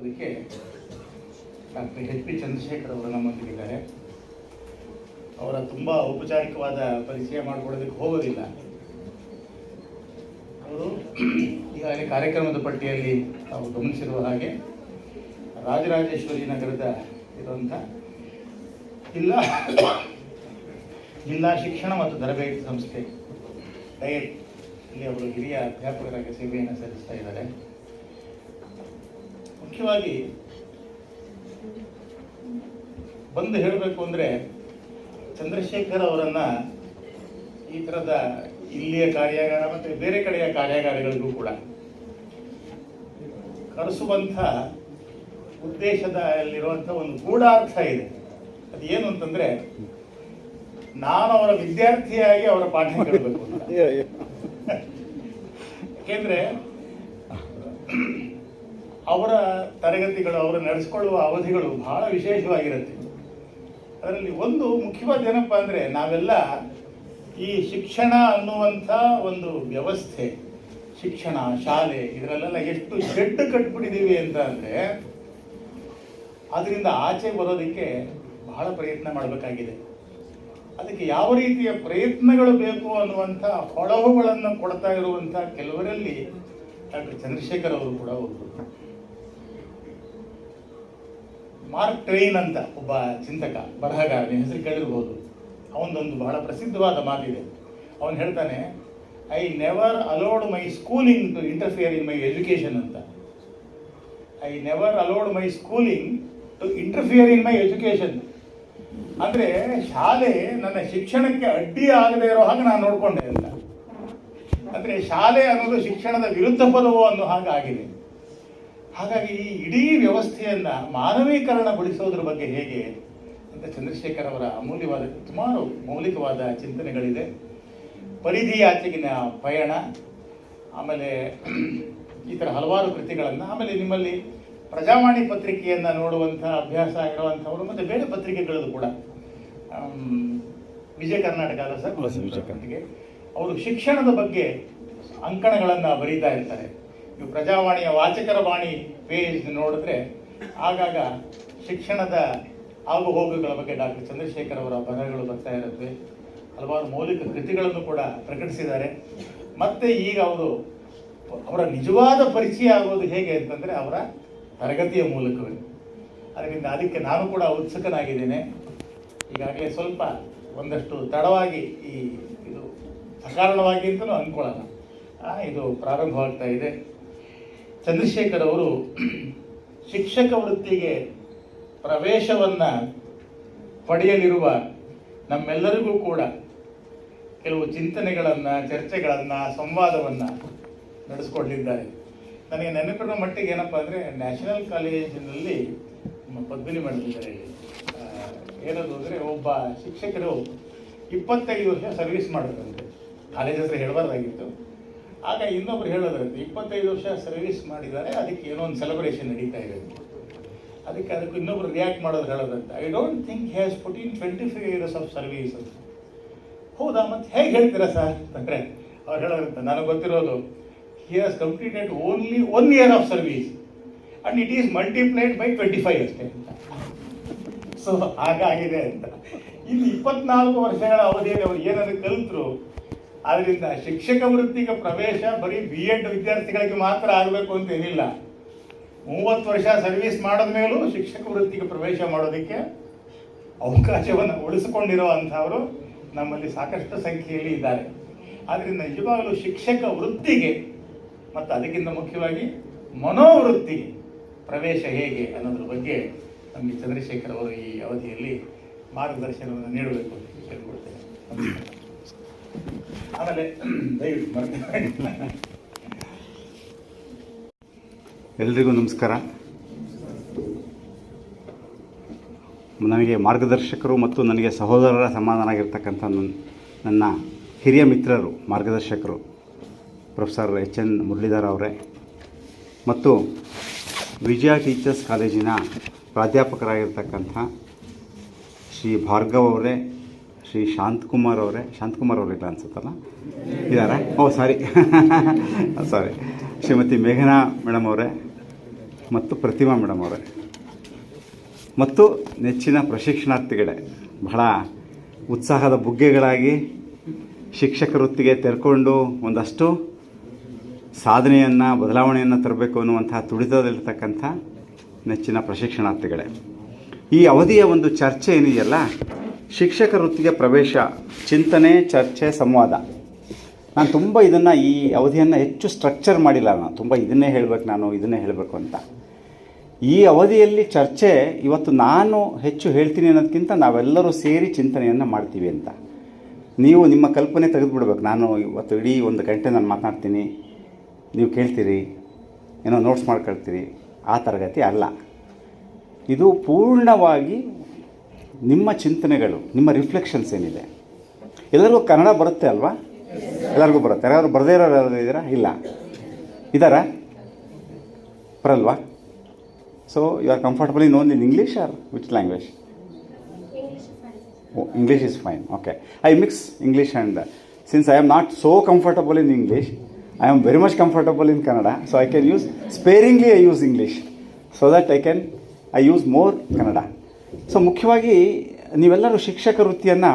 ಅದಕ್ಕೆ doctor H P Chandrashekhar ಅವರು ನಮ್ಮೊಂದಿಗಿದ್ದಾರೆ. ಅವರ ತುಂಬ ಔಪಚಾರಿಕವಾದ ಪರಿಚಯ ಮಾಡಿಕೊಳ್ಳೋದಕ್ಕೆ ಹೋಗೋದಿಲ್ಲ. ಅವರು ಈಗಾಗಲೇ ಕಾರ್ಯಕ್ರಮದ ಪಟ್ಟಿಯಲ್ಲಿ ತಾವು ಗಮನಿಸಿರುವ ಹಾಗೆ ರಾಜರಾಜೇಶ್ವರಿ ನಗರದ ಇರುವಂಥ ಜಿಲ್ಲಾ ಶಿಕ್ಷಣ ಮತ್ತು ತರಬೇತಿ ಸಂಸ್ಥೆ ಡಯಟ್ ಇಲ್ಲಿ ಅವರು ಹಿರಿಯ ಅಧ್ಯಾಪಕರಾಗಿ ಸೇವೆಯನ್ನು ಸಲ್ಲಿಸ್ತಾ ಇದ್ದಾರೆ. ಮುಖ್ಯವಾಗಿ ಬಂದು ಹೇಳಬೇಕು ಅಂದರೆ ಚಂದ್ರಶೇಖರ್ ಅವರನ್ನು ಈ ಥರದ ಇಲ್ಲಿಯ ಕಾರ್ಯಾಗಾರ ಮತ್ತು ಬೇರೆ ಕಡೆಯ ಕಾರ್ಯಾಗಾರಗಳಿಗೂ ಕೂಡ ಕರೆಸುವಂಥ ಉದ್ದೇಶದಲ್ಲಿರುವಂಥ ಒಂದು ಗೂಢಾರ್ಥ ಇದೆ. ಅದು ಏನು ಅಂತಂದರೆ, ನಾನು ಅವರ ವಿದ್ಯಾರ್ಥಿಯಾಗಿ ಅವರ ಪಾಠ ಕೇಳಬೇಕು ಅಂತ. ಯಾಕೆಂದರೆ ಅವರ ತರಗತಿಗಳು, ಅವರು ನಡೆಸ್ಕೊಳ್ಳುವ ಅವಧಿಗಳು ಬಹಳ ವಿಶೇಷವಾಗಿರುತ್ತೆ. ಅದರಲ್ಲಿ ಒಂದು ಮುಖ್ಯವಾದ ಏನಪ್ಪ ಅಂದರೆ, ನಾವೆಲ್ಲ ಈ ಶಿಕ್ಷಣ ಅನ್ನುವಂಥ ಒಂದು ವ್ಯವಸ್ಥೆ, ಶಿಕ್ಷಣ ಶಾಲೆ ಇದರಲ್ಲೆಲ್ಲ ಎಷ್ಟು ಜಡ್ಡು ಕಟ್ಬಿಟ್ಟಿದ್ದೀವಿ ಅಂತ ಅಂದರೆ, ಅದರಿಂದ ಆಚೆ ಬರೋದಕ್ಕೆ ಬಹಳ ಪ್ರಯತ್ನ ಮಾಡಬೇಕಾಗಿದೆ. ಅದಕ್ಕೆ ಯಾವ ರೀತಿಯ ಪ್ರಯತ್ನಗಳು ಬೇಕು ಅನ್ನುವಂಥ ಹೊಳಹುಗಳನ್ನು ಕೊಡ್ತಾ ಇರುವಂಥ ಕೆಲವರಲ್ಲಿ ಡಾಕ್ಟರ್ ಚಂದ್ರಶೇಖರ್ ಅವರು ಕೂಡ ಒಬ್ಬರು. ಮಾರ್ಕ್ ಟ್ವೈನ್ ಅಂತ ಒಬ್ಬ ಚಿಂತಕ, ಬರಹಗಾರ, ಹೆಸರು ಕೇಳಿರ್ಬೋದು. ಅವನದೊಂದು ಬಹಳ ಪ್ರಸಿದ್ಧವಾದ ಮಾತಿದೆ. ಅವನು ಹೇಳ್ತಾನೆ, I never allowed my schooling to interfere in my education ಅಂತ. I never allowed my schooling to interfere in my education. ಅಂದರೆ ಶಾಲೆ ನನ್ನ ಶಿಕ್ಷಣಕ್ಕೆ ಅಡ್ಡಿ ಆಗದೆ ಇರೋ ಹಾಗೆ ನಾನು ನೋಡಿಕೊಂಡೆ ಅಂತ. ಅಂದರೆ ಶಾಲೆ ಅನ್ನೋದು ಶಿಕ್ಷಣದ ವಿರುದ್ಧ ಪದವೋ ಅನ್ನೋ ಹಾಗೆ ಆಗಿದೆ. ಹಾಗಾಗಿ ಈ ಇಡೀ ವ್ಯವಸ್ಥೆಯನ್ನು ಮಾನವೀಕರಣಗೊಳಿಸೋದ್ರ ಬಗ್ಗೆ ಹೇಗೆ ಅಂತ ಚಂದ್ರಶೇಖರ್ ಅವರ ಅಮೂಲ್ಯವಾದ ಸುಮಾರು ಮೌಲಿಕವಾದ ಚಿಂತನೆಗಳಿದೆ. ಪರಿಧಿಯಾಚೆಗಿನ ಪಯಣ, ಆಮೇಲೆ ಈ ಥರ ಹಲವಾರು ಕೃತಿಗಳನ್ನು, ಆಮೇಲೆ ನಿಮ್ಮಲ್ಲಿ ಪ್ರಜಾವಾಣಿ ಪತ್ರಿಕೆಯನ್ನು ನೋಡುವಂಥ ಅಭ್ಯಾಸ ಇರುವಂಥವರು ಮತ್ತು ಬೇರೆ ಪತ್ರಿಕೆಗಳದ್ದು ಕೂಡ, ವಿಜಯ ಕರ್ನಾಟಕ ಅಲ್ಲ ಸರ್, ಪತ್ರಿಕೆ, ಅವರು ಶಿಕ್ಷಣದ ಬಗ್ಗೆ ಅಂಕಣಗಳನ್ನು ಬರೀತಾ ಇರ್ತಾರೆ. ನೀವು ಪ್ರಜಾವಾಣಿಯ ವಾಚಕರ ವಾಣಿ ಪೇಜ್ ನೋಡಿದ್ರೆ ಆಗಾಗ ಶಿಕ್ಷಣದ ಆಗು ಹೋಗುಗಳ ಬಗ್ಗೆ ಡಾಕ್ಟರ್ ಚಂದ್ರಶೇಖರ್ ಅವರ ಬರಹಗಳು ಬರ್ತಾ ಇರುತ್ತೆ. ಹಲವಾರು ಮೌಲಿಕ ಕೃತಿಗಳನ್ನು ಕೂಡ ಪ್ರಕಟಿಸಿದ್ದಾರೆ. ಮತ್ತು ಈಗ ಅವರ ನಿಜವಾದ ಪರಿಚಯ ಆಗೋದು ಹೇಗೆ ಅಂತಂದರೆ ಅವರ ತರಗತಿಯ ಮೂಲಕವೇ. ಅದರಿಂದ ಅದಕ್ಕೆ ನಾನು ಕೂಡ ಉತ್ಸುಕನಾಗಿದ್ದೇನೆ. ಈಗಾಗಲೇ ಸ್ವಲ್ಪ ಒಂದಷ್ಟು ತಡವಾಗಿ ಇದು ಸಕಾರಣವಾಗಿ ಅಂತಲೂ ಅಂದ್ಕೊಳ್ಳೋಣ, ಇದು ಪ್ರಾರಂಭವಾಗ್ತಾ ಇದೆ. ಚಂದ್ರಶೇಖರ್ ಅವರು ಶಿಕ್ಷಕ ವೃತ್ತಿಗೆ ಪ್ರವೇಶವನ್ನು ಪಡೆಯಲಿರುವ ನಮ್ಮೆಲ್ಲರಿಗೂ ಕೂಡ ಕೆಲವು ಚಿಂತನೆಗಳನ್ನು, ಚರ್ಚೆಗಳನ್ನು, ಸಂವಾದವನ್ನು ನಡೆಸ್ಕೊಡ್ಲಿದ್ದಾರೆ. ನನಗೆ ನೆನಪಿನ ಮಟ್ಟಿಗೆ ಏನಪ್ಪ ಅಂದರೆ, ನ್ಯಾಷನಲ್ ಕಾಲೇಜಿನಲ್ಲಿ ಪದ್ಮಿನಿ ಮಾಡಿದ್ದಾರೆ. ಏನದು ಅಂದರೆ, ಒಬ್ಬ ಶಿಕ್ಷಕರು 25 ವರ್ಷ ಸರ್ವಿಸ್ ಮಾಡಿದ್ರಂತೆ. ಕಾಲೇಜ್ ಹತ್ರ ಹೇಳಬಾರ್ದಾಗಿತ್ತು. ಆಗ ಇನ್ನೊಬ್ರು ಹೇಳೋದ್ರಂತೆ, 25 ವರ್ಷ ಸರ್ವಿಸ್ ಮಾಡಿದ್ದಾರೆ, ಅದಕ್ಕೆ ಏನೋ ಒಂದು ಸೆಲೆಬ್ರೇಷನ್ ನಡೀತಾ ಇದೆ. ಅದಕ್ಕೆ ಇನ್ನೊಬ್ರು ರಿಯಾಕ್ಟ್ ಮಾಡೋದು ಹೇಳೋದಂತೆ, I don't think he has put in 25 years of service ಅಂತ. ಹೌದಾ, ಮತ್ತು ಹೇಗೆ ಹೇಳ್ತೀರಾ ಸರ್ ಅಂದರೆ ಅವ್ರು ಹೇಳೋದಂತೆ, ನನಗೆ ಗೊತ್ತಿರೋದು he has completed only 1 year of service and it is multiplied by 25 ಅಷ್ಟೇ ಅಂತ. ಸೊ ಹಾಗಾಗಿದೆ ಅಂತ. ಇಲ್ಲಿ 24 ವರ್ಷಗಳ ಅವಧಿಯಲ್ಲಿ ಅವರು ಏನನ್ನು ಕಲಿತರು. ಆದ್ದರಿಂದ ಶಿಕ್ಷಕ ವೃತ್ತಿಗೆ ಪ್ರವೇಶ ಬರೀ BEd ವಿದ್ಯಾರ್ಥಿಗಳಿಗೆ ಮಾತ್ರ ಆಗಬೇಕು ಅಂತ ಏನಿಲ್ಲ. 30 ವರ್ಷ ಸರ್ವಿಸ್ ಮಾಡಿದ ಮೇಲೂ ಶಿಕ್ಷಕ ವೃತ್ತಿಗೆ ಪ್ರವೇಶ ಮಾಡೋದಕ್ಕೆ ಅವಕಾಶವನ್ನು ಉಳಿಸಿಕೊಂಡಿರುವಂಥವರು ನಮ್ಮಲ್ಲಿ ಸಾಕಷ್ಟು ಸಂಖ್ಯೆಯಲ್ಲಿ ಇದ್ದಾರೆ. ಆದ್ದರಿಂದ ನಿಜವಾಗಲೂ ಶಿಕ್ಷಕ ವೃತ್ತಿಗೆ ಮತ್ತು ಅದಕ್ಕಿಂತ ಮುಖ್ಯವಾಗಿ ಮನೋವೃತ್ತಿಗೆ ಪ್ರವೇಶ ಹೇಗೆ ಅನ್ನೋದ್ರ ಬಗ್ಗೆ ನಮಗೆ ಚಂದ್ರಶೇಖರ್ ಅವರು ಈ ಅವಧಿಯಲ್ಲಿ ಮಾರ್ಗದರ್ಶನವನ್ನು ನೀಡಬೇಕು ಅಂತ ಕೇಳ್ಕೊಳ್ತೇನೆ. ಆಮೇಲೆ ದಯವಿಟ್ಟು ಎಲ್ರಿಗೂ ನಮಸ್ಕಾರ. ನನಗೆ ಮಾರ್ಗದರ್ಶಕರು ಮತ್ತು ನನಗೆ ಸಹೋದರರ ಸಮಾನರಾಗಿರ್ತಕ್ಕಂಥ ನನ್ನ ಹಿರಿಯ ಮಿತ್ರರು, ಮಾರ್ಗದರ್ಶಕರು ಪ್ರೊಫೆಸರ್ HN ಮುರಳೀಧರ್ ಅವರೇ ಮತ್ತು ವಿಜಯ ಟೀಚರ್ಸ್ ಕಾಲೇಜಿನ ಪ್ರಾಧ್ಯಾಪಕರಾಗಿರ್ತಕ್ಕಂಥ ಶ್ರೀ ಭಾರ್ಗವ್ ಅವರೇ, ಶ್ರೀ ಶಾಂತಕುಮಾರ್ ಅವರಿಲ್ಲ ಅನ್ಸುತ್ತಲ್ಲ, ಇದ್ದಾರೆ, ಸಾರಿ ಶ್ರೀಮತಿ ಮೇಘನಾ ಮೇಡಮ್ ಅವರೇ, ಮತ್ತು ಪ್ರತಿಮಾ ಮೇಡಮ್ ಅವರೇ ಮತ್ತು ನೆಚ್ಚಿನ ಪ್ರಶಿಕ್ಷಣಾರ್ಥಿಗಳೇ, ಬಹಳ ಉತ್ಸಾಹದ ಬುಗ್ಗೆಗಳಾಗಿ ಶಿಕ್ಷಕ ವೃತ್ತಿಗೆ ತೆರ್ಕೊಂಡು ಒಂದಷ್ಟು ಸಾಧನೆಯನ್ನು ಬದಲಾವಣೆಯನ್ನು ತರಬೇಕು ಅನ್ನುವಂತಹ ತುಡಿತದಲ್ಲಿರ್ತಕ್ಕಂಥ ನೆಚ್ಚಿನ ಪ್ರಶಿಕ್ಷಣಾರ್ಥಿಗಳೇ, ಈ ಅವಧಿಯ ಒಂದು ಚರ್ಚೆ ಏನಿದೆಯಲ್ಲ, ಶಿಕ್ಷಕ ವೃತ್ತಿಗೆ ಪ್ರವೇಶ, ಚಿಂತನೆ, ಚರ್ಚೆ, ಸಂವಾದ. ನಾನು ತುಂಬ ಇದನ್ನು ಈ ಅವಧಿಯನ್ನು ಹೆಚ್ಚು ಸ್ಟ್ರಕ್ಚರ್ ಮಾಡಿಲ್ಲ. ನಾನು ತುಂಬ ಇದನ್ನೇ ಹೇಳಬೇಕು ಅಂತ. ಈ ಅವಧಿಯಲ್ಲಿ ಚರ್ಚೆ ಇವತ್ತು ನಾನು ಹೆಚ್ಚು ಹೇಳ್ತೀನಿ ಅನ್ನೋದಕ್ಕಿಂತ ನಾವೆಲ್ಲರೂ ಸೇರಿ ಚಿಂತನೆಯನ್ನು ಮಾಡ್ತೀವಿ ಅಂತ. ನೀವು ನಿಮ್ಮ ಕಲ್ಪನೆ ತೆಗೆದುಬಿಡ್ಬೇಕು. ನಾನು ಇವತ್ತು ಇಡೀ 1 ಗಂಟೆ ನಾನು ಮಾತನಾಡ್ತೀನಿ, ನೀವು ಕೇಳ್ತೀರಿ, ಏನೋ ನೋಟ್ಸ್ ಮಾಡ್ಕೊಳ್ತೀರಿ, ಆ ತರಗತಿ ಅಲ್ಲ. ಇದು ಪೂರ್ಣವಾಗಿ ನಿಮ್ಮ ಚಿಂತನೆಗಳು, ನಿಮ್ಮ ರಿಫ್ಲೆಕ್ಷನ್ಸ್ ಏನಿದೆ. ಎಲ್ಲರಿಗೂ ಕನ್ನಡ ಬರುತ್ತೆ ಅಲ್ವಾ? ಎಲ್ಲರಿಗೂ ಬರುತ್ತೆ. ಯಾರು ಬರದೇ ಇರೋರು ಯಾರು ಇದ್ದೀರಾ? ಇಲ್ಲ, ಇದ್ದಾರಾ? ಬರಲ್ವಾ? So you are comfortable in only in English or which language? English is fine. Okay. I mix English and since I am not so comfortable in English, I am very much comfortable in Kannada. So I can use sparingly. I use English so that I use more Kannada. So ಮುಖ್ಯವಾಗಿ ನೀವೆಲ್ಲರೂ ಶಿಕ್ಷಕ ವೃತ್ತಿಯನ್ನು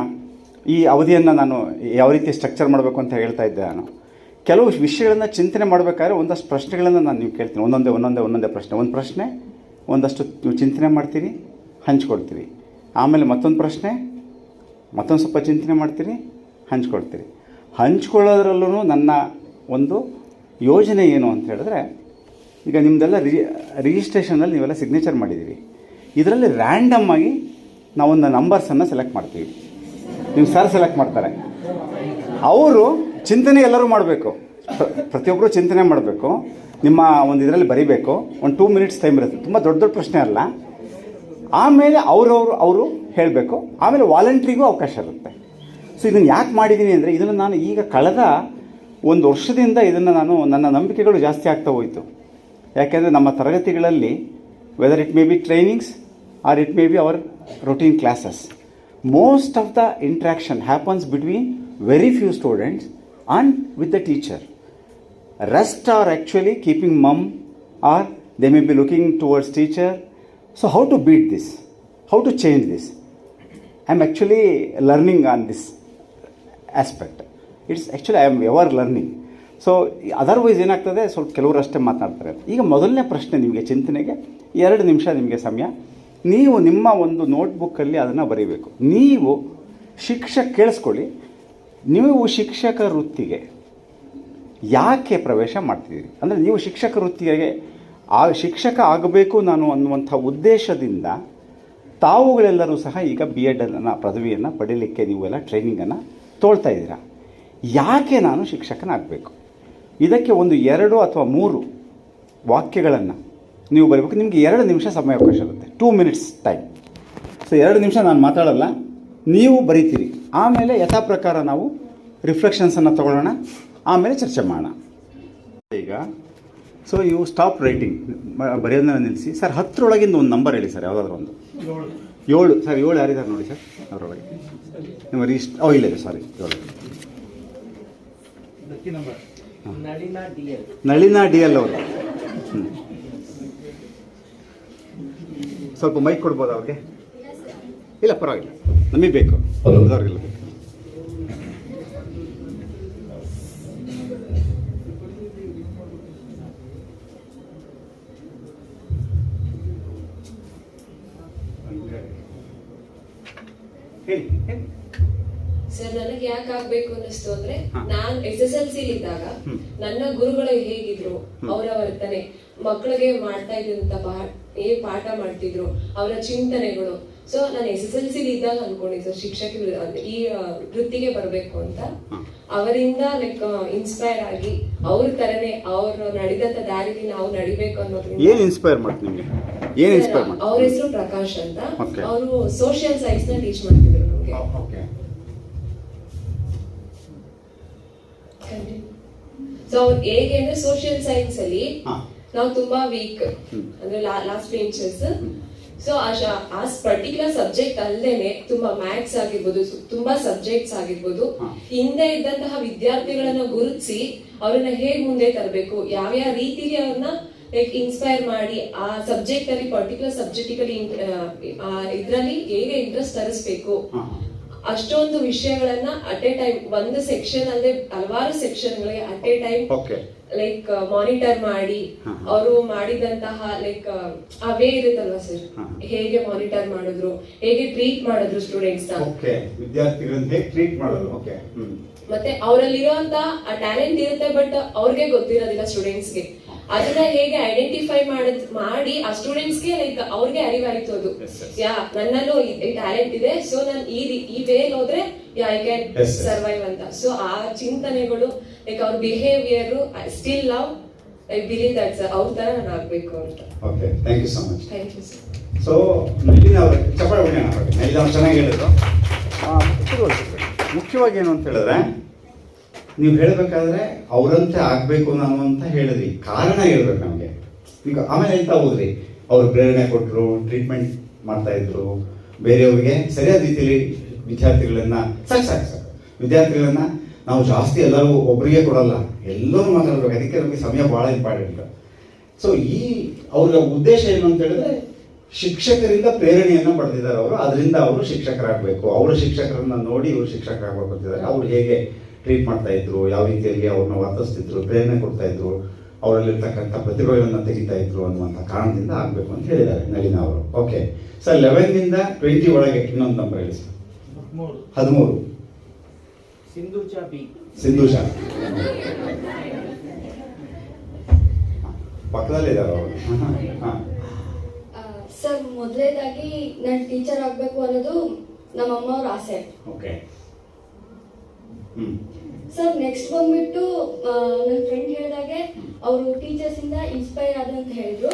ಈ ಅವಧಿಯನ್ನು ನಾನು ಯಾವ ರೀತಿ structure ಮಾಡಬೇಕು ಅಂತ ಹೇಳ್ತಾ ಇದ್ದೆ. ನಾನು ಕೆಲವು ವಿಷಯಗಳನ್ನು ಚಿಂತನೆ ಮಾಡಬೇಕಾದ್ರೆ ಒಂದಷ್ಟು ಪ್ರಶ್ನೆಗಳನ್ನು ನೀವು ಕೇಳ್ತೀನಿ. ಒಂದೊಂದೇ ಪ್ರಶ್ನೆ. ಒಂದು ಪ್ರಶ್ನೆ ಒಂದಷ್ಟು ನೀವು ಚಿಂತನೆ ಮಾಡ್ತೀರಿ, ಹಂಚ್ಕೊಡ್ತೀರಿ. ಆಮೇಲೆ ಮತ್ತೊಂದು ಪ್ರಶ್ನೆ, ಮತ್ತೊಂದು ಸ್ವಲ್ಪ ಚಿಂತನೆ ಮಾಡ್ತೀರಿ, ಹಂಚ್ಕೊಡ್ತೀರಿ. ಹಂಚ್ಕೊಳ್ಳೋದ್ರಲ್ಲೂ ನನ್ನ ಒಂದು ಯೋಜನೆ ಏನು ಅಂತ ಹೇಳಿದ್ರೆ, ಈಗ ನಿಮ್ಮದೆಲ್ಲ ರಿಜಿಸ್ಟ್ರೇಷನಲ್ಲಿ ನೀವೆಲ್ಲ ಸಿಗ್ನೇಚರ್ ಮಾಡಿದ್ದೀರಿ. ಇದರಲ್ಲಿ ರ್ಯಾಂಡಮ್ ಆಗಿ ನಾವೊಂದು ನಂಬರ್ಸನ್ನು ಸೆಲೆಕ್ಟ್ ಮಾಡ್ತೀವಿ. ನಿಮ್ಮ ಸರ್ ಸೆಲೆಕ್ಟ್ ಮಾಡ್ತಾರೆ. ಅವರು ಚಿಂತನೆ ಎಲ್ಲರೂ ಮಾಡಬೇಕು, ಪ್ರತಿಯೊಬ್ಬರು ಚಿಂತನೆ ಮಾಡಬೇಕು. ನಿಮ್ಮ ಒಂದು ಇದರಲ್ಲಿ ಬರೀಬೇಕು. ಒಂದು 2 ಮಿನಿಟ್ಸ್ ಟೈಮ್ ಇರುತ್ತೆ. ತುಂಬ ದೊಡ್ಡ ಪ್ರಶ್ನೆ ಅಲ್ಲ. ಆಮೇಲೆ ಅವರು ಹೇಳಬೇಕು. ಆಮೇಲೆ ವಾಲಂಟ್ರಿಗೂ ಅವಕಾಶ ಇರುತ್ತೆ. ಸೊ ಇದನ್ನು ಯಾಕೆ ಮಾಡಿದ್ದೀನಿ ಅಂದರೆ, ಇದನ್ನು ನಾನು ಈಗ ಕಳೆದ 1 ವರ್ಷದಿಂದ ನನ್ನ ನಂಬಿಕೆಗಳು ಜಾಸ್ತಿ ಆಗ್ತಾ ಹೋಯಿತು. ಯಾಕೆಂದರೆ ನಮ್ಮ ತರಗತಿಗಳಲ್ಲಿ whether it may be trainings or it may be our routine classes, most of the interaction happens between very few students and with the teacher. Rest are actually keeping mum, or they may be looking towards teacher. So how to beat this? How to change this? I am actually learning on this aspect. It's actually I am ever learning. So otherwise ಏನಾಗ್ತದೆ, ಸ್ವಲ್ಪ ಕೆಲವರು ಅಷ್ಟೇ ಮಾತನಾಡ್ತಾರೆ. ಈಗ ಮೊದಲನೇ ಪ್ರಶ್ನೆ ನಿಮಗೆ ಚಿಂತನೆಗೆ 2 ನಿಮಿಷ ನಿಮಗೆ ಸಮಯ. ನೀವು ನಿಮ್ಮ ಒಂದು ನೋಟ್ಬುಕ್ಕಲ್ಲಿ ಅದನ್ನು ಬರೀಬೇಕು. ನೀವು ಕೇಳಿಸ್ಕೊಳ್ಳಿ, ನೀವು ಶಿಕ್ಷಕ ವೃತ್ತಿಗೆ ಯಾಕೆ ಪ್ರವೇಶ ಮಾಡ್ತಿದ್ದೀರಿ ಅಂದರೆ, ನೀವು ಶಿಕ್ಷಕ ವೃತ್ತಿಗೆ ಶಿಕ್ಷಕ ಆಗಬೇಕು ನಾನು ಅನ್ನುವಂಥ ಉದ್ದೇಶದಿಂದ ತಾವುಗಳೆಲ್ಲರೂ ಸಹ ಈಗ BEd ಪದವಿಯನ್ನು ಪಡೀಲಿಕ್ಕೆ ನೀವೆಲ್ಲ ಟ್ರೈನಿಂಗನ್ನು ತೊಗೊಳ್ತಾ ಇದ್ದೀರಾ. ಯಾಕೆ ನಾನು ಶಿಕ್ಷಕನಾಗಬೇಕು? ಇದಕ್ಕೆ ಒಂದು 2 ಅಥವಾ 3 ವಾಕ್ಯಗಳನ್ನು ನೀವು ಬರೀಬೇಕು. ನಿಮಗೆ 2 ನಿಮಿಷ ಸಮಯಾವಕಾಶ ಇರುತ್ತೆ, 2 ಮಿನಿಟ್ಸ್ ಟೈಮ್. ಸೊ 2 ನಿಮಿಷ ನಾನು ಮಾತಾಡಲ್ಲ, ನೀವು ಬರೀತೀರಿ. ಆಮೇಲೆ ಯಥಾ ಪ್ರಕಾರ ನಾವು ರಿಫ್ಲೆಕ್ಷನ್ಸನ್ನು ತಗೊಳ್ಳೋಣ, ಆಮೇಲೆ ಚರ್ಚೆ ಮಾಡೋಣ. ಈಗ ಸೊ ಯು ಸ್ಟಾಪ್ ರೈಟಿಂಗ್, ಬರೆಯೋದನ್ನ ನಿಲ್ಲಿಸಿ. ಸರ್ 10ರೊಳಗಿಂದ ಒಂದು ನಂಬರ್ ಹೇಳಿ ಸರ್, ಯಾವುದಾದ್ರೂ ಒಂದು. 7 ಸರ್, 7 ಯಾರಿದ್ದಾರೆ ನೋಡಿ ಸರ್ ಅವರೊಳಗೆ. ನಿಮ್ಮ ಇಲ್ಲ ಸಾರಿ 7. ನಳಿನಾ DL ಅವರು. ಸ್ವಲ್ಪ ಮೈಕ್ ಕೊಡ್ಬೋದಾ ಅವ್ರಿಗೆ? ಇಲ್ಲ ಪರವಾಗಿಲ್ಲ, ನಮಗೆ ಬೇಕು, ಅವ್ರಿಗೆಲ್ಲ ಬೇಕು. ಸರ್, ನನಗೆ ಯಾಕೆ ಆಗ್ಬೇಕು ಅನ್ನಿಸ್ತು ಅಂದ್ರೆ, ನಾನ್ SSLC ಇದ್ದಾಗ ನನ್ನ ಗುರುಗಳು ಹೇಗಿದ್ರು, ಅವರ ವರ್ತನೆ, ಮಕ್ಕಳಿಗೆ ಮಾಡ್ತಾ ಇದ್ದಂತ ಪಾಠ ಮಾಡ್ತಿದ್ರು, ಅವರ ಚಿಂತನೆಗಳು. ಸೊ ನಾನು SSLC ಇದ್ದಾಗ ಅನ್ಕೊಂಡಿದ್ದೆ ಸರ್, ಶಿಕ್ಷಕ ಈ ವೃತ್ತಿಗೆ ಬರ್ಬೇಕು ಅಂತ. ಅವರಿಂದ ಲೈಕ್ ಇನ್ಸ್ಪೈರ್ ಆಗಿ ಅವ್ರ ತರನೇ ಅವ್ರು ನಡೆದಂತ ದಾರಿಲಿ ನಾವು ನಡಿಬೇಕು ಅನ್ನೋದ್ರಿಂದ. ಏನ್ ಇನ್ಸ್ಪೈರ್ ಮಾಡ್ತೀನಿ ನಿಮಗೆ? ಏನ್ ಇನ್ಸ್ಪೈರ್ ಮಾಡ್ತೀನಿ? ಅವ್ರ ಹೆಸರು ಪ್ರಕಾಶ್ ಅಂತ. ಅವರು ಸೋಷಿಯಲ್ ಸೈನ್ಸ್ ನ ಟೀಚ್ ಮಾಡ್ತಿದ್ರು ನಮ್ಗೆ. ಸೊ ಅವ್ರು ಹೇಗೆ ಅಂದ್ರೆ, ಸೋಷಿಯಲ್ ಸೈನ್ಸ್ ಅಲ್ಲಿ ನಾವು ತುಂಬಾ ವೀಕ್ ಅಂದ್ರೆ ಲಾಸ್ಟ್ ಬೆಂಚರ್ಸ್. ಸೊ ಆ ಪರ್ಟಿಕ್ಯುಲರ್ ಸಬ್ಜೆಕ್ಟ್ ಅಲ್ಲದೇನೆ ತುಂಬಾ ಮ್ಯಾಥ್ಸ್ ಆಗಿರ್ಬೋದು, ತುಂಬಾ ಸಬ್ಜೆಕ್ಟ್ಸ್ ಆಗಿರ್ಬೋದು, ಹಿಂದೆ ಇದ್ದಂತಹ ವಿದ್ಯಾರ್ಥಿಗಳನ್ನ ಗುರುತಿಸಿ ಅವ್ರನ್ನ ಹೇಗ್ ಮುಂದೆ ತರಬೇಕು, ಯಾವ್ಯಾವ ರೀತಿಲಿ ಅವ್ರನ್ನ ಲೈಕ್ ಇನ್ಸ್ಪೈರ್ ಮಾಡಿ ಆ ಸಬ್ಜೆಕ್ಟ್ ಅಲ್ಲಿ ಪರ್ಟಿಕ್ಯುಲರ್ ಸಬ್ಜೆಕ್ಟಿಕಲಿ ಇದ್ರಲ್ಲಿ ಹೇಗೆ ಇಂಟ್ರೆಸ್ಟ್ ತರಿಸ್ಬೇಕು, ಅಷ್ಟೊಂದು ವಿಷಯಗಳನ್ನ ಅಟ್ ಎ ಟೈಮ್ ಒಂದು ಸೆಕ್ಷನ್ ಅಲ್ಲದೆ ಹಲವಾರು ಸೆಕ್ಷನ್ಗಳಿಗೆ at a time like monitor ಮಾಡಿ ಅವರು ಮಾಡಿದಂತಹ ಲೈಕ್ ಆ ವೇ ಇರುತ್ತಲ್ವಾ ಸರ್, ಹೇಗೆ ಮಾನಿಟರ್ ಮಾಡಿದ್ರು, ಹೇಗೆ ಟ್ರೀಟ್ ಮಾಡಿದ್ರು ಸ್ಟೂಡೆಂಟ್ಸ್ ನ, ವಿದ್ಯಾರ್ಥಿಗಳನ್ನ ಟ್ರೀಟ್ ಮಾಡೋದು. ಮತ್ತೆ ಅವರಲ್ಲಿರುವಂತ ಆ ಟ್ಯಾಲೆಂಟ್ ಇರುತ್ತೆ ಬಟ್ ಅವ್ರಿಗೆ ಗೊತ್ತಿರೋದಿಲ್ಲ ಸ್ಟೂಡೆಂಟ್ಸ್ಗೆ, ಅದನ್ನ ಹೇಗೆ ಐಡೆಂಟಿಫೈ ಮಾಡಿ ಆ ಸ್ಟೂಡೆಂಟ್ಸ್ಗೆ ಲೈಕ್ ಅವ್ರಿಗೆ ಅರಿವಾಯ್ತು ಅದು ಯಾ ನನ್ನಲ್ಲೂ ಈ ಟ್ಯಾಲೆಂಟ್ ಇದೆ, ಸೊ ನಾನು ಈ ವೇಲ್ ಹೋದ್ರೆ ಐ ಕ್ಯಾನ್ ಸರ್ವೈವ್ ಅಂತ. ಸೊ ಆ ಚಿಂತನೆಗಳು ಲೈಕ್ ಅವ್ರ behaviour still love I believe that sir ಅವ್ರ ತರ ನಾನು ಆಗ್ಬೇಕು ಅಂತ. Okay, thank you so much. Thank you sir. So Nalin ಅವರು ಚಪ್ಪಾಳೆ ಹೊಡೆಯೋಣ. ನಳಿನ್ ಅವ್ರು ಚೆನ್ನಾಗಿ ಹೇಳಿದ್ರು. ಮುಖ್ಯವಾಗಿ ಏನು ಅಂತ ಹೇಳಿದ್ರೆ, ನೀವು ಹೇಳಬೇಕಾದ್ರೆ ಅವರಂತೆ ಆಗಬೇಕು ನಾನು ಅಂತ ಹೇಳಿದ್ರಿ, ಕಾರಣ ಹೇಳ್ಬೇಕು ನಮಗೆ. ಈಗ ಆಮೇಲೆ ಎಂತ ಹೋದ್ರಿ, ಅವ್ರು ಪ್ರೇರಣೆ ಕೊಟ್ಟರು, ಟ್ರೀಟ್ಮೆಂಟ್ ಮಾಡ್ತಾ ಇದ್ರು, ಬೇರೆಯವ್ರಿಗೆ ಸರಿಯಾದ ರೀತಿಯಲ್ಲಿ ವಿದ್ಯಾರ್ಥಿಗಳನ್ನ ಸಾಕು ವಿದ್ಯಾರ್ಥಿಗಳನ್ನ ನಾವು ಜಾಸ್ತಿ ಎಲ್ಲರೂ ಒಬ್ಬರಿಗೆ ಕೊಡಲ್ಲ, ಎಲ್ಲರೂ ಮಾತಾಡ್ಬೇಕು. ಅದಕ್ಕೆ ನಮಗೆ ಸಮಯ ಭಾಳ ಇಂಪಾರ್ಟೆಂಟ್. ಸೊ ಈ ಅವರ ಉದ್ದೇಶ ಏನು ಅಂತ ಹೇಳಿದ್ರೆ, ಶಿಕ್ಷಕರಿಂದ ಪ್ರೇರಣೆಯನ್ನು ಪಡೆದಿದ್ದಾರೆ ಅವರು, ಅದರಿಂದ ಅವರು ಶಿಕ್ಷಕರಾಗಬೇಕು, ಅವರ ಶಿಕ್ಷಕರನ್ನ ನೋಡಿ ಇವರು ಶಿಕ್ಷಕರಾಗಬೇಕು ಅಂತಿದ್ದಾರೆ. ಅವ್ರು ಹೇಗೆ ಟ್ರೀಟ್ ಮಾಡ್ತಾ ಇದ್ರು, ಯಾವ ರೀತಿಯಲ್ಲಿ ಅವ್ರನ್ನ ವರ್ತಿಸ್ತಿದ್ರು, ಪ್ರೇರಣೆ ಕೊಡ್ತಾ ಇದ್ರು, ಅವರಲ್ಲಿರ್ತಕ್ಕಂಥ ಪ್ರತಿಭೆಗಳನ್ನು ತೆಗಿತಾ ಇದ್ರು ಅನ್ನುವಂಥ ಕಾರಣದಿಂದ ಆಗಬೇಕು ಅಂತ ಹೇಳಿದ್ದಾರೆ ನಳಿನ್ ಅವರು. ಓಕೆ ಸರ್, 11 ಇಂದ 20 ಒಳಗೆ ಇನ್ನೊಂದು ನಂಬರ್ ಹೇಳಿ ಸರ್. 13 ಸಿಂಧೂಜಾ ಪಕ್ಕದಲ್ಲೇ ಇದ್ದಾರೆ ಅವರು. ಸರ್, ಮೊದಲನೇದಾಗಿ ನಾನು ಟೀಚರ್ ಆಗಬೇಕು ಅನ್ನೋದು ನಮ್ಮಮ್ಮ ಅವ್ರ ಆಸೆ. ಓಕೆ. ಸರ್, ನೆಕ್ಸ್ಟ್ ಬಂದ್ಬಿಟ್ಟು ನನ್ನ ಫ್ರೆಂಡ್ ಹೇಳಿದಾಗೆ ಅವರು ಟೀಚರ್ಸ್ ಇಂದ ಇನ್ಸ್ಪೈರ್ ಆದ ಅಂತ ಹೇಳಿದ್ರು.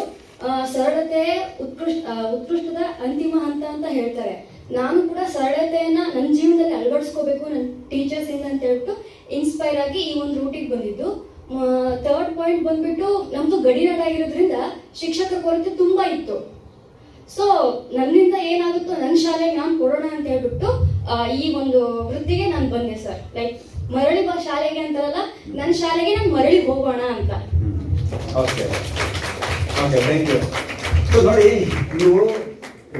ಸರಳತೆ ಉತ್ಕೃಷ್ಟದ ಅಂತಿಮ ಹಂತ ಅಂತ ಹೇಳ್ತಾರೆ. ನಾನು ಕೂಡ ಸರಳತೆಯನ್ನ ನನ್ನ ಜೀವನದಲ್ಲಿ ಅಳವಡಿಸ್ಕೋಬೇಕು ನನ್ನ ಟೀಚರ್ಸ್ ಇಂದ ಅಂತ ಹೇಳ್ಬಿಟ್ಟು ಇನ್ಸ್ಪೈರ್ ಆಗಿ ಈ ಒಂದು ರೂಟಿಗೆ ಬಂದಿದ್ದು. ಥರ್ಡ್ ಪಾಯಿಂಟ್ ಬಂದ್ಬಿಟ್ಟು, ನಮ್ದು ಗಡಿನಾಡಾಗಿರೋದ್ರಿಂದ ಶಿಕ್ಷಕರ ಕೊರತೆ ತುಂಬಾ ಇತ್ತು. ಸೊ ನನ್ನಿಂದ ಏನಾಗುತ್ತೋ ನನ್ನ ಶಾಲೆಗೆ ನಾನು ಕೊಡೋಣ ಅಂತ ಹೇಳ್ಬಿಟ್ಟು ಈ ಒಂದು ವೃತ್ತಿಗೆ ನಾನು ಬಂದೆ ಸರ್. ಲೈಕ್ ಮರಳಿ ಬಾ ಶಾಲೆಗೆ ಅಂತಾರಲ್ಲ, ನನ್ನ ಶಾಲೆಗೆ ನಾನು ಮರಳಿ ಹೋಗೋಣ ಅಂತ. Okay okay, thank you. So ನೋಡಿ, ನೀವು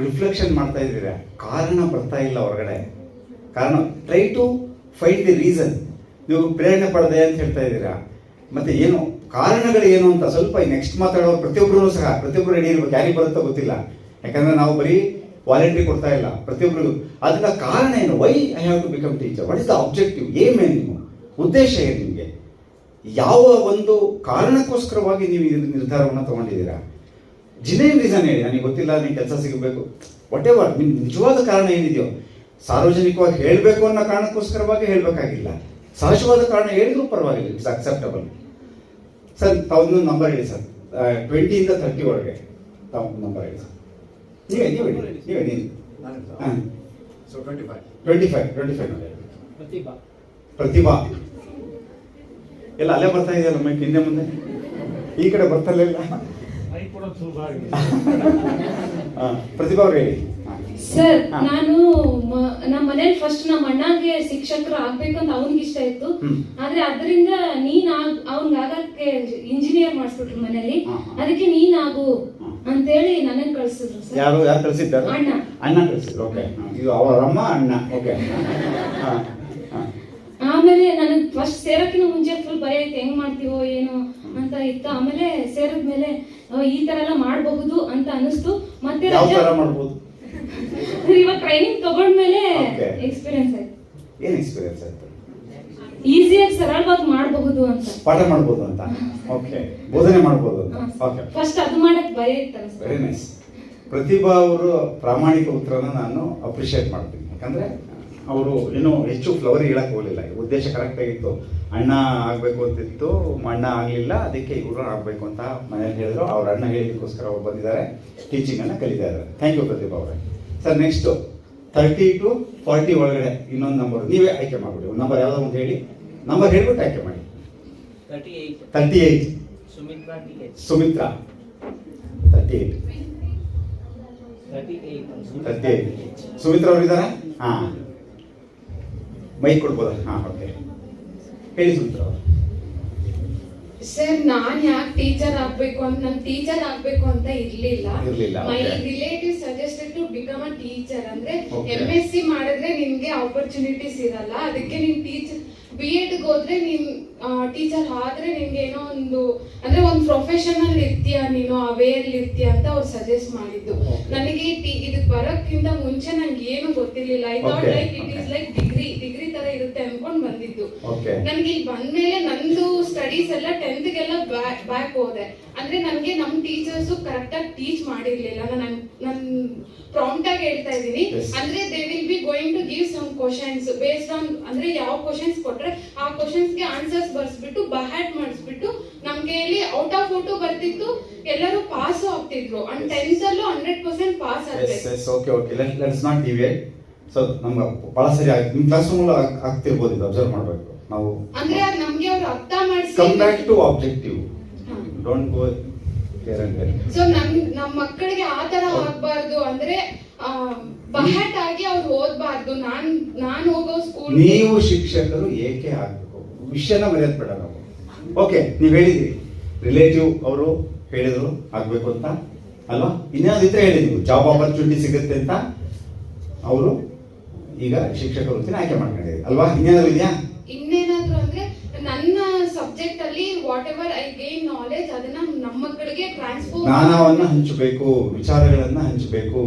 ರಿಫ್ಲೆಕ್ಷನ್ ಮಾಡ್ತಾ ಇದ್ದೀರಾ, ಕಾರಣ ಬರ್ತಾ ಇಲ್ಲ ಹೊರಗಡೆ. ಕಾರಣ try to find the reason. ನೀವು ಪ್ರೇರಣೆ ಪಡೆದೆ ಅಂತ ಹೇಳ್ತಾ ಇದ್ದೀರಾ, ಮತ್ತೆ ಏನು ಕಾರಣಗಳು ಏನು ಅಂತ ಸ್ವಲ್ಪ ನೆಕ್ಸ್ಟ್ ಮಾತಾಡೋರು ಪ್ರತಿಯೊಬ್ಬರು ಸಹ ಪ್ರತಿಯೊಬ್ಬರು ರೆಡಿ ಇರ್ಬೇಕು. ಯಾರಿಗೆ ಬರುತ್ತೋ ಗೊತ್ತಿಲ್ಲ, ಯಾಕಂದ್ರೆ ನಾವು ಬರೀ ವಾಲಂಟ್ರಿ ಕೊಡ್ತಾ ಇಲ್ಲ, ಪ್ರತಿಯೊಬ್ಬರಿಗೂ. ಅದನ್ನ ಕಾರಣ ಏನು? Why I have to become teacher? What is the objective? Aim ಏನು? ನಿಮ್ಮ ಉದ್ದೇಶ ಏನು? ನಿಮಗೆ ಯಾವ ಒಂದು ಕಾರಣಕ್ಕೋಸ್ಕರವಾಗಿ ನೀವು ಈ ನಿರ್ಧಾರವನ್ನು ತಗೊಂಡಿದ್ದೀರಾ? ಜಿನೇನ್ ರೀಸನ್ ಹೇಳಿ. ನನಗೆ ಗೊತ್ತಿಲ್ಲ, ನೀವು ಕೆಲಸ ಸಿಗಬೇಕು, ವಾಟ್ ಎವರ್ ನಿಮ್ ನಿಜವಾದ ಕಾರಣ ಏನಿದೆಯೋ ಸಾರ್ವಜನಿಕವಾಗಿ ಹೇಳಬೇಕು ಅನ್ನೋ ಕಾರಣಕ್ಕೋಸ್ಕರವಾಗಿ ಹೇಳಬೇಕಾಗಿಲ್ಲ. ಸಹಜವಾದ ಕಾರಣ ಹೇಳಿದ್ರು ಪರವಾಗಿಲ್ಲ, ಇಟ್ಸ್ ಅಕ್ಸೆಪ್ಟಬಲ್. ಸರ್, ತಾವು ನಂಬರ್ ಹೇಳಿ ಸರ್. 20 ಇಂದ 30 ಒಳಗೆ ತಾವು ನಂಬರ್ ಹೇಳಿ ಸರ್. ನೀವೇ ಹಾಂ. 25 ಪ್ರತಿಭಾ ಎಲ್ಲ ಅಲ್ಲೇ ಬರ್ತಾ ಇದೆಯಲ್ಲ ಮೈಕ್ ಹಿಂದೆ ಮುಂದೆ, ಈ ಕಡೆ ಬರ್ತಾ ಇಲ್ಲ. ಪ್ರತಿಭಾ ಅವ್ರು ಹೇಳಿ. ಸರ್, ನಾನು ನಮ್ಮ ಮನೇಲಿ ಫಸ್ಟ್ ನಮ್ಮ ಅಣ್ಣಗೆ ಶಿಕ್ಷಕರು ಆಗ್ಬೇಕು ಅಂತ ಅವನಿಗೆ ಇಷ್ಟ ಇತ್ತು. ಆದ್ರೆ ಅದರಿಂದ ಅವನ್ಗೆ ಆಗಕ್ಕೆ ಇಂಜಿನಿಯರ್ ಮಾಡಿಸ್ಬಿಟ್ರು ಮನೇಲಿ. ಅದಕ್ಕೆ ನೀನಾಗು ಅಂತೇಳಿ ನನಗೆ ಕಳ್ಸಿದ್ರು ಸರ್. ಯಾರು ಕಳ್ಸಿದ್ದಾರೆ? ಅಣ್ಣ ಕಳ್ಸಿದ್ರು. ಓಕೆ, ಇದು ಅವರ ಅಮ್ಮ ಅಣ್ಣ. ಓಕೆ. ಆಮೇಲೆ ನನಗೆ ಫಸ್ಟ್ ಸೇರಕ್ಕಿಂತ ಮುಂಚೆ ಫುಲ್ ಭಯ ಇತ್ತು, ಹೆಂಗ್ ಮಾಡ್ತೀವೋ ಏನೋ ಅಂತ ಇತ್ತು. ಆಮೇಲೆ ಸೇರಿದ್ಮೇಲೆ ಈ ತರ ಎಲ್ಲ ಮಾಡಬಹುದು ಅಂತ ಅನಿಸ್ತು. ಮತ್ತೆ ಇವಾಗ ಟ್ರೈನಿಂಗ್ ತಗೊಂಡ್ಮೇಲೆ ಎಕ್ಸ್ಪೀರಿಯನ್ಸ್ ಆಯ್ತು. ಏನ್ ಎಕ್ಸ್ಪೀರಿಯನ್ಸ್ ಆಯ್ತು? ಈಸಿಯಾಗಿ ಸರಳವಾಗಿ ಮಾಡಬಹುದು ಅಂತ, ಪಾಠ ಮಾಡಬಹುದು ಅಂತ. ಓಕೆ, ಬೋಧನೆ ಮಾಡಬಹುದು ಅಂತ. ಓಕೆ, ಫಸ್ಟ್ ಅದು ಮಾಡಕ್ ಭಯ ಇತ್ತು. Very nice. ಪ್ರತಿಭಾ ಅವರು ಪ್ರಾಮಾಣಿಕ ಉತ್ತರನ ನಾನು ಅಪ್ರಿಷಿಯೇಟ್ ಮಾಡ್ತೀನಿ. ಯಾಕಂದ್ರೆ ಅವರು ಏನೋ ಹೆಚ್ಚು ಫ್ಲವರ್ ಹೇಳಕ್ ಹೋಗಲಿಲ್ಲ. ಉದ್ದೇಶ ಕರೆಕ್ಟ್ ಆಗಿತ್ತು. ಅಣ್ಣ ಆಗ್ಬೇಕು ಅಂತಿತ್ತು, ಅಣ್ಣ ಆಗ್ಲಿಲ್ಲ, ಅದಕ್ಕೆ ಇವರು ಆಗ್ಬೇಕು ಅಂತ ಮನೇಲಿ ಹೇಳಿದ್ರು. ಅವ್ರ ಅಣ್ಣ ಹೇಳಿದಕ್ಕೋಸ್ಕರ ಅವ್ರು ಬಂದಿದ್ದಾರೆ, ಟೀಚಿಂಗ್ ಅನ್ನ ಕಲಿತಾ ಇದ್ದಾರೆ. ಥ್ಯಾಂಕ್ ಯು ಪ್ರತಿಭಾ ಅವರೇ. ಸರ್, ನೆಕ್ಸ್ಟ್ 30 to 40 ಒಳಗಡೆ ಇನ್ನೊಂದು ನಂಬರ್ ನೀವೇ ಆಯ್ಕೆ ಮಾಡ್ಬಿಡಿ. ಒಂದು ನಂಬರ್ ಯಾವ್ದೋ ಒಂದು ಹೇಳಿ, ನಂಬರ್ ಹೇಳ್ಬಿಟ್ಟು ಆಯ್ಕೆ ಮಾಡಿ. 38 ಸುಮಿತ್ರಾ. 38 ಸುಮಿತ್ರಾ ಅವ್ರು ಇದ್ದಾರಾ? ಹಾ, ಮೈಕ್ ಕೊಡ್ಬೋದಾ? ಹಾ, ಓಕೆ, ಹೇಳಿ ಸುಮಿತ್ರಾ ಅವರು. ಸರ್ ನಾನ್ ಯಾಕೆ ಟೀಚರ್ ಆಗ್ಬೇಕು ಅಂತ ನನ್ ಟೀಚರ್ ಆಗ್ಬೇಕು ಅಂತ ಇರ್ಲಿಲ್ಲ. My relative suggested to become a teacher. ಅಂದ್ರೆ MSc ಮಾಡಿದ್ರೆ ನಿಮ್ಗೆ ಆಪರ್ಚುನಿಟೀಸ್ ಇರಲ್ಲ, ಅದಕ್ಕೆ ನೀನ್ ಟೀಚರ್ B.Ed ಹೋದ್ರೆ ನೀನ್ ಟೀಚರ್ ಆದ್ರೆ ನಿಮ್ಗೆ ಏನೋ ಒಂದು ಅಂದ್ರೆ ಒಂದು ಪ್ರೊಫೆಷನಲ್ ಇರ್ತೀಯ, ನೀನು ಅವೇರ್ ಇರ್ತೀಯ ಅಂತ ಅವ್ರು ಸಜೆಸ್ಟ್ ಮಾಡಿದ್ದು. ನನಗೆ ಇದಕ್ ಬರೋಕ್ಕಿಂತ ಮುಂಚೆ ನಂಗೆ ಏನು ಗೊತ್ತಿರ್ಲಿಲ್ಲ. I thought like it is like degree ತರ ಇರುತ್ತೆ ಅನ್ಕೊಂಡ್ ಬಂದಿದ್ದು. ನನ್ಗೆ ಇಲ್ಲಿ ಬಂದ್ಮೇಲೆ ನಂದು ಸ್ಟಡೀಸ್ ಎಲ್ಲ 10th ಗೆಲ್ಲ ಬ್ಯಾಕ್ ಹೋದೆ. ಅಂದ್ರೆ ನನ್ಗೆ ನಮ್ ಟೀಚರ್ಸ್ ಕರೆಕ್ಟ್ ಆಗಿ ಟೀಚ್ ಮಾಡಿರ್ಲಿಲ್ಲ. ನನ್ ಪ್ರಾಂಪ್ಟ್ ಆಗಿ ಹೇಳ್ತಾ ಇದೀನಿ. ಅಂದ್ರೆ they will be going to give some questions based on ಅಂದ್ರೆ ಯಾವ ಕ್ವಶನ್ಸ್ ಕೊಟ್ರೆ ಆ ಕ್ವಶನ್ಸ್ ಗೆ ಆನ್ಸರ್ಸ್ ಬರ್ಸ್ಬಿಟ್ಟು ಬಹ್ಯಾಟ್ ಮಾಡಿಸ್ಬಿಟ್ಟು ನಮ್ ಕೈಯಲ್ಲಿ ಔಟ್ ಆಫ್ ಔಟು ಬರ್ತಿತ್ತು, ಎಲ್ಲರೂ ಪಾಸ್ ಆಗ್ತಿದ್ರು. ಅಂಡ್ 10th ಅಲ್ಲೂ 100% ಪಾಸ್ ಆಗ್ತಿತ್ತು. Let's not deviate. ಸೊ ನಮ್ಗೆ ಬಹಳ ಸರಿ ಆಯ್ತು. ನಿಮ್ ಕ್ಲಾಸ್ ರೂಮ್ ಆಗ್ತಿರ್ಬೋದು, ಇದು ಅಬ್ಸರ್ವ್ ಮಾಡಬೇಕು ನಾವು. ಅಂದ್ರೆ ನಮ್ಗೆ ಅವ್ರು ಅರ್ಥ ಮಾಡಿಸಿ come back to objective, don't go here and there. So ನಮ್ಮ ಮಕ್ಕಳಿಗೆ ಆ ತರ ಆಗ್ಬಾರ್ದು. ಅಂದ್ರೆ ಬಹಟ್ ಆಗಿ ಅವ್ರು ಓದ್ಬಾರ್ದು. ನಾನು ಹೋಗೋ ಸ್ಕೂಲ್ ನೀವು ಶಿಕ್ಷಕರು ಏಕೆ ಆಗ್ಬೇಕು ವಿಷಯನ ಮರ್ಯಾದೆ ಬೇಡ ನಾವು. ಓಕೆ, ನೀವ್ ಹೇಳಿದ್ರಿ ರಿಲೇಟಿವ್ ಅವರು ಹೇಳಿದ್ರು ಆಗ್ಬೇಕು ಅಂತ ಅಲ್ವಾ? ಇನ್ಯಾವುದಿದ್ರೆ ಹೇಳಿ, ನೀವು ಜಾಬ್ ಆಪರ್ಚುನಿಟಿ ಸಿಗುತ್ತೆ ಅಂತ ಅವರು ಈಗ ಶಿಕ್ಷಕ ವೃತ್ತಿನ ಆಯ್ಕೆ ಮಾಡ್ಕೊಂಡಿದ್ದೀರಿ ಅಲ್ವಾ? ಇನ್ಯಾದ್ರು ಇದೆಯಾ? ಇನ್ನೇನಾದ್ರು ಅಂದ್ರೆ ನನ್ನ ಸಬ್ಜೆಕ್ಟ್ ಅಲ್ಲಿ what ever I gain knowledge ಅದನ್ನ ನಮ್ಮ ಮಕ್ಕಳಿಗೆ ಟ್ರಾನ್ಸ್ಫರ್ ಜ್ಞಾನವನ್ನ ಹಂಚಬೇಕು, ವಿಚಾರಗಳನ್ನ ಹಂಚಬೇಕು,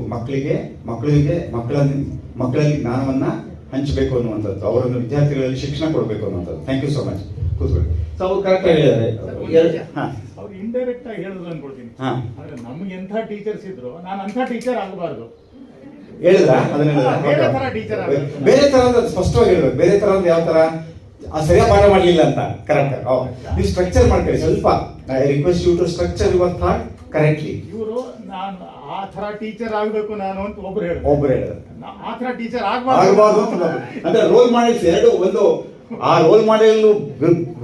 ಮಕ್ಕಳಲ್ಲಿ ಜ್ಞಾನವನ್ನ ಹಂಚಬೇಕು ಅನ್ನುವಂಥದ್ದು, ಅವರನ್ನು ವಿದ್ಯಾರ್ಥಿಗಳಲ್ಲಿ ಶಿಕ್ಷಣ ಕೊಡಬೇಕು ಅನ್ನುವಂಥದ್ದು. Thank you so much. ಕೂತ್ಕೊಳ್ಳಿ. ಸೊ ಅವ್ರು ಕರೆಕ್ಟ್ ಹೇಳಿದ್ದಾರೆ. ಅವ್ರು ಇಂಡೈರೆಕ್ಟ್ ಆಗಿ ಹೇಳುದು ಅನ್ಕೊಳ್ತೀನಿ. ಆದ್ರೆ ನಮ್ಗೆ ಎಂಥ ಟೀಚರ್ಸ್ ಇದ್ರು ನಾನು ಅಂಥ ಟೀಚರ್ ಆಗಬಾರ್ದು ಹೇಳಿದ್ರ? ಅದನ್ನ ಬೇರೆ ತರ ಟೀಚರ್ ಬೇರೆ ತರ ಅಂದ್ರೆ ಸ್ಪಷ್ಟವಾಗಿ ಹೇಳ್ಬೇಕು. ಬೇರೆ ತರ ಅಂದ್ರೆ ಯಾವ ತರ? ಸರಿಯಾಗಿ ಪಾಠ ಮಾಡ್ಲಿಲ್ಲ ಅಂತ. ಕರೆಕ್ಟ್. ನೀವು ಸ್ಟ್ರಕ್ಚರ್ ಮಾಡ್ಕೊಳ್ಳಿ ಸ್ವಲ್ಪ. I request you to structure your thought correctly. ಇವರು ನಾನು ಆ ತರ ಟೀಚರ್ ಆಗ್ಬೇಕು ನಾನು ಅಂತ ಒಬ್ರು ಹೇಳಿದ್ರು. ಆ ತರ ಟೀಚರ್ ಆಗಬಾರ್ದು ಅಂತ. ಅಂದ್ರೆ ರೋಲ್ ಮಾಡೆಲ್ಸ್ ಎರಡು. ಒಂದು ಆ ರೋಲ್ ಮಾಡೆಲ್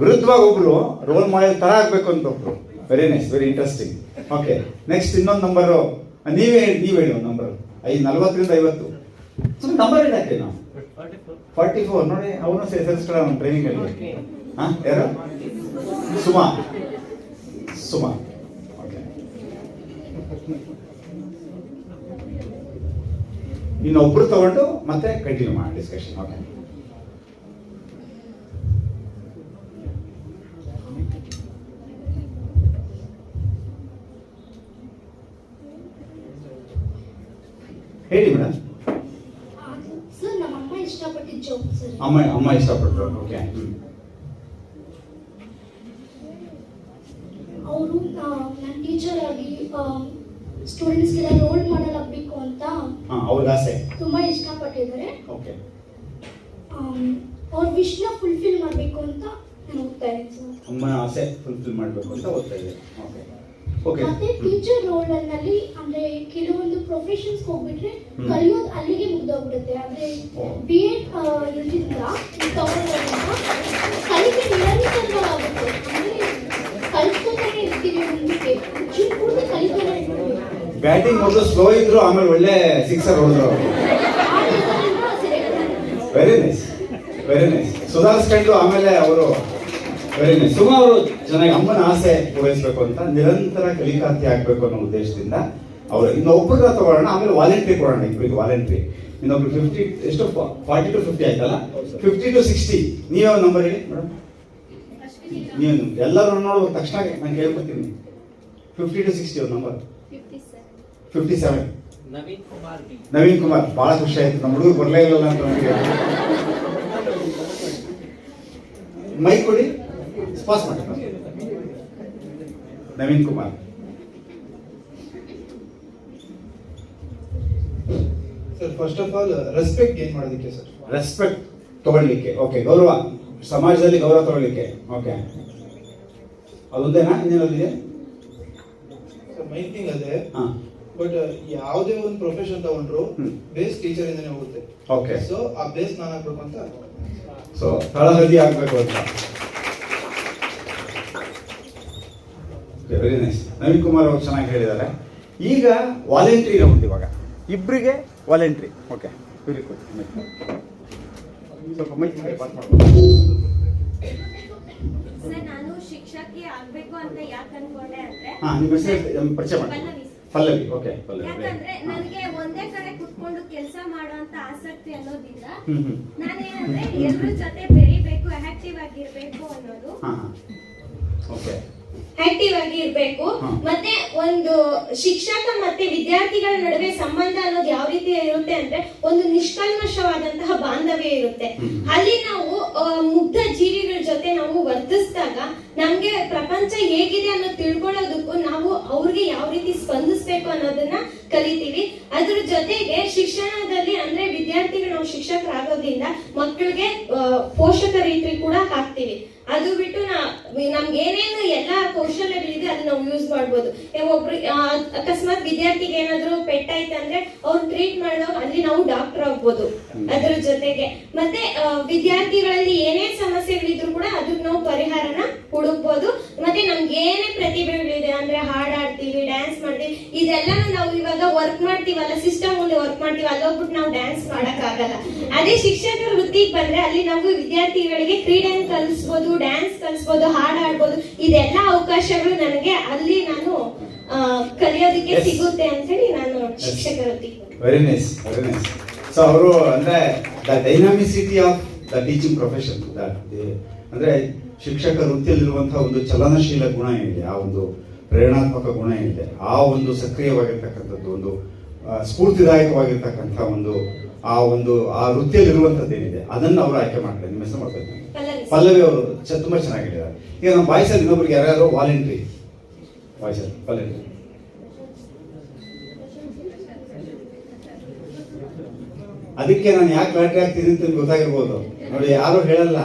ವಿರುದ್ಧವಾಗಿ ಒಬ್ರು ರೋಲ್ ಮಾಡೆಲ್ ತರ ಆಗ್ಬೇಕು ಅಂತ ಒಬ್ರು. Very nice, very interesting. Okay, next ಇನ್ನೊಂದು ನಂಬರ್ ನೀವೇ ಹೇಳಿ ಒಂದು ನಂಬರ್. 40ರಿಂದ 50 ನಂಬರ್ ಹೇಳಕ್ಕೆ ನಾವು 44 ನೋಡಿ. ಅವನು ಸೇರಿಸ್ಕೊಳ್ಳ ಟ್ರೈನಿಂಗ್ ಅಲ್ಲಿ. ಯಾರು? ಸುಮಾ. ಓಕೆ, ಇನ್ನೊಬ್ರು ತಗೊಂಡು ಮತ್ತೆ ಕಂಟಿನ್ಯೂ ಮಾಡಿ ಡಿಸ್ಕಷನ್. ಓಕೆ, ಹೇಳಿ ಮೇಡಮ್. ಸರ್ ನಮ್ಮ ಅಮ್ಮ ಇಷ್ಟಪಟ್ಟಿದ್ದ ಜಾಬ್ ಸರ್. ಅಮ್ಮ ಇಷ್ಟಪಟ್ಟರು. ಓಕೆ, ಅವರು ನಾನು ಟೀಚರ್ ಆಗಿ ಸ್ಟೂಡೆಂಟ್ಸ್ಗೆಲ್ಲ ರೋಲ್ ಮಾಡೆಲ್ ಆಗಬೇಕು ಅಂತ ಅವ್ರಿಗೆ ಆಸೆ, ತುಂಬಾ ಇಷ್ಟಪಟ್ಟಿದ್ದಾರೆ. ಓಕೆ, ಅವ್ರ ವಿಶ್ನ ಫುಲ್ಫಿಲ್ ಮಾಡಬೇಕು ಅಂತ ನಾನು ಹೋಗ್ತಾ ಇದ್ದೀನಿ ಸರ್. ಅಮ್ಮನ ಆಸೆ ಫುಲ್ಫಿಲ್ ಮಾಡಬೇಕು ಅಂತ ಓದ್ತಾ ಇದ್ದಾರೆ. Okay, okay. ಮತ್ತೆ ಟೀಚರ್ ರೋಲ್ ಅಲ್ಲಿ ಅಂದ್ರೆ ಕೆಲವೊಂದು ಪ್ರೊಫೆಷನ್ಸ್ ಹೋಗ್ಬಿಟ್ರೆ ಕಲಿಯೋದು ಅಲ್ಲಿಗೆ ಮುಗ್ದೋಗ್ಬಿಡುತ್ತೆ. ಅಂದ್ರೆ B.Ed ಇದರಿಂದ ತಗೊಳ್ಳೋದ್ರಿಂದ ಕಲಿಕೆ ನಿರಂತರವಾಗುತ್ತೆ. ಅಂದ್ರೆ ಕಲಿಸ್ಕೊತಾನೆ ಇರ್ತೀವಿ, ಮುಂದಕ್ಕೆ ಪೂರ್ತಿ ಕಲಿತಾನೆ ಇರ್ತೀವಿ. ಬ್ಯಾಟಿಂಗ್ ಮೊದಲು ಸ್ಲೋ ಇದ್ರು, ಆಮೇಲೆ ಒಳ್ಳೆ ಸಿಕ್ಸರ್ ಹೊಡೆದ್ರು. Very nice, very nice. ಸುಧಾರಿಸ್ಕೊಂಡು ಆಮೇಲೆ ಅವರು ವೆರಿ ನೈಸ್. ಸುಮಾ ಅವರು ಚೆನ್ನಾಗಿ ಅಮ್ಮನ ಆಸೆ ಪೂರೈಸಬೇಕು ಅಂತ ನಿರಂತರ ಕಲಿಕಾರ್ಥಿ ಆಗ್ಬೇಕು ಅನ್ನೋ ಉದ್ದೇಶದಿಂದ ಅವರು ಇನ್ನೊಬ್ಬರ ತಗೊಳ್ಳೋಣ, ಆಮೇಲೆ ವಾಲಂಟ್ರಿ ಕೊಡೋಣ. ಇಬ್ಬರಿಗೆ ವಾಲಂಟ್ರಿ. ಇನ್ನೊಬ್ರು 50 ಎಷ್ಟು 40 to 50 ಆಯ್ತಲ್ಲ, 50 to 60. ನೀವೇ ಒಂದು ನಂಬರ್ ಹೇಳಿ ಮೇಡಮ್. ನೀವು ಎಲ್ಲರೂ ನೋಡುವ ತಕ್ಷಣ ನಾನು ಹೇಳ್ಕೊಡ್ತೀನಿ. 50 to 60 ಒಂದು ನಂಬರ್. 57. ನವೀನ್ ಕುಮಾರ್. ಬಹಳ ಖುಷಿ ಆಯ್ತು, ನಮ್ಮ ಹುಡುಗರು ಬರಲೇ ಇಲ್ಲ ಅಂತ ನಮಗೆ. ಮೈಕ್ ಕೊಡಿ, ಪಾಸ್ ಮಾಡಿ. Naveen Kumar. Sir, first of all respect ಏನ್ ಮಾಡೋದಕ್ಕೆ ಸರ್? ರೆಸ್ಪೆಕ್ಟ್ ತಗೊಳ್ಳಿಕ್ಕೆ. ಓಕೆ, ಗೌರವ, ಸಮಾಜದಲ್ಲಿ ಗೌರವ ತಗೊಳ್ಳಿಕ್ಕೆ. ಓಕೆ, ಅದೊಂದೇನಾ? ಇನ್ನೇನೋದಿದೆ? ಮೈನ್ ಥಿಂಗ್ ಅದೇ. ಬಟ್ ಯಾವುದೇ ಒಂದು ಪ್ರೊಫೆಷನ್ ತಗೊಂಡ್ರು ಬೇಸ್ ಟೀಚರ್ ಇಂದಾನೆ ಹೋಗುತ್ತೆ. ಓಕೆ, ಸೊ ಆ ಬೇಸ್ ನಾನು ಹಾಕ್ಬೇಕು ಅಂತ. ಸೊ ತಳಹದಿ ಆಗ್ಬೇಕು ಅಂತ. Very nice. ನವೀನ್ ಕುಮಾರ್ ಅವರು ಚೆನ್ನಾಗಿ ಹೇಳಿದ್ದಾರೆ. ಈಗ ವಾಲಂಟ್ರಿ ರೌಂಡ್. ಇವಾಗ ಇಬ್ಬರಿಗೆ ವಾಲಂಟ್ರಿ. Okay, very good. ಸ್ವಲ್ಪ ಮೈಕ್ ಪಾಸ್ ಮಾಡ್ಬೋದು. ಸರ್ ನಾನು ಶಿಕ್ಷಕಿ ಆಗ್ಬೇಕು ಅಂತ ಯಾಕೆ ಅನ್ಕೊಂಡೆ ಅಂದ್ರೆ ಹಾ, ನಿಮ್ಮ ಹೆಸರು ಪರಿಚಯ ಮಾಡಿ. ಪಲ್ಲವಿ. ಪಲ್ಲವಿ, ಓಕೆ ಪಲ್ಲವಿ. ಯಾಕಂದ್ರೆ ನನಗೆ ಒಂದೇ ಕಡೆ ಕುತ್ಕೊಂಡು ಕೆಲಸ ಮಾಡುವಂತ ಆಸಕ್ತಿ ಅನ್ನೋದಿಲ್ಲ. ಹ್ಮ್. ನಾನೇನಂದ್ರೆ ಎಲ್ರ ಜೊತೆ ಬೆರಿಬೇಕು, ಆಕ್ಟಿವ್ ಆಗಿರ್ಬೇಕು ಅನ್ನೋದು. ಹಾ, ಓಕೆ. ಆಕ್ಟಿವ್ ಆಗಿ ಇರ್ಬೇಕು. ಮತ್ತೆ ಒಂದು ಶಿಕ್ಷಕ ಮತ್ತೆ ವಿದ್ಯಾರ್ಥಿಗಳ ನಡುವೆ ಸಂಬಂಧ ಅನ್ನೋದು ಯಾವ ರೀತಿ ಇರುತ್ತೆ ಅಂದ್ರೆ ಒಂದು ನಿಷ್ಕಲ್ಮಶವಾದಂತಹ ಬಾಂಧವ್ಯ ಇರುತ್ತೆ. ಅಲ್ಲಿ ನಾವು ಮುಗ್ಧ ಜೀವಿಗಳ ಜೊತೆ ನಾವು ವರ್ತಿಸಿದಾಗ ನಮ್ಗೆ ಪ್ರಪಂಚ ಹೇಗಿದೆ ಅನ್ನೋದು ತಿಳ್ಕೊಳ್ಳೋದಕ್ಕೂ ನಾವು ಅವ್ರಿಗೆ ಯಾವ ರೀತಿ ಸ್ಪಂದಿಸ್ಬೇಕು ಅನ್ನೋದನ್ನ ಕಲಿತೀವಿ. ಅದ್ರ ಜೊತೆಗೆ ಶಿಕ್ಷಣದಲ್ಲಿ ಅಂದ್ರೆ ವಿದ್ಯಾರ್ಥಿಗಳು ನಾವು ಶಿಕ್ಷಕರಾಗೋದ್ರಿಂದ ಮಕ್ಕಳಿಗೆ ಪೋಷಕ ರೀತಿ ಕೂಡ ಹಾಕ್ತಿವಿ. ಅದು ಬಿಟ್ಟು ನಮ್ಗೆ ಏನೇನು ಎಲ್ಲಾ ಕೌಶಲ್ಯಗಳಿದೆ ಅದನ್ನ ನಾವು ಯೂಸ್ ಮಾಡ್ಬೋದು. ಒಬ್ರು ಅಕಸ್ಮಾತ್ ವಿದ್ಯಾರ್ಥಿಗೆ ಏನಾದ್ರು ಪೆಟ್ಟಾಯ್ತಂದ್ರೆ ಅವ್ರು ಟ್ರೀಟ್ ಮಾಡಿದಾಗ ಅಲ್ಲಿ ನಾವು ಡಾಕ್ಟರ್ ಆಗ್ಬೋದು. ಅದ್ರ ಜೊತೆಗೆ ಮತ್ತೆ ವಿದ್ಯಾರ್ಥಿಗಳಲ್ಲಿ ಏನೇ ಸಮಸ್ಯೆಗಳಿದ್ರು ಕೂಡ ಅದಕ್ಕೆ ನಾವು ಪರಿಹಾರನ ಹುಡುಕ್ಬೋದು. ಮತ್ತೆ ನಮ್ಗೆ ಏನೇ ಪ್ರತಿಭೆಗಳಿದೆ ಅಂದ್ರೆ ಹಾಡಾಡ್ತೀವಿ, ಡ್ಯಾನ್ಸ್ ಮಾಡ್ತೀವಿ, ಇದೆಲ್ಲಾನು ನಾವು ಇವಾಗ ವರ್ಕ್ ಮಾಡ್ತೀವಲ್ಲ, ಸಿಸ್ಟಮ್ ಮುಂದೆ ವರ್ಕ್ ಮಾಡ್ತೀವಿ, ಅಲ್ಲೋಗ್ಬಿಟ್ಟು ನಾವು ಡ್ಯಾನ್ಸ್ ಮಾಡಕ್ ಆಗಲ್ಲ. ಅದೇ ಶಿಕ್ಷಕರ ವೃತ್ತಿಗೆ ಬಂದ್ರೆ ಅಲ್ಲಿ ನಾವು ವಿದ್ಯಾರ್ಥಿಗಳಿಗೆ ಕ್ರೀಡೆನ ಕಲಿಸ್ಬೋದು, ಡ್ಯಾನ್ಸ್ ಕಲಿಸ್ಬೋದು, ಹಾಡಾಡ್ಬೋದು. ಇದೆಲ್ಲ ಅವಕಾಶಗಳು ನನಗೆ ಅಲ್ಲಿ ನಾನು ಕಲಿಯೋದಕ್ಕೆ ಸಿಗುತ್ತೆ ಅಂತ ಹೇಳಿ ನಾನು ಶಿಕ್ಷಕರ ವೃತ್ತಿಗೆ. Very nice, very nice. So ಅವರು ಅಂದ್ರೆ the dynamicity of the teaching profession, ಅಂದ್ರೆ ಶಿಕ್ಷಕ ವೃತ್ತಿಯಲ್ಲಿರುವಂತಹ ಒಂದು ಚಲನಶೀಲ ಗುಣ ಏನಿದೆ, ಆ ಒಂದು ಪ್ರೇರಣಾತ್ಮಕ ಗುಣ ಏನಿದೆ, ಆ ಒಂದು ಸಕ್ರಿಯವಾಗಿರ್ತಕ್ಕಂಥದ್ದು, ಒಂದು ಸ್ಫೂರ್ತಿದಾಯಕವಾಗಿರ್ತಕ್ಕಂಥ ಒಂದು ಆ ವೃತ್ತಿಯಲ್ಲಿರುವಂಥದ್ದೇನಿದೆ ಅದನ್ನು ಅವರು ಆಯ್ಕೆ ಮಾಡ್ತಾರೆ. ನಿಮ್ಮ ಹೆಸರು ಮಾಡ್ತಾರೆ ಪಲ್ಲವಿ ಅವರು ತುಂಬಾ ಚೆನ್ನಾಗಿ ಹೇಳಿದ್ದಾರೆ. ಈಗ ನಮ್ಮ ವಾಯ್ಸಲ್ಲಿ ಇನ್ನೊಬ್ರಿಗೆ ಯಾರ್ಯಾರು ವಾಲಂಟ್ರಿ ವಾಯ್ಸಲ್ಲಿ ವಾಲಂಟ್ರಿ ಅದಕ್ಕೆ ನಾನು ಯಾಕೆ ಲಾಟ್ರಿ ಆಗ್ತೀನಿ ಅಂತ ಗೊತ್ತಾಗಿರ್ಬೋದು ನೋಡಿ, ಯಾರು ಹೇಳಲ್ಲ.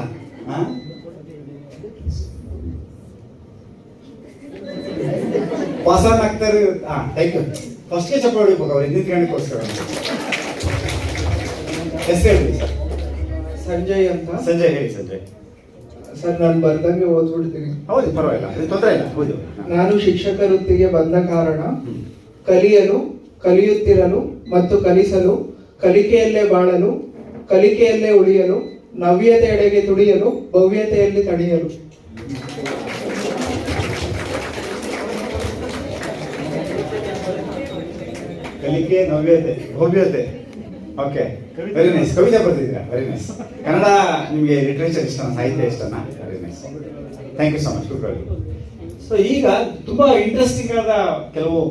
ಪಾಸ್ ಆನ್ ಆಗ್ತಾರೆ. Thank you. ಫಸ್ಟ್ಗೆ ಚಪ್ಪ ಹೊಡಿಬೇಕು ಅವ್ರು ಹಿಂದಿನ ಕಾರಣಕ್ಕೋಸ್ಕರ. ಹೆಸರು ಹೇಳಿ ಸರ್. ಸಂಜಯ್ ಅಂತ. ಸಂಜಯ್ ಹೇಳಿ ಸಂಜಯ್. ಸರ್ ನಾನು ಬರ್ದಂಗೆ ಓದ್ಬಿಡ್ತೀನಿ. ಹೌದು, ಪರವಾಗಿಲ್ಲ, ತೊಂದರೆ ಇಲ್ಲ, ಹೌದು. ನಾನು ಶಿಕ್ಷಕ ವೃತ್ತಿಗೆ ಬಂದ ಕಾರಣ ಕಲಿಯಲು, ಕಲಿಯುತ್ತಿರಲು ಮತ್ತು ಕಲಿಸಲು, ಕಲಿಕೆಯಲ್ಲೇ ಬಾಳಲು, ಕಲಿಕೆಯಲ್ಲೇ ಉಳಿಯಲು, ನವ್ಯತೆಯೆಡೆಗೆ ತುಡಿಯಲು, ಭವ್ಯತೆಯಲ್ಲಿ ತಣಿಯಲು. ಕಲಿಕೆ, ನವ್ಯತೆ, ಭವ್ಯತೆ. Okay, very nice. ಕವಿತೆ ಬರ್ತಿದ್ದೀರಾ? Very nice. ಕನ್ನಡ ನಿಮಗೆ ಲಿಟ್ರೇಚರ್ ಇಷ್ಟನಾ, ಸಾಹಿತ್ಯ ಇಷ್ಟನಾ? Very nice. Thank you so much. So ಈಗ ತುಂಬಾ ಇಂಟ್ರೆಸ್ಟಿಂಗ್ ಆದ ಕೆಲವು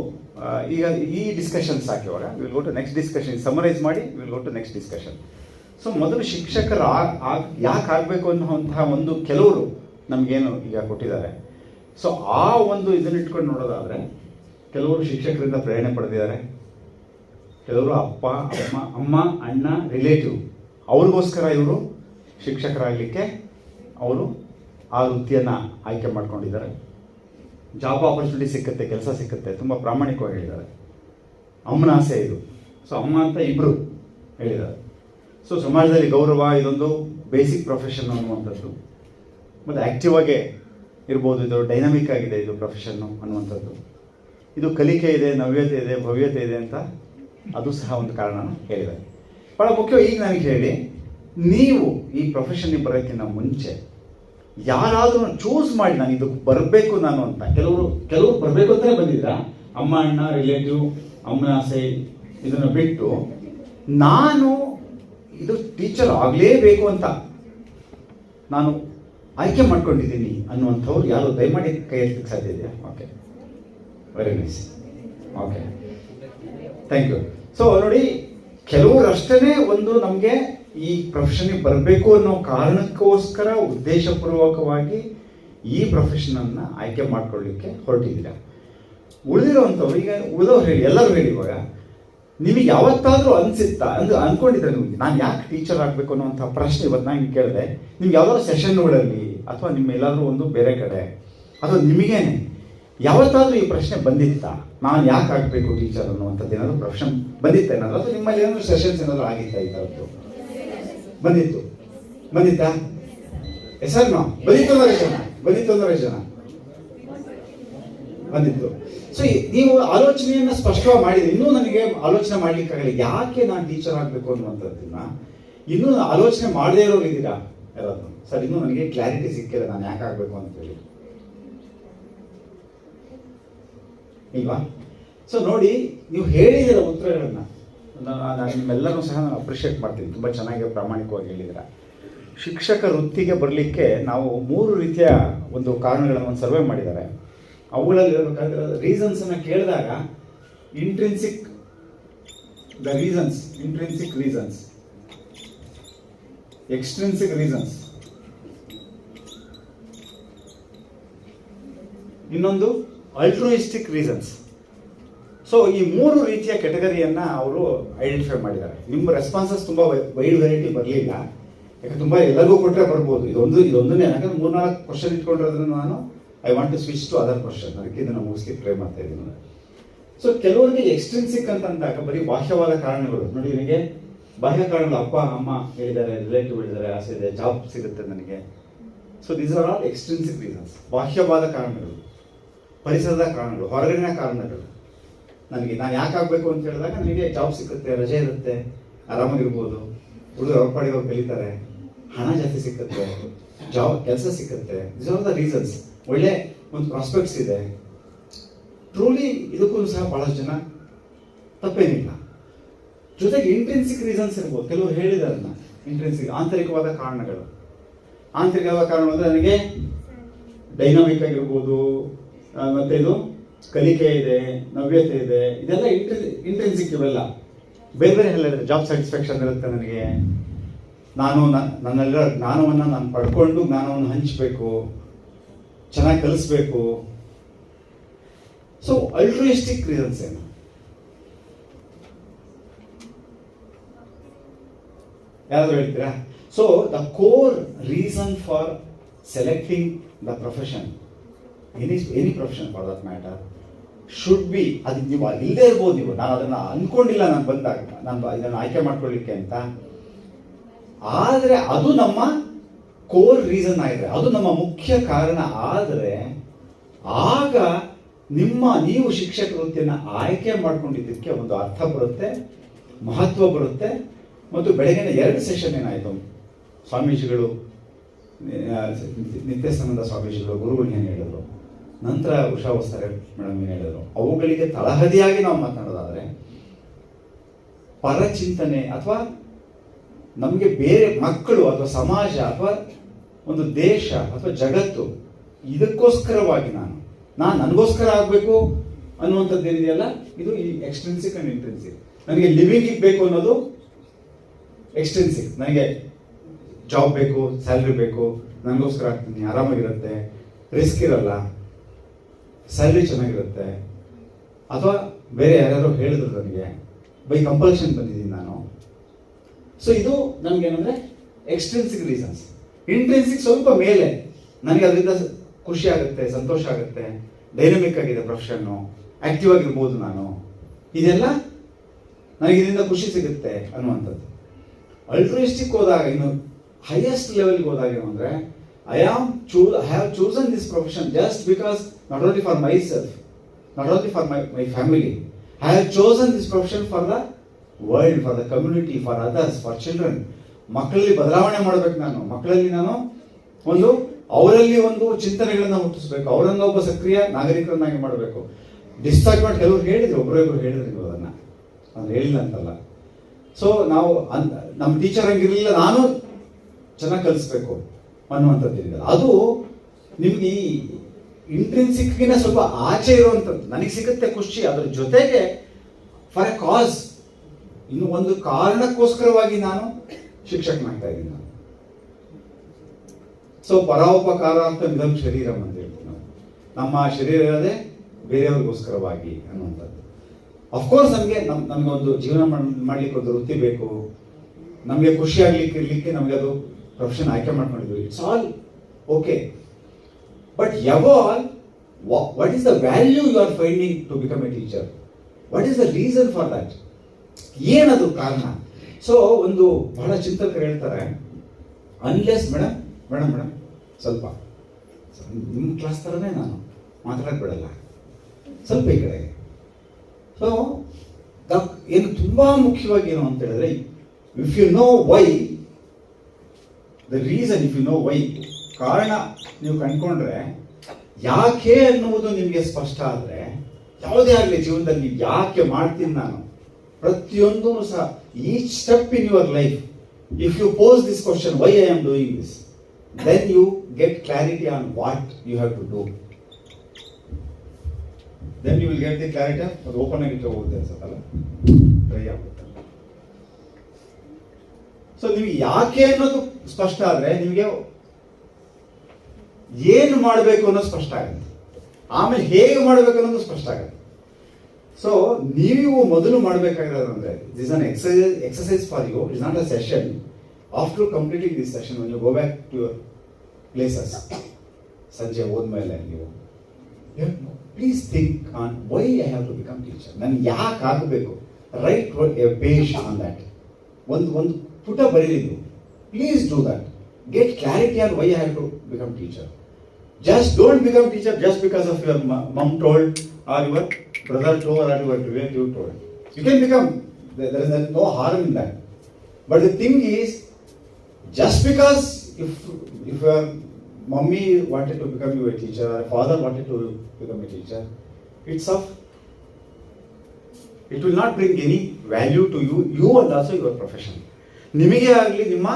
ಈಗ ಈ ಡಿಸ್ಕಷನ್ಸ್ ಹಾಕಿವಾಗ will go to next discussion. Summarise ಮಾಡಿ will go to next discussion. So ಮೊದಲು ಶಿಕ್ಷಕರು ಯಾಕೆ ಆಗಬೇಕು ಅನ್ನುವಂತಹ ಒಂದು ಕೆಲವರು ನಮಗೇನು ಈಗ ಕೊಟ್ಟಿದ್ದಾರೆ. ಸೊ ಆ ಒಂದು ಇದನ್ನ ಇಟ್ಕೊಂಡು ನೋಡೋದಾದ್ರೆ ಕೆಲವರು ಶಿಕ್ಷಕರಿಂದ ಪ್ರೇರಣೆ ಪಡೆದಿದ್ದಾರೆ, ಕೆಲವರು ಅಪ್ಪ ಅಮ್ಮ ಅಣ್ಣ ರಿಲೇಟಿವ್ ಅವ್ರಿಗೋಸ್ಕರ ಇವರು ಶಿಕ್ಷಕರಾಗಲಿಕ್ಕೆ ಅವರು ಆ ವೃತ್ತಿಯನ್ನು ಆಯ್ಕೆ ಮಾಡ್ಕೊಂಡಿದ್ದಾರೆ. ಜಾಬ್ ಆಪರ್ಚುನಿಟಿ ಸಿಕ್ಕುತ್ತೆ, ಕೆಲಸ ಸಿಕ್ಕುತ್ತೆ, ತುಂಬ ಪ್ರಾಮಾಣಿಕವಾಗಿ ಹೇಳಿದ್ದಾರೆ. ಅಮ್ಮನ ಆಸೆ ಇದು. ಸೊ ಅಮ್ಮ ಅಂತ ಇಬ್ಬರು ಹೇಳಿದ್ದಾರೆ. ಸೊ ಸಮಾಜದಲ್ಲಿ ಗೌರವ, ಇದೊಂದು ಬೇಸಿಕ್ ಪ್ರೊಫೆಷನ್ ಅನ್ನುವಂಥದ್ದು. ಮತ್ತು ಆ್ಯಕ್ಟಿವ್ ಆಗೇ ಇರ್ಬೋದು, ಇದು ಡೈನಮಿಕ್ ಆಗಿದೆ ಇದು ಪ್ರೊಫೆಷನ್ನು ಅನ್ನುವಂಥದ್ದು. ಇದು ಕಲಿಕೆ ಇದೆ, ನವ್ಯತೆ ಇದೆ, ಭವ್ಯತೆ ಇದೆ ಅಂತ ಅದು ಸಹ ಒಂದು ಕಾರಣ ಹೇಳಿದ್ದಾರೆ. ಭಾಳ ಮುಖ್ಯ. ಈಗ ನನಗೆ ಹೇಳಿ, ನೀವು ಈ ಪ್ರೊಫೆಷನ್ಗೆ ಬರೋಕ್ಕಿಂತ ಮುಂಚೆ ಯಾರಾದರೂ ಚೂಸ್ ಮಾಡಿ ನಾನು ಇದಕ್ಕೆ ಬರಬೇಕು ನಾನು ಅಂತ ಕೆಲವರು ಬರಬೇಕು ಅಂತಲೇ ಬಂದಿದ್ದೀರಾ? ಅಮ್ಮ ಅಣ್ಣ ರಿಲೇಟಿವ್ ಅಮ್ಮನ ಆಸೆ ಇದನ್ನು ಬಿಟ್ಟು ನಾನು ಇದು ಟೀಚರ್ ಆಗಲೇಬೇಕು ಅಂತ ನಾನು ಆಯ್ಕೆ ಮಾಡ್ಕೊಂಡಿದ್ದೀನಿ ಅನ್ನುವಂಥವ್ರು ಯಾರು ದಯಮಾಡಿ ಕೈ ಎತ್ತಕ್ಕೆ ಸಾಧ್ಯ ಇದೆಯಾ? Okay, very nice. Okay, thank you. So ನೋಡಿ, ಕೆಲವರಷ್ಟೇ ಒಂದು ನಮಗೆ ಈ ಪ್ರೊಫೆಷನ್ಗೆ ಬರಬೇಕು ಅನ್ನೋ ಕಾರಣಕ್ಕೋಸ್ಕರ ಉದ್ದೇಶಪೂರ್ವಕವಾಗಿ ಈ ಪ್ರೊಫೆಷನನ್ನು ಆಯ್ಕೆ ಮಾಡ್ಕೊಳ್ಳಿಕ್ಕೆ ಹೊರಟಿದ್ದೀರಾ. ಉಳಿದಿರೋವಂಥವ್ರು ಈಗ ಉಳಿದವ್ರು ಹೇಳಿ, ಎಲ್ಲರೂ ಹೇಳಿ. ಇವಾಗ ನಿಮಗೆ ಯಾವತ್ತಾದರೂ ಅನಿಸುತ್ತಾ ಅಂದ್ಕೊಂಡಿದ್ರೆ ನಿಮಗೆ ನಾನು ಯಾಕೆ ಟೀಚರ್ ಆಗಬೇಕು ಅನ್ನೋಂಥ ಪ್ರಶ್ನೆ ಇವತ್ತು ನಾನು ಹಿಂಗೆ ಕೇಳಿದೆ. ನಿಮ್ಗೆ ಯಾವ್ದಾದ್ರು ಸೆಷನ್ಗಳಲ್ಲಿ ಅಥವಾ ನಿಮ್ಮ ಎಲ್ಲಾದರೂ ಒಂದು ಬೇರೆ ಕಡೆ ಅಥವಾ ನಿಮಗೇನೆ ಯಾವತ್ತಾದರೂ ಈ ಪ್ರಶ್ನೆ ಬಂದಿತ್ತಾ? ನಾನು ಯಾಕೆ ಆಗಬೇಕು ಟೀಚರ್ ಅನ್ನುವಂಥದ್ದು ಏನಾದರೂ ಪ್ರೊಫೆಷನ್ ಬಂದಿತ್ತ ಏನಾದರೂ, ಅಥವಾ ನಿಮ್ಮಲ್ಲಿ ಏನಾದರೂ ಸೆಷನ್ಸ್ ಏನಾದರೂ ಆಗಿತ್ತಾ? ಈ ಥರದ್ದು ಬಂದಿತ್ತಾ? ಹೆಸರು ಬಂದಿತ್ತು ಅಂದ್ರೆ ಜನ ಬಂದಿತ್ತು. ಸೊ ನೀವು ಆಲೋಚನೆಯನ್ನು ಸ್ಪಷ್ಟವಾಗಿ ಮಾಡಿದ್ರೆ, ಇನ್ನೂ ನನಗೆ ಆಲೋಚನೆ ಮಾಡ್ಲಿಕ್ಕಾಗಲ್ಲ ಯಾಕೆ ನಾನು ಟೀಚರ್ ಆಗಬೇಕು ಅನ್ನುವಂಥದ್ದನ್ನ ಇನ್ನೂ ಆಲೋಚನೆ ಮಾಡದೇ ಇರೋರಿದ್ದೀರಾ? ಯಾರಾದ್ರು ಸರ್ ಇನ್ನೂ ನನಗೆ ಕ್ಲಾರಿಟಿ ಸಿಕ್ಕಿಲ್ಲ ನಾನು ಯಾಕೆ ಆಗಬೇಕು ಅಂತೇಳಿ ಇಲ್ವಾ? ಸೊ ನೋಡಿ, ನೀವು ಹೇಳಿದಿರ ಉತ್ತರಗಳನ್ನು ನಾನು ನಿಮ್ಮೆಲ್ಲರೂ ಸಹ ನಾನು ಅಪ್ರಿಷಿಯೇಟ್ ಮಾಡ್ತೀನಿ. ತುಂಬ ಚೆನ್ನಾಗಿ ಪ್ರಾಮಾಣಿಕವಾಗಿ ಹೇಳಿದಿರ. ಶಿಕ್ಷಕ ವೃತ್ತಿಗೆ ಬರಲಿಕ್ಕೆ ನಾವು 3 ರೀತಿಯ ಒಂದು ಕಾರಣಗಳನ್ನು ಒಂದು ಸರ್ವೆ ಮಾಡಿದ್ದಾರೆ. ಅವುಗಳಲ್ಲಿ ಇರಬೇಕಾದ್ರೆ ರೀಸನ್ಸನ್ನು ಕೇಳಿದಾಗ ಇಂಟ್ರಿನ್ಸಿಕ್ ರೀಸನ್ಸ್, ಎಕ್ಸ್ಟ್ರಿನ್ಸಿಕ್ ರೀಸನ್ಸ್, ಇನ್ನೊಂದು ಅಲ್ಟ್ರೂಯಿಸ್ಟಿಕ್ ರೀಸನ್ಸ್. ಸೊ ಈ 3 ರೀತಿಯ ಕೆಟಗರಿಯನ್ನು ಅವರು ಐಡೆಂಟಿಫೈ ಮಾಡಿದ್ದಾರೆ. ನಿಮ್ಮ ರೆಸ್ಪಾನ್ಸಸ್ ತುಂಬ ವೈಡ್ ವೆರೈಟಿ ಬರಲಿಲ್ಲ, ಯಾಕೆ ತುಂಬ ಎಲ್ಲರಿಗೂ ಕೊಟ್ಟರೆ ಬರ್ಬೋದು. ಇದೊಂದನ್ನೇ, ಯಾಕಂದ್ರೆ 3-4 ಕ್ವಶನ್ ಇಟ್ಕೊಂಡಿರೋದ್ರಿಂದ ನಾನು I want to switch to other question, ಅದಕ್ಕೆ ಇದನ್ನು ಮುಗಿಸ್ಲಿಕ್ಕೆ ಟ್ರೈ ಮಾಡ್ತಾ ಇದ್ದೀನಿ. ಸೊ ಕೆಲವರಿಗೆ ಎಕ್ಸ್ಟ್ರಿನ್ಸಿಕ್ ಅಂತ ಅಂದಾಗ ಬರೀ ಬಾಹ್ಯವಾದ ಕಾರಣಗಳು. ನೋಡಿ, ನನಗೆ ಬಾಹ್ಯ ಕಾರಣಗಳು, ಅಪ್ಪ ಅಮ್ಮ ಹೇಳಿದ್ದಾರೆ, ರಿಲೇಟಿವ್ ಹೇಳಿದ್ದಾರೆ, ಆಸೆ ಇದೆ, ಜಾಬ್ ಸಿಗುತ್ತೆ ನನಗೆ. So these are all extrinsic reasons, ಬಾಹ್ಯವಾದ ಕಾರಣಗಳು, ಪರಿಸರದ ಕಾರಣಗಳು, ಹೊರಗಡೆನ ಕಾರಣಗಳು. ನಾನು ಯಾಕೆ ಆಗಬೇಕು ಅಂತ ಹೇಳಿದಾಗ ನನಗೆ ಜಾಬ್ ಸಿಗುತ್ತೆ, ರಜೆ ಇರುತ್ತೆ, ಆರಾಮಾಗಿರ್ಬೋದು, ಹುಡುಗರು ಅವ್ರ ಪಾಡಿಗೆ ಅವ್ರು ಕಲಿತಾರೆ, ಹಣ ಜಾಸ್ತಿ ಸಿಕ್ಕುತ್ತೆ, ಕೆಲಸ ಸಿಕ್ಕುತ್ತೆ. These are the reasons. ಒಳ್ಳೆ ಒಂದು ಪ್ರಾಸ್ಪೆಕ್ಟ್ಸ್ ಇದೆ. ಟ್ರೂಲಿ ಇದಕ್ಕೂ ಸಹ ಬಹಳಷ್ಟು ಜನ ತಪ್ಪೇನಿಲ್ಲ. ಜೊತೆಗೆ ಇಂಟ್ರೆನ್ಸಿಕ್ ರೀಸನ್ಸ್ ಇರ್ಬೋದು. ಕೆಲವರು ಹೇಳಿದಾರನ್ನ ಇಂಟ್ರೆನ್ಸಿಕ್, ಆಂತರಿಕವಾದ ಕಾರಣಗಳು. ಆಂತರಿಕವಾದ ಕಾರಣ ಅಂದರೆ ನನಗೆ ಡೈನಾಮಿಕ್ ಆಗಿರ್ಬೋದು, ಮತ್ತೆ ಇದು ಕಲಿಕೆ ಇದೆ, ನವ್ಯತೆ ಇದೆ, ಇದೆಲ್ಲ ಇಂಟ್ರೆನ್ಸಿಕ್. ಇವೆಲ್ಲ ಬೇರೆ ಬೇರೆ ಹೇಳಿದ್ರೆ ಜಾಬ್ ಸ್ಯಾಟಿಸ್ಫ್ಯಾಕ್ಷನ್ ಇರುತ್ತೆ ನನಗೆ, ನಾನು ನನ್ನೆಲ್ಲ ಜ್ಞಾನವನ್ನು ನಾನು ಪಡ್ಕೊಂಡು ಜ್ಞಾನವನ್ನು ಹಂಚಬೇಕು, ಚೆನ್ನಾಗಿ ಕಲಿಸ್ಬೇಕು. ಸೊ ಅಲ್ಟ್ರೂಯಿಸ್ಟಿಕ್ ರೀಸನ್ಸ್ ಏನು? ಯಾರಾದ್ರೂ ಹೇಳ್ತೀರಾ? So the core reason for selecting the profession, any profession for that matter, should be, ಅದು ನೀವು ಇಲ್ಲದೆ ಇರ್ಬೋದು, ನೀವು ನಾನು ಅದನ್ನು ಅಂದ್ಕೊಂಡಿಲ್ಲ, ನಾನು ಬಂದಾಗ ನಾನು ಇದನ್ನು ಆಯ್ಕೆ ಮಾಡ್ಕೊಳ್ಳಿಕ್ಕೆ ಅಂತ, ಆದರೆ ಅದು ನಮ್ಮ ಕೋರ್ ರೀಸನ್ ಆಗಿದೆ, ಅದು ನಮ್ಮ ಮುಖ್ಯ ಕಾರಣ ಆದರೆ ಆಗ ನೀವು ಶಿಕ್ಷಕ ವೃತ್ತಿಯನ್ನು ಆಯ್ಕೆ ಮಾಡ್ಕೊಂಡಿದ್ದಕ್ಕೆ ಒಂದು ಅರ್ಥ ಬರುತ್ತೆ, ಮಹತ್ವ ಬರುತ್ತೆ. ಮತ್ತು ಬೆಳಗಿನ 2 ಸೆಷನ್ ಏನಾಯಿತು, ಸ್ವಾಮೀಜಿಗಳು, ನಿತ್ಯಾನಂದ ಸ್ವಾಮೀಜಿಗಳು, ಗುರುಗಳು ಏನು ಹೇಳಿದ್ರು, ನಂತರ ಉಷಾ ವಸ್ತಾರೆ ಮೇಡಮ್ ಏನು ಹೇಳಿದ್ರು, ಅವುಗಳಿಗೆ ತಳಹದಿಯಾಗಿ ನಾವು ಮಾತನಾಡೋದಾದ್ರೆ ಪರಚಿಂತನೆ ಅಥವಾ ನಮಗೆ ಬೇರೆ ಮಕ್ಕಳು ಅಥವಾ ಸಮಾಜ ಅಥವಾ ಒಂದು ದೇಶ ಅಥವಾ ಜಗತ್ತು, ಇದಕ್ಕೋಸ್ಕರವಾಗಿ ನಾನು ನನಗೋಸ್ಕರ ಆಗಬೇಕು ಅನ್ನುವಂಥದ್ದು ಏನಿದೆಯಲ್ಲ, ಇದು ಈ ಎಕ್ಸ್ಟ್ರಿನ್ಸಿಕ್ ಅಂಡ್ ಇಂಟ್ರಿನ್ಸಿಕ್. ನನಗೆ ಲಿವಿಂಗ್ ಬೇಕು ಅನ್ನೋದು ಎಕ್ಸ್ಟ್ರಿನ್ಸಿಕ್. ನನಗೆ ಜಾಬ್ ಬೇಕು, ಸ್ಯಾಲ್ರಿ ಬೇಕು, ನನಗೋಸ್ಕರ ಆಗ್ತೀನಿ, ಆರಾಮಾಗಿರುತ್ತೆ, ರಿಸ್ಕ್ ಇರಲ್ಲ, ಸ್ಯಾಲ್ರಿ ಚೆನ್ನಾಗಿರುತ್ತೆ, ಅಥವಾ ಬೇರೆ ಯಾರ್ಯಾರು ಹೇಳಿದ್ರು ನನಗೆ, ಬೈ ಕಂಪಲ್ಷನ್ ಬಂದಿದ್ದೀನಿ ನಾನು. ಸೊ ಇದು ನಮಗೇನಂದ್ರೆ ಎಕ್ಸ್ಟ್ರಿನ್ಸಿಕ್ ರೀಸನ್ಸ್. ಇಂಟ್ರಿನ್ಸಿಕ್ ಸ್ವಲ್ಪ ಮೇಲೆ, ನನಗೆ ಅದರಿಂದ ಖುಷಿ ಆಗುತ್ತೆ, ಸಂತೋಷ ಆಗುತ್ತೆ, ಡೈನಮಿಕ್ ಆಗಿದೆ ಪ್ರೊಫೆಷನ್ನು, ಆಕ್ಟಿವ್ ಆಗಿರ್ಬೋದು ನಾನು, ಇದೆಲ್ಲ ನನಗೆ ಇದರಿಂದ ಖುಷಿ ಸಿಗುತ್ತೆ ಅನ್ನುವಂಥದ್ದು. ಅಲ್ಟ್ರೂಯಿಸ್ಟಿಕ್ ಹೋದಾಗ, ಇನ್ನು ಹೈಯೆಸ್ಟ್ ಲೆವೆಲ್ಗೆ ಹೋದಾಗ ಏನಂದ್ರೆ, I have chosen this profession just because, not only for myself, not only for my family, I have chosen this profession for the world, for the community, for others, for children. ಮಕ್ಕಳಲ್ಲಿ ಬದಲಾವಣೆ ಮಾಡಬೇಕು ನಾನು, ಮಕ್ಕಳಲ್ಲಿ ನಾನು ಅವರಲ್ಲಿ ಒಂದು ಚಿಂತನೆಗಳನ್ನ ಹುಟ್ಟಿಸ್ಬೇಕು, ಅವರನ್ನ ಒಬ್ಬ ಸಕ್ರಿಯ ನಾಗರಿಕರನ್ನಾಗಿ ಮಾಡಬೇಕು. ಡಿಸ್ಚಾರ್ಜ್ಮೆಂಟ್ ಕೆಲವರು ಹೇಳಿದ್ರು, ಒಬ್ಬರು ಹೇಳಿದ್ರು, ನೀವು ಅದನ್ನ ಹೇಳಿಲ್ಲ ಅಂತಲ್ಲ. ಸೊ ನಾವು ನಮ್ಮ ಟೀಚರ್ ಹಂಗಿರಲಿಲ್ಲ, ನಾನು ಚೆನ್ನಾಗಿ ಕಲಿಸ್ಬೇಕು ಅನ್ನುವಂಥದ್ದು ಏನಿದೆ, ಅದು ನಿಮ್ಗೆ ಈ ಇಂಟ್ರಿನ್ಸಿಕ್ಗಿನ ಸ್ವಲ್ಪ ಆಚೆ ಇರುವಂಥದ್ದು. ನನಗೆ ಸಿಗುತ್ತೆ ಖುಷಿ, ಅದ್ರ ಜೊತೆಗೆ ಫಾರ್ ಎ ಕಾಸ್, ಇನ್ನು ಒಂದು ಕಾರಣಕ್ಕೋಸ್ಕರವಾಗಿ ನಾನು ಶಿಕ್ಷಕನಾಗ್ತಾ ಇದ್ದೀನಿ ನಾನು. ಸೊ ಪರೋಪಕಾರಾರ್ಥ ಇದಂ ಶರೀರಂ ಅಂತ ಹೇಳ್ತೀವಿ ನಾವು. ನಮ್ಮ ಶರೀರ ಇರೋದೇ ಬೇರೆಯವ್ರಿಗೋಸ್ಕರವಾಗಿ ಅನ್ನುವಂಥದ್ದು. ಅಫ್ಕೋರ್ಸ್ ನಮ್ಗೆ ಒಂದು ಜೀವನ ಮಾಡ್ಲಿಕ್ಕೆ ಒಂದು ವೃತ್ತಿ ಬೇಕು, ನಮಗೆ ಖುಷಿ ಆಗ್ಲಿಕ್ಕೆ ಇರ್ಲಿಕ್ಕೆ ನಮಗೆ ಅದು ಪ್ರೊಫೆಷನ್ ಆಯ್ಕೆ ಮಾಡ್ಕೊಂಡಿದ್ವಿ. ಇಟ್ಸ್ ಆಲ್ ಓಕೆ, ಬಟ್ ಯಾವಾಲ್ what is the value you are finding to become a teacher? What is the reason for that? ಏನದು ಕಾರಣ? ಸೊ ಒಂದು ಬಹಳ ಚಿಂತಕರು ಹೇಳ್ತಾರೆ, ಅನ್ಲೆಸ್ ಮೇಡಮ್ ಸ್ವಲ್ಪ ನಿಮ್ಮ ಕ್ಲಾಸ್ ಥರನೇ ನಾನು ಮಾತಾಡಕ್ಕೆ ಬಿಡಲ್ಲ, ಸ್ವಲ್ಪ ಈ ಕಡೆ. ಸೊ ಏನು ತುಂಬ ಮುಖ್ಯವಾಗಿ ಏನು ಅಂತ ಹೇಳಿದ್ರೆ, if you know why the reason if you know why, ಕಾರಣ ನೀವು ಕಂಡ್ಕೊಂಡ್ರೆ, ಯಾಕೆ ಅನ್ನುವುದು ನಿಮಗೆ ಸ್ಪಷ್ಟ ಆದರೆ, ಯಾವುದೇ ಆಗಲಿ ಜೀವನದಲ್ಲಿ ನೀವು ಯಾಕೆ ಮಾಡ್ತೀನಿ ನಾನು, ಪ್ರತಿಯೊಂದೂ ಸಹ each step in your life, if you pose this question why I am doing this, then you get clarity on what you have to do. Then you will get the clarity. ಅದು open ಆಗಿ ಹೋಗುತ್ತೆ ಅನ್ಸತ್ತಲ್ಲ, dry ಆಗುತ್ತೆ. So ನಿಮ್ಗೆ ಯಾಕೆ ಅನ್ನೋದು ಸ್ಪಷ್ಟ ಆದ್ರೆ ನಿಮಗೆ ಏನು ಮಾಡಬೇಕು ಅನ್ನೋದು ಸ್ಪಷ್ಟ ಆಗುತ್ತೆ, ಆಮೇಲೆ ಹೇಗೆ ಮಾಡಬೇಕು ಅನ್ನೋದು ಸ್ಪಷ್ಟ ಆಗುತ್ತೆ. ಸೊ ನೀವು ಮೊದಲು ಮಾಡಬೇಕಾಗಿರೋದಂದ್ರೆ, this an exercise for you, it's not a session. After completing this session, when you go back to your places, ಸಂಜೆ ಹೋದ್ಮೇಲೆ ನೀವು please think on why I have to become teacher. ನನ್ಗೆ ಯಾಕೆ ಆಗಬೇಕು, right a page on that. ಒಂದು ಪುಟ ಬರೀಲಿದ್ದು, please do that. Get clarity on why I have to become teacher. Just don't become teacher just because of your mom told, or your brother told, or your relative told. You can become. There is no harm in that. But the thing is, just because if your mommy wanted to become you a teacher, or father wanted to become a teacher, it will not bring any value to you and also your profession. ನಿಮಗೆ ಆಗಲಿ ನಿಮ್ಮ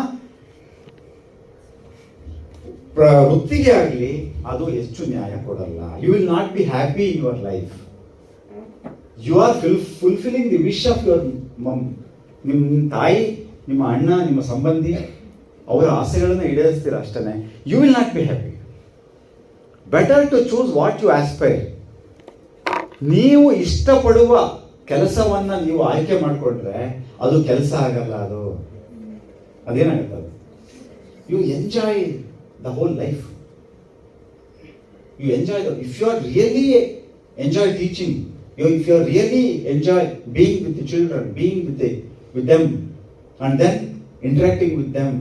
ವೃತ್ತಿಗೆ ಆಗಲಿ ಅದು ಹೆಚ್ಚು ನ್ಯಾಯ ಕೊಡಲ್ಲ. You will not be happy in your life. You are fulfilling the wish of your mum. ನಿಮ್ಮ ತಾಯಿ, ನಿಮ್ಮ ಅಣ್ಣ, ನಿಮ್ಮ ಸಂಬಂಧಿ, ಅವರ ಆಸೆಗಳನ್ನು ಈಡೇರಿಸ್ತೀರ ಅಷ್ಟೇ. You will not be happy. Better to choose what you aspire. ನೀವು ಇಷ್ಟಪಡುವ ಕೆಲಸವನ್ನ ನೀವು ಆಯ್ಕೆ ಮಾಡಿಕೊಂಡ್ರೆ ಅದು ಕೆಲಸ ಆಗಲ್ಲ. ಅದೇನಾಗುತ್ತೆ, you enjoy the whole life. You enjoy if you are really enjoy teaching, if you are really enjoy being with the children, being with them, and then interacting with them,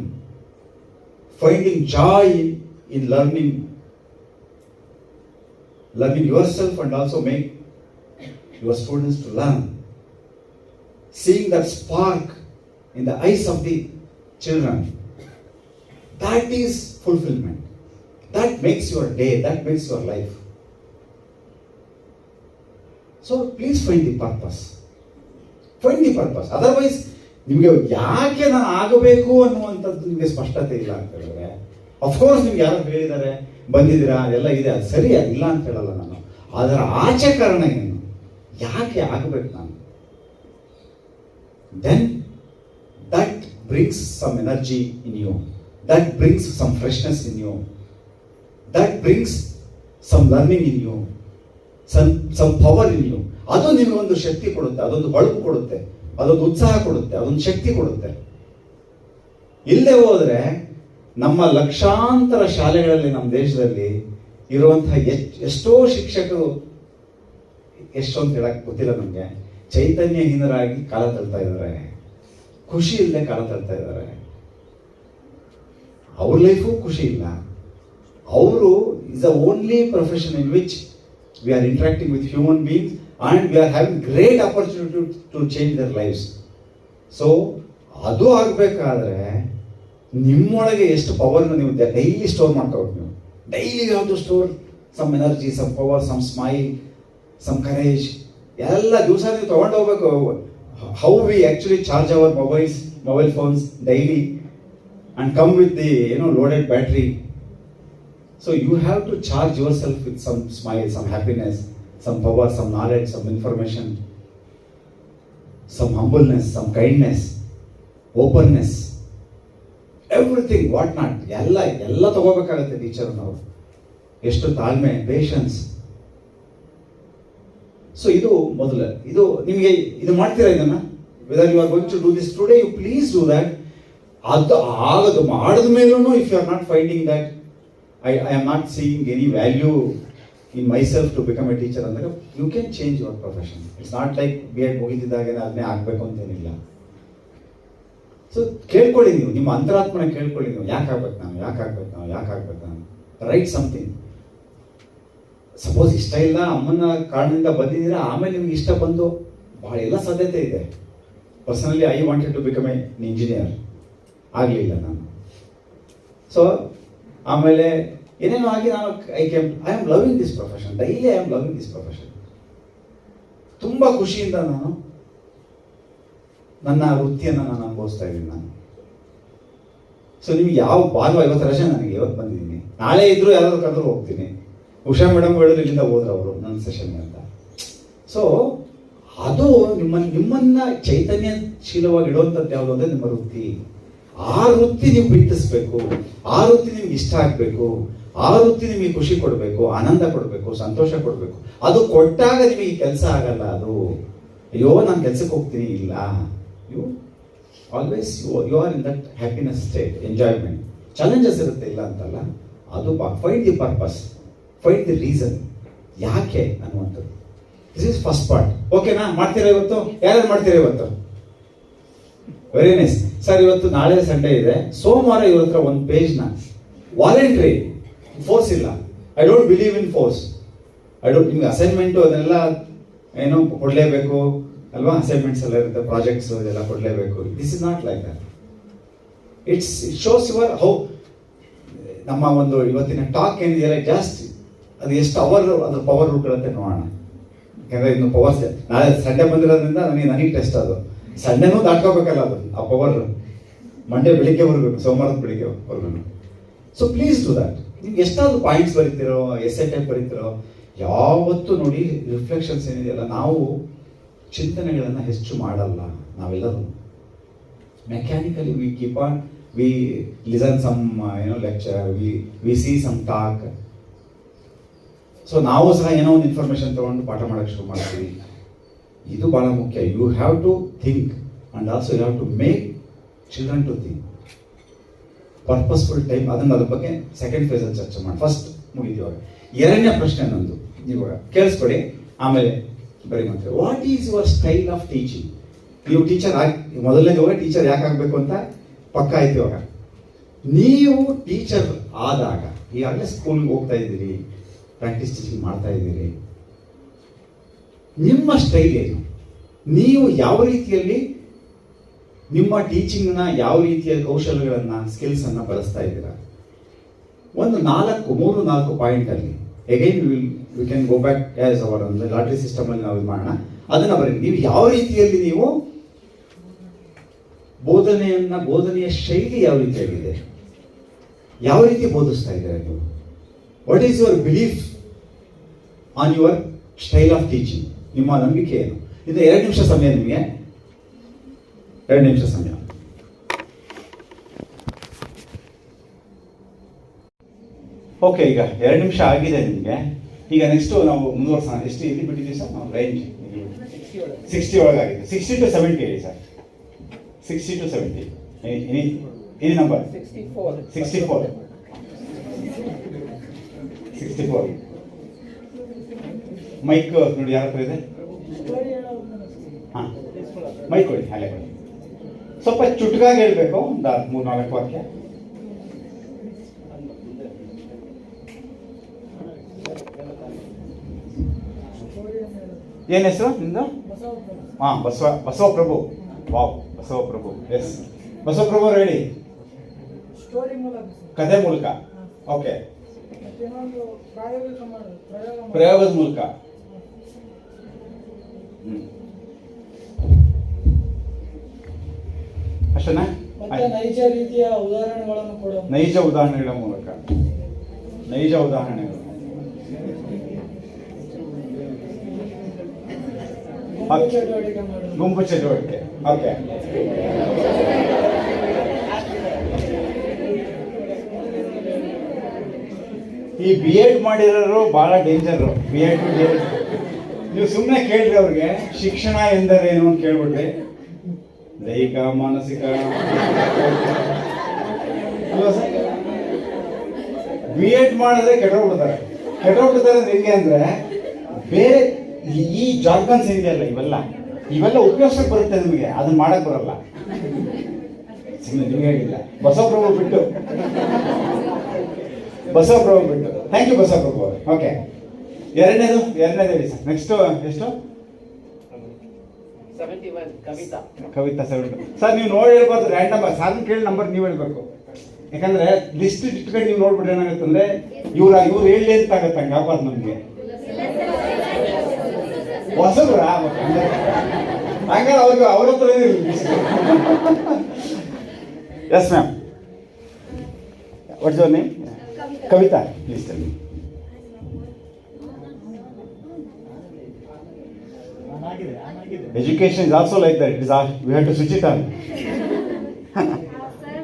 finding joy in learning yourself and also make your students to learn, seeing that spark in the eyes of the children, that is fulfillment. That makes your day, that makes your life. So please find the purpose. Find the purpose. Otherwise, ನಿಮಗೆ ಯಾಕೆ ನಾನು ಆಗಬೇಕು ಅನ್ನುವಂಥದ್ದು ನಿಮಗೆ ಸ್ಪಷ್ಟತೆ ಇಲ್ಲ ಅಂತ ಹೇಳಿದ್ರೆ, ಅಫ್ಕೋರ್ಸ್ ನಿಮ್ಗೆ ಯಾರು ಹೇಳಿದ್ದಾರೆ, ಬಂದಿದ್ದೀರಾ, ಅದೆಲ್ಲ ಇದೆ, ಅದು ಸರಿ, ಇಲ್ಲ ಅಂತ ಹೇಳಲ್ಲ ನಾನು. ಅದರ ಆಚೆ ಕಾರಣ ಏನು, ಯಾಕೆ ಆಗಬೇಕು ನಾನು? Then that brings some energy in you. That brings some freshness in you. That brings some learning in you. Some power in you. ಅದು ನಿಮಗೆ ಒಂದು ಶಕ್ತಿ ಕೊಡುತ್ತೆ, ಅದೊಂದು ಹೊಳಪು ಕೊಡುತ್ತೆ, ಅದೊಂದು ಉತ್ಸಾಹ ಕೊಡುತ್ತೆ, ಅದೊಂದು ಶಕ್ತಿ ಕೊಡುತ್ತೆ. ಇಲ್ಲದೆ ಹೋದ್ರೆ ನಮ್ಮ ಲಕ್ಷಾಂತರ ಶಾಲೆಗಳಲ್ಲಿ, ನಮ್ಮ ದೇಶದಲ್ಲಿ ಇರುವಂತಹ ಎಷ್ಟೋ ಶಿಕ್ಷಕರು, ಎಷ್ಟು ಅಂತ ಹೇಳಕ್ ಗೊತ್ತಿಲ್ಲ ನಮಗೆ, ಚೈತನ್ಯಹೀನರಾಗಿ ಕಾಲ ತಳ್ತಾ ಇದ್ದಾರೆ, ಖುಷಿ ಇಲ್ಲದೆ ಕಾಲ ತಳ್ತಾ ಇದ್ದಾರೆ. ಅವ್ರ ಲೈಫು ಖುಷಿ ಇಲ್ಲ. ಅವರು is the only profession in which we are interacting with human beings and we are having great opportunity to change their lives. So ಅದು ಆಗಬೇಕಾದ್ರೆ ನಿಮ್ಮೊಳಗೆ ಎಷ್ಟು ಪವರ್ನ ನೀವು ಡೈಲಿ ಸ್ಟೋರ್ ಮಾಡ್ಕೋಬೇಕು. ನೀವು daily have to store some energy, some power, some smile, some courage. ಎಲ್ಲ ದಿವಸ ನೀವು ತಗೊಂಡು ಹೋಗ್ಬೇಕು. How we actually charge our mobile phones daily and come with the loaded battery. So you have to charge yourself with some smile, some happiness, some power, some knowledge, some information, some humbleness, some kindness, openness, everything, what not. ಎಲ್ಲ ತಗೋಬೇಕಾಗುತ್ತೆ teacher ನಾವು. ಎಷ್ಟು ತಾಳ್ಮೆ, patience. So ಇದು ಮೊದಲು, ಇದು ನಿಮಗೆ ಇದು ಮಾಡ್ತೀರಾ ಇದನ್ನ? Whether you are going to do this today, you please do that. ಅದು ಮಾಡಿದ ಮೇಲೂ if you are not finding that I am not seeing any value in my self to become a teacher ಅಂದರೆ, you can change your profession. It's not like B.Ed ಮುಗಿದಿದ್ದಾಗೆ ಅದನ್ನೇ ಆಗಬೇಕು ಅಂತೇನಿಲ್ಲ. So ಕೇಳ್ಕೊಳ್ಳಿ, ನೀವು ನಿಮ್ಮ ಅಂತರಾತ್ಮನ ಕೇಳ್ಕೊಳ್ಳಿ, ನೀವು ಯಾಕೆ ಆಗ್ಬೇಕು ನಾನು. Write something. ಸಪೋಸ್ ಇಷ್ಟ ಇಲ್ಲ, ಅಮ್ಮನ ಕಾರಣದಿಂದ ಬಂದಿದ್ದೀರಾ, ಆಮೇಲೆ ನಿಮ್ಗೆ ಇಷ್ಟ ಬಂದು ಬಹಳ ಎಲ್ಲ ಸಾಧ್ಯತೆ ಇದೆ. Personally I wanted to become an engineer, ಆಗಲಿಲ್ಲ ನಾನು. ಸೊ ಆಮೇಲೆ ಏನೇನೋ ಆಗಿ ನಾನು I am loving this profession, daily I am loving this profession. ತುಂಬ ಖುಷಿಯಿಂದ ನಾನು ನನ್ನ ವೃತ್ತಿಯನ್ನು ನಾನು ಅನುಭವಿಸ್ತಾ ಇದ್ದೀನಿ ನಾನು. ಸೊ ನಿಮ್ಗೆ ಯಾವ ಭಾನುವಾರ, ಇವತ್ತು ರಜೆ ನನಗೆ, ಇವತ್ತು ಬಂದಿದ್ದೀನಿ, ನಾಳೆ ಇದ್ರು ಯಾರಾದ್ರೂ ಕರೆದ್ರು ಹೋಗ್ತೀನಿ. ಉಷಾ ಮೇಡಮ್ ಹೇಳಿದ್ರು ಇಲ್ಲಿಂದ ಹೋದ್ರು ಅವರು ನನ್ನ ಸೆಷನ್ಗೆ ಅಂತ. ಸೊ ಅದು ನಿಮ್ಮನ್ನ ಚೈತನ್ಯಶೀಲವಾಗಿ ಇಡುವಂಥದ್ದು ಯಾವುದು ಅಂದರೆ ನಿಮ್ಮ ವೃತ್ತಿ. ಆ ವೃತ್ತಿ ನೀವು ಪ್ರೀತಿಸ್ಬೇಕು, ಆ ವೃತ್ತಿ ನಿಮ್ಗೆ ಇಷ್ಟ ಆಗಬೇಕು, ಆ ವೃತ್ತಿ ನಿಮಗೆ ಖುಷಿ ಕೊಡಬೇಕು, ಆನಂದ ಕೊಡಬೇಕು, ಸಂತೋಷ ಕೊಡಬೇಕು. ಅದು ಕೊಟ್ಟಾಗ ನಿಮಗೆ ಕೆಲಸ ಆಗಲ್ಲ. ಅದು ಅಯ್ಯೋ ನಾನು ಕೆಲ್ಸಕ್ಕೆ ಹೋಗ್ತೀನಿ, ಇಲ್ಲ. You always you are in that happiness state, enjoyment. Challenges ಇರುತ್ತೆ, ಇಲ್ಲ ಅಂತಲ್ಲ. ಅದು find the purpose, find the reason, ಯಾಕೆ ಅನ್ನುವಂಥದ್ದು. This is first part. ಓಕೆನಾ? ಮಾಡ್ತೀರಾ ಇವತ್ತು? ಯಾರು ಮಾಡ್ತೀರಾ ಇವತ್ತು? Very nice sir. ಇವತ್ತು ನಾಳೆ ಸಂಡೇ ಇದೆ, ಸೋಮವಾರ ಇವ್ರ ಹತ್ರ ಒಂದು ಪೇಜ್ನ ವಾಲಂಟ್ರಿ, ಫೋರ್ಸ್ ಇಲ್ಲ. I don't believe in force. ನಿಮ್ಗೆ ಅಸೈನ್ಮೆಂಟು ಅದೆಲ್ಲ ಏನೋ ಕೊಡಲೇಬೇಕು ಅಲ್ವಾ? ಅಸೈನ್ಮೆಂಟ್ಸ್ ಎಲ್ಲ ಇರುತ್ತೆ, ಪ್ರಾಜೆಕ್ಟ್ಸ್ ಇದೆಲ್ಲ ಕೊಡಲೇಬೇಕು. This is not like that. It shows your how. ನಮ್ಮ ಒಂದು ಇವತ್ತಿನ ಟಾಕ್ ಏನಿದೆಯಲ್ಲ, ಜಾಸ್ತಿ ಅದು ಎಷ್ಟು ಅವರ್ ಅದ್ರ ಪವರ್ ಉಳ್ಕೊಳ್ಳುತ್ತೆ ನೋಡೋಣ. ಯಾಕಂದ್ರೆ ಇನ್ನು ಪವರ್ಸ್ ನಾಳೆ ಸಂಡೇ ಬಂದಿರೋದ್ರಿಂದ ನನಗೆ ಟೆಸ್ಟ್ ಅದು. ಸಂಡೇನೂ ದಾಟ್ಕೋಬೇಕಲ್ಲ ಅದು, ಆ ಪವರ್. ಮಂಡೇ ಬೆಳಿಗ್ಗೆ ಬರಬೇಕು, ಸೋಮವಾರದ ಬೆಳಿಗ್ಗೆ ಬರ್ಬೇಕು. So please do that. ನಿಮ್ಗೆ ಎಷ್ಟಾದ್ರು ಪಾಯಿಂಟ್ಸ್ ಬರೀತಿರೋ, ಎಸ್ಸೆ ಟೈಪ್ ಬರೀತಿರೋ, ಯಾವತ್ತೂ ನೋಡಿ ರಿಫ್ಲೆಕ್ಷನ್ಸ್ ಏನಿದೆಯಲ್ಲ, ನಾವು ಚಿಂತನೆಗಳನ್ನು ಹೆಚ್ಚು ಮಾಡಲ್ಲ ನಾವೆಲ್ಲರೂ. Mechanically we keep on, we listen some lecture, we see some talk. So ನಾವು ಸಹ ಏನೋ ಒಂದು ಇನ್ಫಾರ್ಮೇಶನ್ ತಗೊಂಡು ಪಾಠ ಮಾಡೋಕ್ಕೆ ಶುರು ಮಾಡ್ತೀವಿ. ಇದು ಬಹಳ ಮುಖ್ಯ. You have to think and also you have to make children to think. Purposeful time, ಅದನ್ನ ಅದ್ರ ಬಗ್ಗೆ ಸೆಕೆಂಡ್ ಫೇಸಲ್ಲಿ ಚರ್ಚೆ ಮಾಡಿ. ಫಸ್ಟ್ ಮುಗಿದೀವಾಗ. ಎರಡನೇ ಪ್ರಶ್ನೆ ನಂದು, ಇವಾಗ ಕೇಳಿಸ್ಕೊಡಿ, ಆಮೇಲೆ ಬರೀ ಮಾತ್ರ. What is your style of teaching? ನೀವು ಟೀಚರ್ ಮೊದಲನೇ ಇವಾಗ ಟೀಚರ್ ಯಾಕೆ ಆಗಬೇಕು ಅಂತ ಪಕ್ಕ ಆಯ್ತು. ಇವಾಗ ನೀವು ಟೀಚರ್ ಆದಾಗ, ಈಗಾಗಲೇ ಸ್ಕೂಲ್ಗೆ ಹೋಗ್ತಾ ಇದ್ದೀರಿ, ಪ್ರಾಕ್ಟೀಸ್ ಟೀಚಿಂಗ್ ಮಾಡ್ತಾ ಇದ್ದೀರಿ, ನಿಮ್ಮ ಸ್ಟೈಲ್ ಏನು? ನೀವು ಯಾವ ರೀತಿಯಲ್ಲಿ ನಿಮ್ಮ ಟೀಚಿಂಗ್ನ, ಯಾವ ರೀತಿಯ ಕೌಶಲ್ಯಗಳನ್ನು, ಸ್ಕಿಲ್ಸನ್ನು ಬಳಸ್ತಾ ಇದ್ದೀರಾ? ಒಂದು 3-4 ಪಾಯಿಂಟಲ್ಲಿ again we can go back as our ಒಂದು ಲಾಟ್ರಿ ಸಿಸ್ಟಮಲ್ಲಿ ನಾವು ಇದು ಮಾಡೋಣ. ಅದನ್ನು ಬರೀ ನೀವು ಯಾವ ರೀತಿಯಲ್ಲಿ ನೀವು ಬೋಧನೆಯ ಶೈಲಿ ಯಾವ ರೀತಿಯಾಗಿದೆ, ಯಾವ ರೀತಿ ಬೋಧಿಸ್ತಾ ಇದ್ದೀರಾ ನೀವು? What is your belief on your style of teaching? ನಿಮ್ಮ ನಂಬಿಕೆ ಏನು? ಇದು 2 ನಿಮಿಷ ಸಮಯ ನಿಮಗೆ, 2 ನಿಮಿಷ ಸಮಯ. ಓಕೆ, ಈಗ 2 ನಿಮಿಷ ಆಗಿದೆ ನಿಮಗೆ. ಈಗ ನೆಕ್ಸ್ಟ್ ನಾವು ಮುಂದುವರ್ಸೋಣ. ಎಷ್ಟು ಇಲ್ಲಿ ಬಿಟ್ಟಿದ್ದೀವಿ ಸರ್ ನಾವು? ರೇಂಜ್ 60 ಒಳಗಾಗಿದೆ. 60 to 70 ಹೇಳಿ sir. 60 to 70 any number? 64. Mic ನೋಡಿ, ಯಾರ ಹತ್ರ ಇದೆ? ಹಾಂ, ಮೈಕ್ ಕೊಡಿ, ಅಲ್ಲೇ ಕೊಡಿ. ಸ್ವಲ್ಪ ಚುಟ್ಕಾಗಿ ಹೇಳ್ಬೇಕು, ಒಂದು 3-4 ವಾಕ್ಯ. ಏನ್ ಹೆಸರು ನಿಮ್ದು? ಹಾಂ, ಬಸವಪ್ರಭು. ವಾವ್, ಬಸವಪ್ರಭು. ಎಸ್, ಬಸವಪ್ರಭು ಅವ್ರು ಹೇಳಿ. ಕಥೆ ಮೂಲಕ. ಓಕೆ, ಪ್ರಯೋಗದ ಮೂಲಕ. ಅಷ್ಟೇನಾ? ನೈಜ ರೀತಿಯ ಉದಾಹರಣೆಗಳನ್ನು ಕೊಡುವ, ನೈಜ ಉದಾಹರಣೆಗಳ ಮೂಲಕ. ನೈಜ ಉದಾಹರಣೆಗಳು. ಗುಂಪು ಚಟುವಟಿಕೆ. ಓಕೆ, ಈ B.Ed ಮಾಡಿರೋರು ಬಹಳ ಡೇಂಜರ್. B.Ed ನೀವು ಸುಮ್ಮನೆ ಕೇಳ್ರಿ ಅವ್ರಿಗೆ ಶಿಕ್ಷಣ ಎಂದರೇನು ಅಂತ ಕೇಳ್ಬಿಟ್ರಿ, ದೈಹಿಕ, ಮಾನಸಿಕ ಅಲ್ವಾ ಸರ್? B.Ed ಮಾಡಿದ್ರೆ ಕೆಟ್ಟೋಗ್ಬಿಡ್ತಾರೆ ನಿಮಗೆ. ಅಂದ್ರೆ ಬೇರೆ ಈ ಜಾರ್ಗನ್ಸ್ ಏನಿದೆಯಲ್ಲ, ಇವೆಲ್ಲ ಉಪಯೋಗಕ್ಕೆ ಬರುತ್ತೆ ನಿಮಗೆ, ಅದನ್ನ ಮಾಡಕ್ ಬರಲ್ಲ. ಸುಮ್ಮನೆ ನಿಮಗೆ ಹೇಳಿಲ್ಲ. ಬಸವಪ್ರಭು ಬಿಟ್ಟು. ಥ್ಯಾಂಕ್ ಯು ಬಸವಪ್ರಭು ಅವರು. ಓಕೆ, ಎರಡನೇದು ಹೇಳಿ ಸರ್. ನೆಕ್ಸ್ಟ್ ಎಷ್ಟು? 71 ಕವಿತಾ. 70 ಸರ್. ನೀವು ನೋಡಿ ಹೇಳ್ಬಾರ್ದು, ರ್ಯಾಂಡಮ್. ಸಾಧನ ಕೇಳಿ ನಂಬರ್ ನೀವು ಹೇಳ್ಬೇಕು. ಯಾಕಂದ್ರೆ ಲಿಸ್ಟ್ ಇಟ್ಕೊಂಡು ನೀವು ನೋಡ್ಬಿಟ್ರೆ ಏನಾಗುತ್ತೆ ಅಂದ್ರೆ ಇವ್ರು ಹೇಳಿ ಅಂತ ಆಗತ್ತೆ, ಹಂಗೆ ಆಗಬಾರ್ದು ನಮ್ಗೆ. ಹೊಸಬ್ರ ಹಂಗಾರೆ ಅವ್ರಿಗೆ ಅವ್ರ ಹತ್ರ yes ma'am. What's your name? Kavita, please tell me. Education is also like that. It is we have to switch it on. Sir,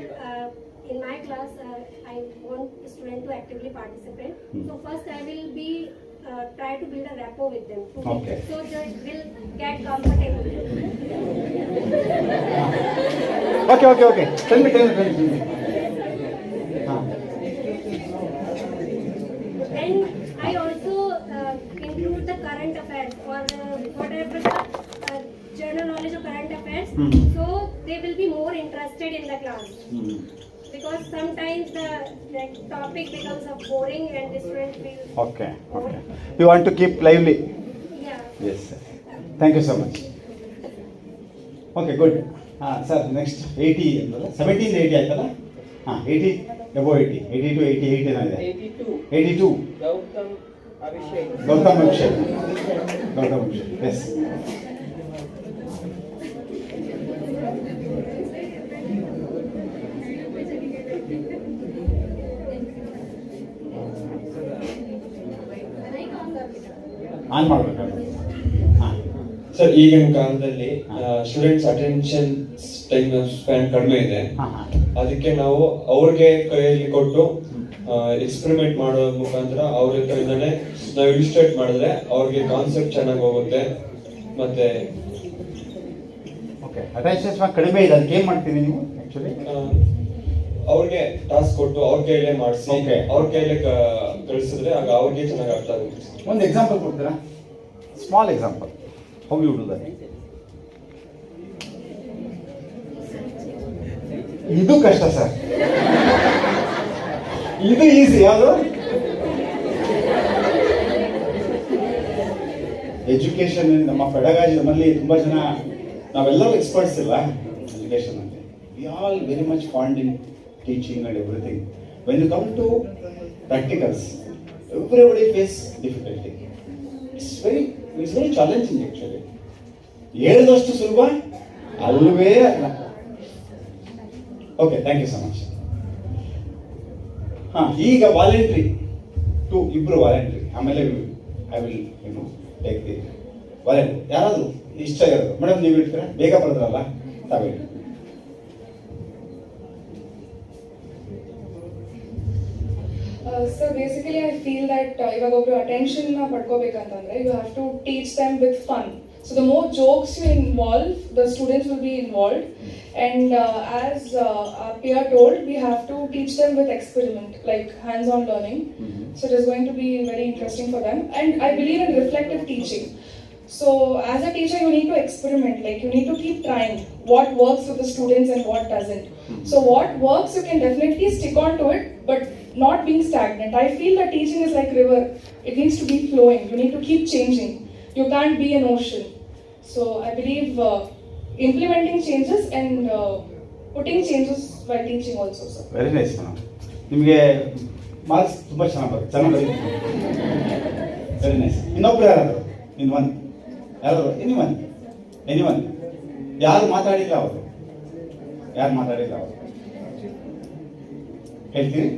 in my class, I want the student to actively participate. So first, I will be try to build a rapport with them. Okay. So they will get comfortable. Okay. Tell me. And I also include the current affairs or whatever the general knowledge of current affairs. So they will be more interested in the class. Because sometimes the topic becomes boring and the student will. Okay. You want to keep lively? Yeah. Yes, sir. Thank you so much. Okay, good. Sir, next 80 ಅಂತಲ್ಲ, 17 80 ಆಯ್ತಲ್ಲ? 80 above 80, 80 to 88 ಏನಾಗಿದೆ? 82. Gautam Abhishek. Yes. On ಮಾಡ್ಬೇಕಾದ್ರೆ sir, ಈಗಿನ ಕಾಲದಲ್ಲಿ students attention time span ಕಡಿಮೆ ಇದೆ. ಅದಕ್ಕೆ ನಾವು ಅವ್ರಿಗೆ ಕೈಯಲ್ಲಿ ಕೊಟ್ಟು ಎಕ್ಸ್ಪೆರಿಮೆಂಟ್ ಮಾಡೋ ಮುಖಾಂತರ ಅವ್ರ ಕೈಯಿಂದನೇ ನಾವು ಇಲಿಸ್ಟ್ರೇಟ್ ಮಾಡಿದ್ರೆ ಅವ್ರಿಗೆ ಕಾನ್ಸೆಪ್ಟ್ ಚೆನ್ನಾಗಿ ಹೋಗುತ್ತೆ. ಮತ್ತೆ ಅಟೆನ್ಷನ್ ಸ್ಪ್ಯಾನ್ ಕಡಿಮೆ ಇದೆ, ಅದಕ್ಕೆ ಏನ್ ಮಾಡ್ತೀವಿ ನೀವು ಆಕ್ಚುಲಿ? ಅವ್ರಿಗೆ ಟಾಸ್ಕ್ ಕೊಟ್ಟು ಅವ್ರ ಕೈಯಲ್ಲೇ ಮಾಡಿಸಿ ಅವ್ರ ಕೈಯಲ್ಲೇ ಕಳಿಸಿದ್ರೆ ಆಗ ಅವ್ರಿಗೆ ಚೆನ್ನಾಗಿ ಅರ್ಥ ಆಗುತ್ತೆ. ಒಂದು ಎಕ್ಸಾಂಪಲ್ ಕೊಡ್ತೀರಾ? Small example. How you do that? ಇದು ಕಷ್ಟ ಸರ್, ಇದು ಈಸಿ. ಯಾವುದು? ಎಜುಕೇಶನ್. ನಮ್ಮ ಪೆಡಗಾಜಿ, ನಮ್ಮಲ್ಲಿ ತುಂಬಾ ಜನ, ನಾವೆಲ್ಲರೂ ಎಕ್ಸ್ಪರ್ಟ್ಸ್ ಇಲ್ಲ ಎಜುಕೇಶನ್ ಅಲ್ಲಿ. We all very much fond in teaching and everything. When you come to practicals, everybody face difficulty. It's very challenging actually. ಹೇಳಿದಷ್ಟು ಸುಲಭ ಅಲ್ವೇ ಅಲ್ಲ. Okay, thank you so much. ಈಗ ವಾಲಂಟ್ರಿ ಇಬ್ರು ವಾಲಂಟ್ರಿ, ಆಮೇಲೆ I will take the voluntary. ಯಾರಾದ್ರು ಇಷ್ಟ ಇರೋದು? ಮೇಡಮ್ ನೀವು ಇಡ್ತೀರಾ? ಬೇಗ ಬರೋದ್ರಲ್ಲ, ತಾವೇ. So basically I feel that ಇವಾಗ ಒಬ್ರು attention ನ ಪಡ್ಕೋಬೇಕಂತಂದ್ರೆ you have to teach them with fun. So the more jokes you involve, the students will be involved. And as our peer told, we have to teach them with experiment, like hands-on learning. So it is going to be very interesting for them. And I believe in reflective teaching. So as a teacher, you need to experiment, like you need to keep trying what works with the students and what doesn't. So what works, you can definitely stick on to it, but not being stagnant. I feel that teaching is like river. It needs to be flowing. You need to keep changing. You can't be an ocean. So I believe implementing changes and putting changes while teaching also, sir. Very nice, madam. ನಿಮಗೆ marks ತುಂಬಾ ಚೆನ್ನಾಗಿ very nice. ಇನ್ನೊಬ್ರು ಯಾರಾದ್ರು? ಯಾರಾದ್ರು? Anyone ಯಾರು ಮಾತಾಡಿಲ್ಲ ಅವರು? ಹೇಳ್ತೀರಿ?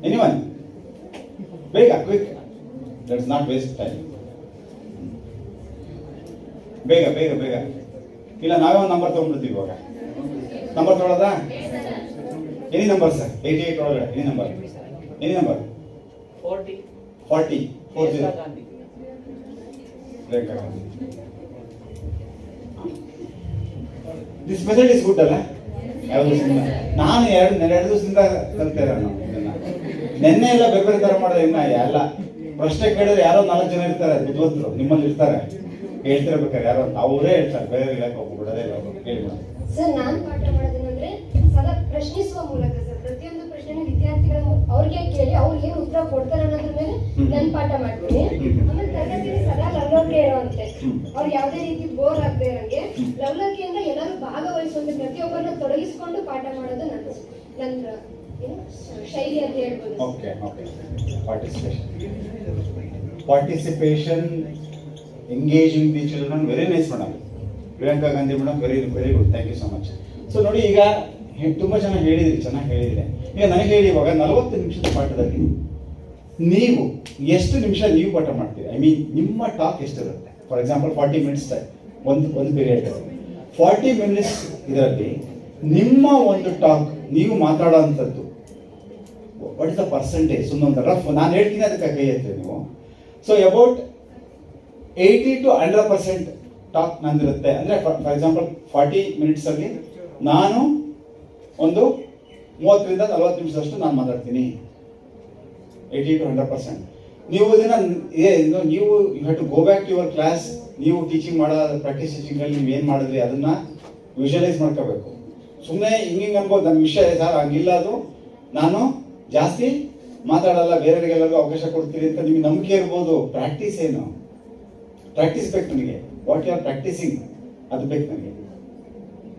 ಎನಿವನ್? ಬೇಗ, quick. Let's not waste time. ಬೇಗ. ಇಲ್ಲ, ನಾವೇ ಒಂದು ನಂಬರ್ ತಗೊಂಡ್ಬಿಡ್ತೀವಿ ಇವಾಗ. ನಂಬರ್ ತೊಗೊಳೋದಾ? ಎನಿ ನಂಬರ್ ಸರ್, 88 ಒಳಗಡೆ any number 40 Rekha Gandhi. This method is good ಅಲ್ಲ? ಯಾವುದು? ನಾನು ಎರಡು ದಿವಸದಿಂದ ಕಲ್ತಾ ಇರೋದು ಇದನ್ನ. ನೆನ್ನೆ ಎಲ್ಲ ಬೇರೆ ತರ ಮಾಡೋದು. ಇನ್ನ ಎಲ್ಲ ಪ್ರಶ್ನೆ ಕೇಳಿದ್ರೆ ಯಾರೋ 4 ಜನ ಇರ್ತಾರೆ ಬುದ್ಧಿವಂತರು ನಿಮ್ಮಲ್ಲಿ ಇರ್ತಾರೆ, ಹೇಳ್ತಿರ್ಬೇಕಾರೆ ಯಾರೋ ಅವರೇ ಹೇಳ್ತಾರೆ, ಬೇರೆ ಇಲಾಖೆ ಬಿಡೋದೇ ಇಲ್ಲ. ಹೇಳಿ ಸರ್, ನಾನು ಪಾಠ ಮಾಡೋದೇನಂದ್ರೆ ಸದಾ ಪ್ರಶ್ನಿಸುವ ಮೂಲಕ ಸರ್. ಪ್ರತಿಯೊಂದು ಪ್ರಶ್ನೆನ ವಿದ್ಯಾರ್ಥಿಗಳು ಅವ್ರಿಗೆ ಕೇಳಿ ಅವ್ರು ಏನು ಉತ್ತರ ಕೊಡ್ತಾರೆ ಅನ್ನೋದ್ರ ಮೇಲೆ ನಾನು ಪಾಠ ಮಾಡ್ತೀನಿ. ಆಮೇಲೆ ತರಗತಿಯಲ್ಲಿ ಸದಾ ಲವಲವಿಕೆ ಇರೋಂತೆ, ಅವ್ರು ಯಾವುದೇ ರೀತಿ ಬೋರ್ ಆಗದೆ ಇರೋಂಗೆ ಲವಲವಿಕೆಯಿಂದ ಎಲ್ಲರೂ ಭಾಗವಹಿಸುವಂತೆ ಪ್ರತಿಯೊಬ್ಬರು ಪ್ರತಿಯೊಬ್ಬರನ್ನು ತೊಡಗಿಸಿಕೊಂಡು ಪಾಠ ಮಾಡೋದು ನನ್ನ ಶೈಲಿ ಅಂತ ಹೇಳ್ಬೋದು. Okay okay participation engaging the children, very nice madam. Priyanka Gandhi madam, very very good, thank you so much. So ನೋಡಿ, ಈಗ ತುಂಬ ಜನ ಹೇಳಿದ್ರಿ, ಚೆನ್ನಾಗಿ ಹೇಳಿದ್ರೆ. ಈಗ ನನಗೆ ಹೇಳಿ, ಇವಾಗ 40 ನಿಮಿಷದ ಪಾಠದಲ್ಲಿ ನೀವು ಎಷ್ಟು ನಿಮಿಷ ನೀವು ಪಾಠ ಮಾಡ್ತೀರಿ? ಐ ಮೀನ್ ನಿಮ್ಮ ಟಾಕ್ ಎಷ್ಟಿರುತ್ತೆ? ಫಾರ್ ಎಕ್ಸಾಂಪಲ್ 40 ಮಿನಿಟ್ಸ್ ಒಂದು ಪೀರಿಯಡ್, 40 ಮಿನಿಟ್ಸ್ ಇದರಲ್ಲಿ ನಿಮ್ಮ ಒಂದು ಟಾಕ್ ನೀವು ಮಾತಾಡೋ ಅಂಥದ್ದು ವಾಟ್ ಇಸ್ ದ ಪರ್ಸೆಂಟೇಜ್? ಸುಮ್ಮನೆ ರಫ್ ನಾನು ಹೇಳ್ತೀನಿ, ಅದಕ್ಕೆ ಕೈ ಎತ್ತೀವಿ ನೀವು. ಸೊ ಅಬೌಟ್ 80 to 100% ಟಾಕ್ ನಂದಿರುತ್ತೆ. ಅಂದರೆ ಫಾರ್ ಎಕ್ಸಾಂಪಲ್ 40 ಮಿನಿಟ್ಸಲ್ಲಿ ನಾನು ಒಂದು 30 ರಿಂದ 40 ನಿಮಿಷದಷ್ಟು ನಾನು ಮಾತಾಡ್ತೀನಿ. 80 to 100%. ನೀವು ಇದನ್ನ ನೀವು you have to go back to your class. ನೀವು ಟೀಚಿಂಗ್ ಮಾಡೋ ಪ್ರಾಕ್ಟೀಸ್ ಟೀಚಿಂಗಲ್ಲಿ ನೀವು ಏನು ಮಾಡಿದ್ರಿ ಅದನ್ನ ವಿಜುವಲೈಸ್ ಮಾಡ್ಕೋಬೇಕು. ಸುಮ್ಮನೆ ಹಿಂಗೆ ಅನ್ಬೋದು, ನನ್ನ ವಿಷಯ ಸರ್ ಹಂಗಿಲ್ಲ, ಅದು ನಾನು ಜಾಸ್ತಿ ಮಾತಾಡಲ್ಲ, ಬೇರೆಯವರಿಗೆಲ್ಲರಿಗೂ ಅವಕಾಶ ಕೊಡ್ತೀರಿ ಅಂತ ನಿಮಗೆ ನಂಬಿಕೆ ಇರ್ಬೋದು. ಪ್ರಾಕ್ಟೀಸ್ ಏನು? ಪ್ರಾಕ್ಟೀಸ್ ಬೇಕು ನನಗೆ. ವಾಟ್ ಯು ಆರ್ ಪ್ರಾಕ್ಟೀಸಿಂಗ್ ಅದು ಬೇಕು ನನಗೆ.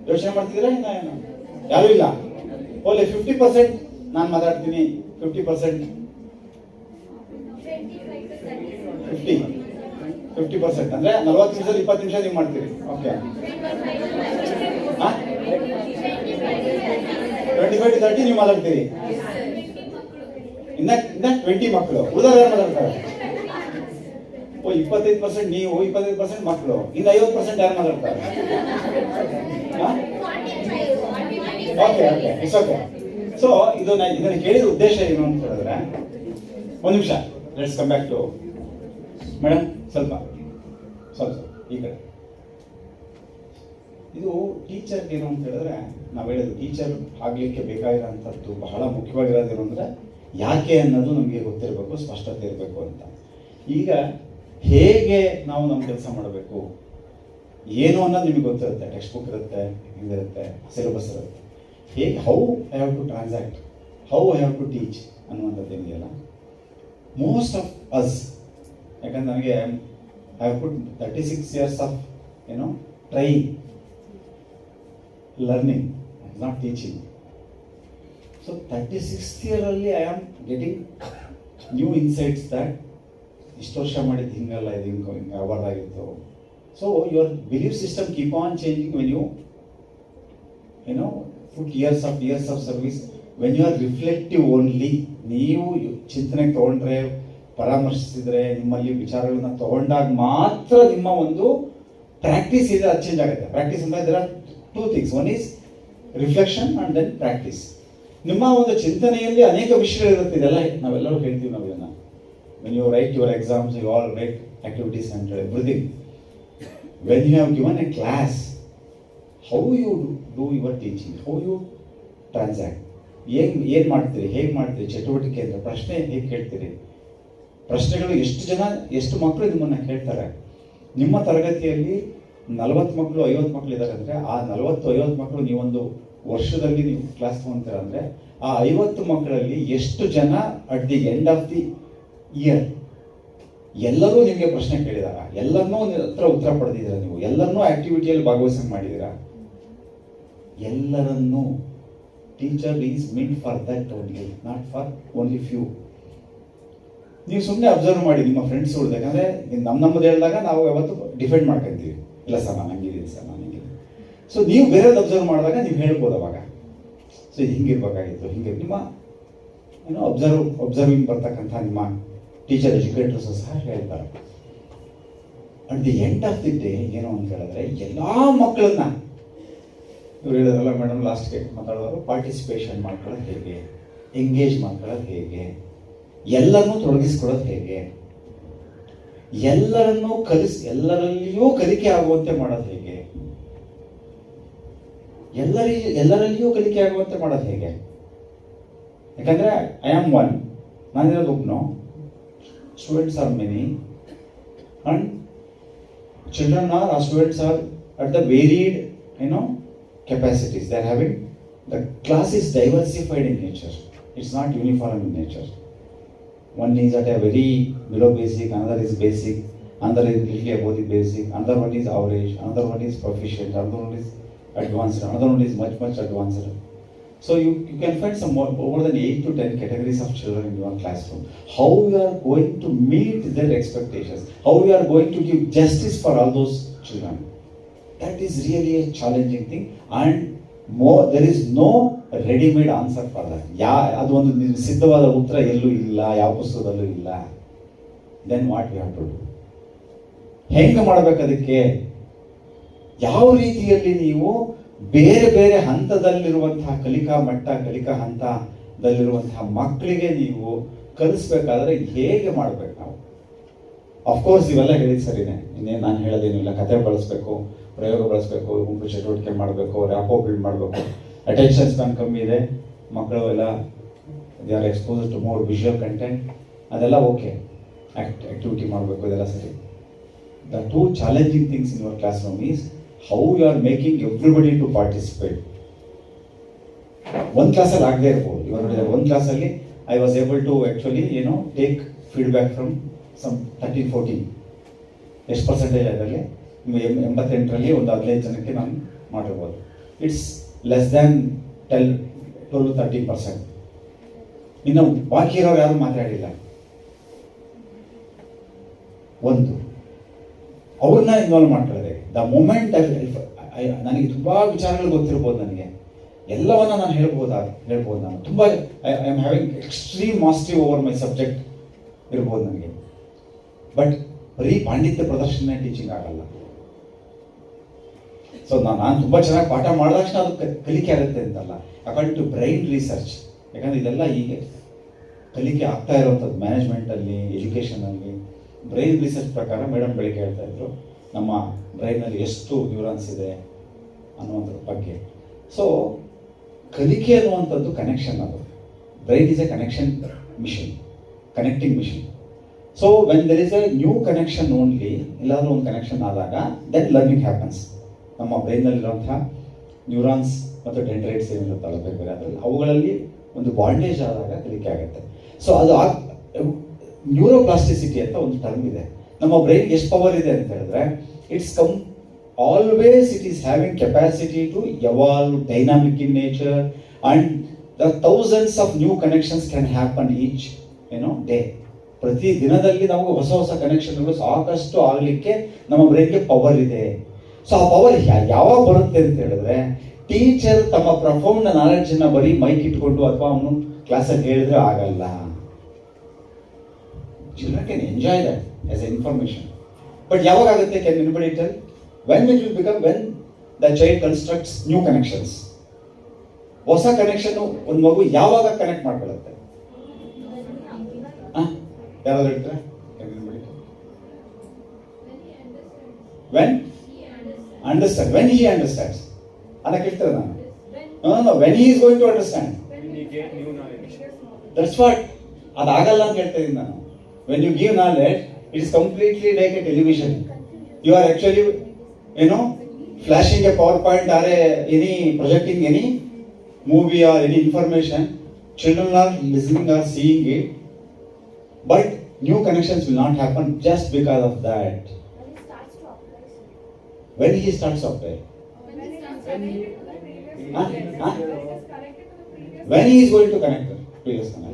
ಯೋಚನೆ ಮಾಡ್ತಿದ್ದೀರಾ? ಇನ್ನ ಏನು ಯಾರೂ ಇಲ್ಲ. ಓಲೆ 50% ನಾನು ಮಾತಾಡ್ತೀನಿ, 50% 50% ಅಂದ್ರೆ 40 ನಿಮಿಷದಲ್ಲಿ 20 ನಿಮಿಷ ನೀವು ಮಾಡ್ತೀರಿ. ಓಕೆ, 25 to 30 ನೀವು ಮಾತಾಡ್ತೀರಿ. ಇನ್ನ 20 ಮಕ್ಕಳು ಉಳಿದವ್ರು ಯಾರು ಮಾತಾಡ್ತಾರೆ? 25% ನೀವು, 25% ಮಕ್ಕಳು, ಇನ್ನು 50% ಯಾರು ಮಾತಾಡ್ತಾರೆ? Okay okay, it's okay. So ಇದನ್ನ ಕೇಳಿದ ಉದ್ದೇಶ ಏನು ಅಂತ ಹೇಳಿದ್ರೆ, ಒಂದು ನಿಮಿಷ, let's come back to madam. ಸ್ವಲ್ಪ ಈ ಕಡೆ. ಇದು ಟೀಚರ್ ಏನು ಅಂತ ಹೇಳಿದ್ರೆ, ನಾವು ಹೇಳಿದ್ವಿ ಟೀಚರ್ ಆಗ್ಲಿಕ್ಕೆ ಬೇಕಾಗಿರೋಂಥದ್ದು ಬಹಳ ಮುಖ್ಯವಾಗಿರೋದೇನು ಅಂದ್ರೆ ಯಾಕೆ ಅನ್ನೋದು ನಮಗೆ ಗೊತ್ತಿರಬೇಕು, ಸ್ಪಷ್ಟತೆ ಇರಬೇಕು ಅಂತ. ಈಗ ಹೇಗೆ ನಾವು ನಮ್ಮ ಕೆಲಸ ಮಾಡಬೇಕು ಏನು ಅನ್ನೋದು ನಿಮಗೆ ಗೊತ್ತಿರುತ್ತೆ. ಟೆಕ್ಸ್ಟ್ ಬುಕ್ ಇರುತ್ತೆ, ಹಿಂಗಿರುತ್ತೆ, ಸಿಲೆಬಸ್ ಇರುತ್ತೆ. ಹೇಗೆ how I have to transact, how I have to teach ಅನ್ನುವಂಥದ್ದು ಏನಿದೆಯಲ್ಲ, ಮೋಸ್ಟ್ ಆಫ್ ಅಸ್, ಯಾಕಂದ್ರೆ ನನಗೆ I have put 36 years of trying, learning, not teaching. So 36th year ಅಲ್ಲಿ I am getting new insights that ಇಷ್ಟು ವರ್ಷ ಮಾಡಿದ್ದು ಹಿಂಗಲ್ಲ, ಇದು ಹಿಂಗೆ ಆಗಬಾರ್ದಾಗಿತ್ತು. So your belief system keep on changing when you put years of service. When you are reflective only, ನೀವು ಚಿಂತನೆಗೆ ತಗೊಂಡ್ರೆ, ಪರಾಮರ್ಶಿಸಿದ್ರೆ, ನಿಮ್ಮಲ್ಲಿ ವಿಚಾರಗಳನ್ನ ತಗೊಂಡಾಗ ಮಾತ್ರ ನಿಮ್ಮ ಒಂದು ಪ್ರಾಕ್ಟೀಸ್ ಇದೆ, ಅದು ಚೇಂಜ್ ಆಗುತ್ತೆ. ಪ್ರಾಕ್ಟೀಸ್ ಅಂದ್ರೆ there are 2 things. One is reflection and then practice. ನಿಮ್ಮ ಒಂದು ಚಿಂತನೆಯಲ್ಲಿ ಅನೇಕ ವಿಷಯಗಳಿರುತ್ತೆ. ಇದೆಲ್ಲ ನಾವೆಲ್ಲರೂ ಹೇಳ್ತೀವಿ. ನಾವು ಇದನ್ನ when you write your exams, you all write activities and everything. When you have given a class, how you do your teaching, how you transact, ಏನು ಮಾಡ್ತೀರಿ, ಹೇಗೆ ಮಾಡ್ತೀರಿ, ಚಟುವಟಿಕೆ ಅಂದರೆ ಪ್ರಶ್ನೆ ಹೇಗೆ ಕೇಳ್ತೀರಿ, ಪ್ರಶ್ನೆಗಳು ಎಷ್ಟು ಮಕ್ಕಳು ನಿಮ್ಮನ್ನು ಕೇಳ್ತಾರೆ. ನಿಮ್ಮ ತರಗತಿಯಲ್ಲಿ 40 ಮಕ್ಕಳು 50 ಮಕ್ಕಳು ಇದ್ದಾರೆ ಅಂದರೆ ಆ 40-50 ಮಕ್ಕಳು ನೀವೊಂದು ವರ್ಷದಲ್ಲಿ ನೀವು ಕ್ಲಾಸ್ ತೊಗೊತೀರ ಅಂದರೆ ಆ 50 ಮಕ್ಕಳಲ್ಲಿ ಎಷ್ಟು ಜನ at the end of the year ಎಲ್ಲರೂ ನಿಮಗೆ ಪ್ರಶ್ನೆ ಕೇಳಿದಾರ, ಎಲ್ಲರನ್ನೂ ಹತ್ರ ಉತ್ತರ ಪಡೆದಿದ್ದೀರಾ, ನೀವು ಎಲ್ಲರನ್ನೂ ಆಕ್ಟಿವಿಟಿಯಲ್ಲಿ ಭಾಗವಹಿಸಂಗೆ ಮಾಡಿದ್ದೀರಾ. ಎಲ್ಲರನ್ನೂ. Teacher is meant for that only, not for only few. ನೀವು ಸುಮ್ಮನೆ ಅಬ್ಸರ್ವ್ ಮಾಡಿ ನಿಮ್ಮ ಫ್ರೆಂಡ್ಸ್ ಯಾಕಂದರೆ ನಮ್ಮದು ಹೇಳಿದಾಗ ನಾವು ಯಾವತ್ತು ಡಿಫೆಂಡ್ ಮಾಡ್ಕೊಂತೀವಿ, ಇಲ್ಲ ಸರ್ ನಾನು ಹಂಗಿದ್ದೀನಿ, ಸರ್ ನಾನು ಹಿಂಗಿದ್ದೀನಿ. ಸೊ ನೀವು ಬೇರೆದು ಅಬ್ಸರ್ವ್ ಮಾಡಿದಾಗ ನೀವು ಹೇಳ್ಬೋದು ಅವಾಗ, ಸೊ ಇದು ಹಿಂಗಿರ್ಬೇಕಾಗಿತ್ತು, ಹಿಂಗೆ ನಿಮ್ಮ ಅಬ್ಸರ್ವಿಂಗ್ ಬರ್ತಕ್ಕಂಥ ನಿಮ್ಮ ಟೀಚರ್ ಎಜುಕೇಟರ್ಸು ಸಹ ಹೇಳ್ತಾರೆ. At the end of the day ಏನು ಅಂತ ಹೇಳಿದ್ರೆ, ಎಲ್ಲ ಮಕ್ಕಳನ್ನ ಇವ್ರು ಹೇಳಿದ್ರಲ್ಲ ಮೇಡಮ್ ಲಾಸ್ಟ್ಗೆ ಮಾತಾಡೋರು, ಪಾರ್ಟಿಸಿಪೇಷನ್ ಮಾಡ್ಕೊಳ್ಳೋದು ಹೇಗೆ, ಎಂಗೇಜ್ ಮಾಡ್ಕೊಳ್ಳೋದು ಹೇಗೆ, ಎಲ್ಲರನ್ನೂ ತೊಡಗಿಸ್ಕೊಳ್ಳೋದು ಹೇಗೆ, ಎಲ್ಲರಲ್ಲಿಯೂ ಕಲಿಕೆ ಆಗುವಂತೆ ಮಾಡೋದು ಹೇಗೆ, ಎಲ್ಲರಲ್ಲಿಯೂ ಕಲಿಕೆ ಆಗುವಂತೆ ಮಾಡೋದು ಹೇಗೆ. ಯಾಕಂದ್ರೆ ಐ ಆಮ್ ಒನ್, ನಾನಿರೋದು ಒಬ್ನು, students are many and children are, our students are at the varied capacities. They are having, the class is diversified in nature, it's not uniform in nature. One is at a very below basic, another is basic, another is little above the basic, another one is average, another one is proficient, another one is advanced, another one is much advanced. So you can find some more than 8 to 10 categories of children in your classroom. How you are going to meet their expectations? How you are going to give justice for all those children? That is really a challenging thing, and there is no ready-made answer for that. ಅದು ಒಂದು ಸಿದ್ಧವಾದ ಉತ್ತರ ಎಲ್ಲೂ ಇಲ್ಲ, ಯಾವ ಪುಸ್ತಕದಲ್ಲೂ ಇಲ್ಲ. Then what we have to do? ಹೆಂಗೆ ಮಾಡಬೇಕು ಅದಕ್ಕೆ? ಯಾವ ರೀತಿಯಲ್ಲಿ ನೀವು ಬೇರೆ ಬೇರೆ ಹಂತದಲ್ಲಿರುವಂತಹ ಕಲಿಕಾ ಮಟ್ಟ, ಕಲಿಕಾ ಹಂತದಲ್ಲಿರುವಂತಹ ಮಕ್ಕಳಿಗೆ ನೀವು ಕಲಿಸ್ಬೇಕಾದ್ರೆ ಹೇಗೆ ಮಾಡ್ಬೇಕು ನಾವು? ಅಫ್ಕೋರ್ಸ್ ಇವೆಲ್ಲ ಹೇಳಿದ ಸರಿನೇ, ಇನ್ನೇನು ನಾನು ಹೇಳೋದೇನಿಲ್ಲ. ಕತೆ ಬಳಸಬೇಕು, ಪ್ರಯೋಗ ಬಳಸಬೇಕು, ಗುಂಪು ಚಟುವಟಿಕೆ ಮಾಡಬೇಕು, ರ್ಯಾಪೋ ಬಿಲ್ಡ್ ಮಾಡಬೇಕು. ಅಟೆನ್ಷನ್ ಸ್ಪ್ಯಾನ್ ಕಮ್ಮಿ ಇದೆ, ಮಕ್ಕಳು ಎಲ್ಲ they are expose to more visual content, ಅದೆಲ್ಲ ಓಕೆ. ಆಕ್ಟಿವಿಟಿ ಮಾಡಬೇಕು, ಇದೆಲ್ಲ ಸರಿ. The two challenging things in your classroom is how you are making everybody to participate. One class ಆಗದೆ ಇರ್ಬೋದು. ಇವಾಗ ನೋಡಿದ್ರೆ ಒಂದು ಕ್ಲಾಸಲ್ಲಿ I was able to actually take feedback from some 13-14. ಎಷ್ಟು ಪರ್ಸೆಂಟೇಜ್ ಅದರಲ್ಲಿ? 88ರಲ್ಲಿ ಒಂದು 15 ಜನಕ್ಕೆ ನಾನು ಮಾಡಿರ್ಬೋದು. It's less than 12-13%. ಇನ್ನು ಬಾಕಿ ಇರೋರು ಯಾರು ಮಾತಾಡಿಲ್ಲ. ಒಂದು ಅವ್ರನ್ನ ಇನ್ವಾಲ್ವ್ ಮಾಡ್ಕೊಳ್ಳೋದೆ. ದ ಮೂಮೆಂಟ್ ನನಗೆ ತುಂಬ ವಿಚಾರಗಳು ಗೊತ್ತಿರ್ಬೋದು, ನನಗೆ ಎಲ್ಲವನ್ನ ನಾನು ಹೇಳ್ಬೋದು ನಾನು ತುಂಬ I am having extreme mastery over my subject ಇರ್ಬೋದು ನನಗೆ. ಬಟ್ ಬರೀ ಪಾಂಡಿತ್ಯ ಪ್ರದರ್ಶನ ಟೀಚಿಂಗ್ ಆಗಲ್ಲ. ಸೊ ನಾನು ತುಂಬ ಚೆನ್ನಾಗಿ ಪಾಠ ಮಾಡಿದ ತಕ್ಷಣ ಅದು ಕಲಿಕೆ ಆಗುತ್ತೆ ಅಂತಲ್ಲ. ಅಕಾರ್ಡಿಂಗ್ ಟು ಬ್ರೈನ್ ರಿಸರ್ಚ್, ಯಾಕಂದರೆ ಇದೆಲ್ಲ ಹೀಗೆ ಕಲಿಕೆ ಆಗ್ತಾ ಇರೋವಂಥದ್ದು ಮ್ಯಾನೇಜ್ಮೆಂಟಲ್ಲಿ, ಎಜುಕೇಷನಲ್ಲಿ. ಬ್ರೈನ್ ರಿಸರ್ಚ್ ಪ್ರಕಾರ ಮೇಡಮ್ ಬೆಳಿಗ್ಗೆ ಹೇಳ್ತಾ ಇದ್ರು ನಮ್ಮ ಬ್ರೈನಲ್ಲಿ ಎಷ್ಟು ನ್ಯೂರಾನ್ಸ್ ಇದೆ ಅನ್ನುವಂಥದ್ರ ಬಗ್ಗೆ. ಸೊ ಕಲಿಕೆ ಅನ್ನುವಂಥದ್ದು ಕನೆಕ್ಷನ್. ಅದು brain is a connection mission, connecting mission. So when there is a new connection only, ಎಲ್ಲಾದರೂ ಒಂದು ಕನೆಕ್ಷನ್ ಆದಾಗ ದೆನ್ ಲರ್ನಿಂಗ್ ಹ್ಯಾಪನ್ಸ್. ನಮ್ಮ ಬ್ರೈನ್ನಲ್ಲಿರುವಂಥ ನ್ಯೂರಾನ್ಸ್ ಮತ್ತು ಡೆಂಡ್ರೈಟ್ಸ್ ಏನಿರುತ್ತಲ್ಲ ಬೇರೆ ಬೇರೆ ಅದರಲ್ಲಿ, ಅವುಗಳಲ್ಲಿ ಒಂದು ಬಾಂಡೇಜ್ ಆದಾಗ ಕಲಿಕೆ ಆಗುತ್ತೆ. ಸೊ ಅದು ನ್ಯೂರೋಪ್ಲಾಸ್ಟಿಸಿಟಿ ಅಂತ ಒಂದು ಟರ್ಮ್ ಇದೆ. ನಮ್ಮ ಬ್ರೈನ್ ಎಷ್ಟು ಪವರ್ ಇದೆ ಅಂತ ಹೇಳಿದ್ರೆ, always it is having capacity to evolve, dynamic in nature, and the thousands of new connections can happen each day. ಪ್ರತಿ ದಿನದಲ್ಲಿ ನಮಗೆ ಹೊಸ ಹೊಸ ಕನೆಕ್ಷನ್ಗಳು ಸಾಕಷ್ಟು ಆಗಲಿಕ್ಕೆ ನಮ್ಮ ಬ್ರೈನ್ಗೆ ಪವರ್ ಇದೆ. ಸೊ ಆ ಪವರ್ ಯಾವಾಗ ಬರುತ್ತೆ ಅಂತ ಹೇಳಿದ್ರೆ, ಟೀಚರ್ ತಮ್ಮ ಪ್ರೊಫೌಂಡ್ ನಾಲೆಡ್ಜ್ ಅನ್ನ ಬರೀ ಮೈಕ್ ಇಟ್ಕೊಂಡು ಅಥವಾ ಅವನು ಕ್ಲಾಸಲ್ಲಿ ಹೇಳಿದ್ರೆ ಆಗಲ್ಲ. Children can enjoy that as an information. But ಯಾವಾಗ ಆಗುತ್ತೆ? Can anybody tell? When it will become? When the child constructs new connections. ಹೊಸ ಕನೆಕ್ಷನ್ ಒಂದು ಮಗು ಯಾವಾಗ ಕನೆಕ್ಟ್ ಮಾಡ್ಕೊಳ್ಳುತ್ತೆ? ಯಾವಾಗ ಹೇಳ್ತಾರೆ? When? Understand. When he understands. ಅನ್ನ ಕೇಳ್ತಾರೆ ನಾನು. No. When he is going to understand. When he get new knowledge. That's what. ಅದಾಗಲ್ಲ ಅಂತ ಹೇಳ್ತಾ ಇದ್ದೀನಿ ನಾನು. When you give knowledge, it is completely like a television. You are actually, flashing a PowerPoint or projecting any movie or any information. Children are listening or seeing it, but new connections will not happen just because of that. When he starts to apply. When he is going to connect the previous connect.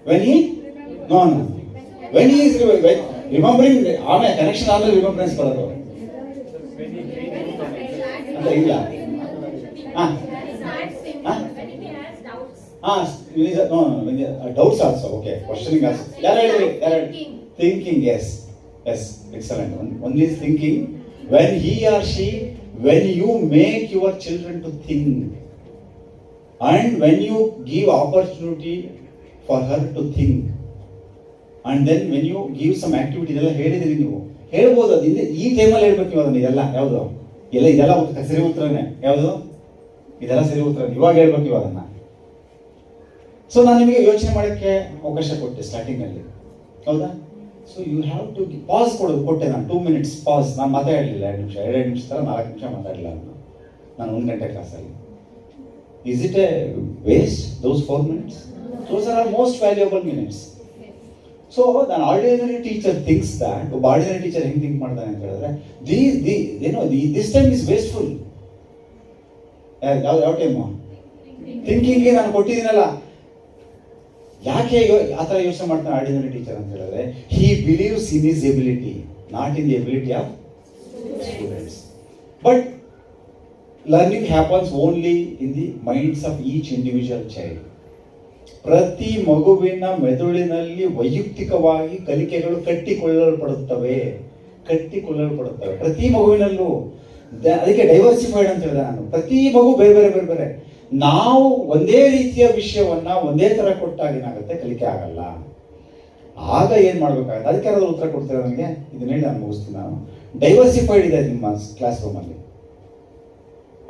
When he? No. When he is remembering, connection ಆಮೇಲೆ remembrance ಬರೋದು ಅಂತ ಇಲ್ಲ. Doubts also, okay. Questioning also. Thinking, yes, excellent. One is thinking. When he or she, when you make your children to think, and when you give opportunity for her to think, and then when you give some activity, ಇದೆಲ್ಲ ಹೇಳಿದ್ರಿ ನೀವು, ಹೇಳ್ಬೋದು. ಅದು ಈ ಟೈಮಲ್ಲಿ ಹೇಳ್ಬೇಕು ನೀವು ಅದನ್ನ. ಇದೆಲ್ಲ ಯಾವುದು ಇದೆಲ್ಲ ಸರಿ ಉತ್ತರನೇ. ಯಾವುದು ಇದೆಲ್ಲ ಸರಿ ಉತ್ತರ ಇವಾಗ ಹೇಳ್ಬೇಕು ನೀವು ಅದನ್ನ. ಸೊ ನಾನು ನಿಮಗೆ ಯೋಚನೆ ಮಾಡೋಕ್ಕೆ ಅವಕಾಶ ಕೊಟ್ಟೆ ಸ್ಟಾರ್ಟಿಂಗಲ್ಲಿ, ಹೌದಾ? So you have to pass ಕೊಟ್ಟೆ ನಾನು. 2 minutes ಪಾಸ್. ನಾನು ಮಾತಾಡಲಿಲ್ಲ 2 ನಿಮಿಷ, 2 ನಿಮಿಷ ಥರ 4 ನಿಮಿಷ ಮಾತಾಡಲಿಲ್ಲ ನಾನು 1 ಗಂಟೆ ಕ್ಲಾಸಲ್ಲಿ. Is it a waste, those 4 minutes? Those are our most valuable minutes. So ನಾನು ಆರ್ಡಿನರಿ ಟೀಚರ್ ಥಿಂಕ್ಸ್ ದ್ಯಾಟ್ ಒಬ್ಬ ಆರ್ಡಿನರಿ ಟೀಚರ್ ಹೆಂಗೆ ಥಿಂಕ್ ಮಾಡ್ತಾನೆ ಅಂತ ಹೇಳಿದ್ರೆ ದಿಸ್ ಟೈಮ್ ಇಸ್ ವೇಸ್ಟ್ಫುಲ್. ಯಾವ ಟೈಮು ಥಿಂಕಿಂಗ್ಗೆ ನಾನು ಕೊಟ್ಟಿದ್ದೀನಲ್ಲ, ಯಾಕೆ ಆ ಥರ ಯೋಚನೆ ಮಾಡ್ತಾನೆ ಆರ್ಡಿನರಿ ಟೀಚರ್ ಅಂತ ಹೇಳಿದ್ರೆ ಹಿ believes in his ability, not in the ability of students. But learning happens only in the minds of each individual child. ಪ್ರತಿ ಮಗುವಿನ ಮೆದುಳಿನಲ್ಲಿ ವೈಯಕ್ತಿಕವಾಗಿ ಕಲಿಕೆಗಳು ಕಟ್ಟಿಕೊಳ್ಳಲ್ಪಡುತ್ತವೆ. ಪ್ರತಿ ಮಗುವಿನಲ್ಲೂ. ಅದಕ್ಕೆ ಡೈವರ್ಸಿಫೈಡ್ ಅಂತ ಹೇಳಿದೆ ನಾನು. ಪ್ರತಿ ಮಗು ಬೇರೆ ಬೇರೆ ಬೇರೆ ಬೇರೆ. ನಾವು ಒಂದೇ ರೀತಿಯ ವಿಷಯವನ್ನ ಒಂದೇ ತರ ಕೊಟ್ಟಾಗ ಏನಾಗುತ್ತೆ, ಕಲಿಕೆ ಆಗಲ್ಲ. ಆಗ ಏನ್ ಮಾಡ್ಬೇಕಾಗುತ್ತೆ, ಅದಕ್ಕೆ ಯಾರಾದ್ರೂ ಉತ್ತರ ಕೊಡ್ತಾರೆ ನನಗೆ? ಇದನ್ನ ಹೇಳಿ ನಾನು ಮುಗಿಸ್ತೀನಿ. ನಾನು ಡೈವರ್ಸಿಫೈಡ್ ಇದೆ ನಿಮ್ಮ ಕ್ಲಾಸ್ ರೂಮ್ ಅಲ್ಲಿ,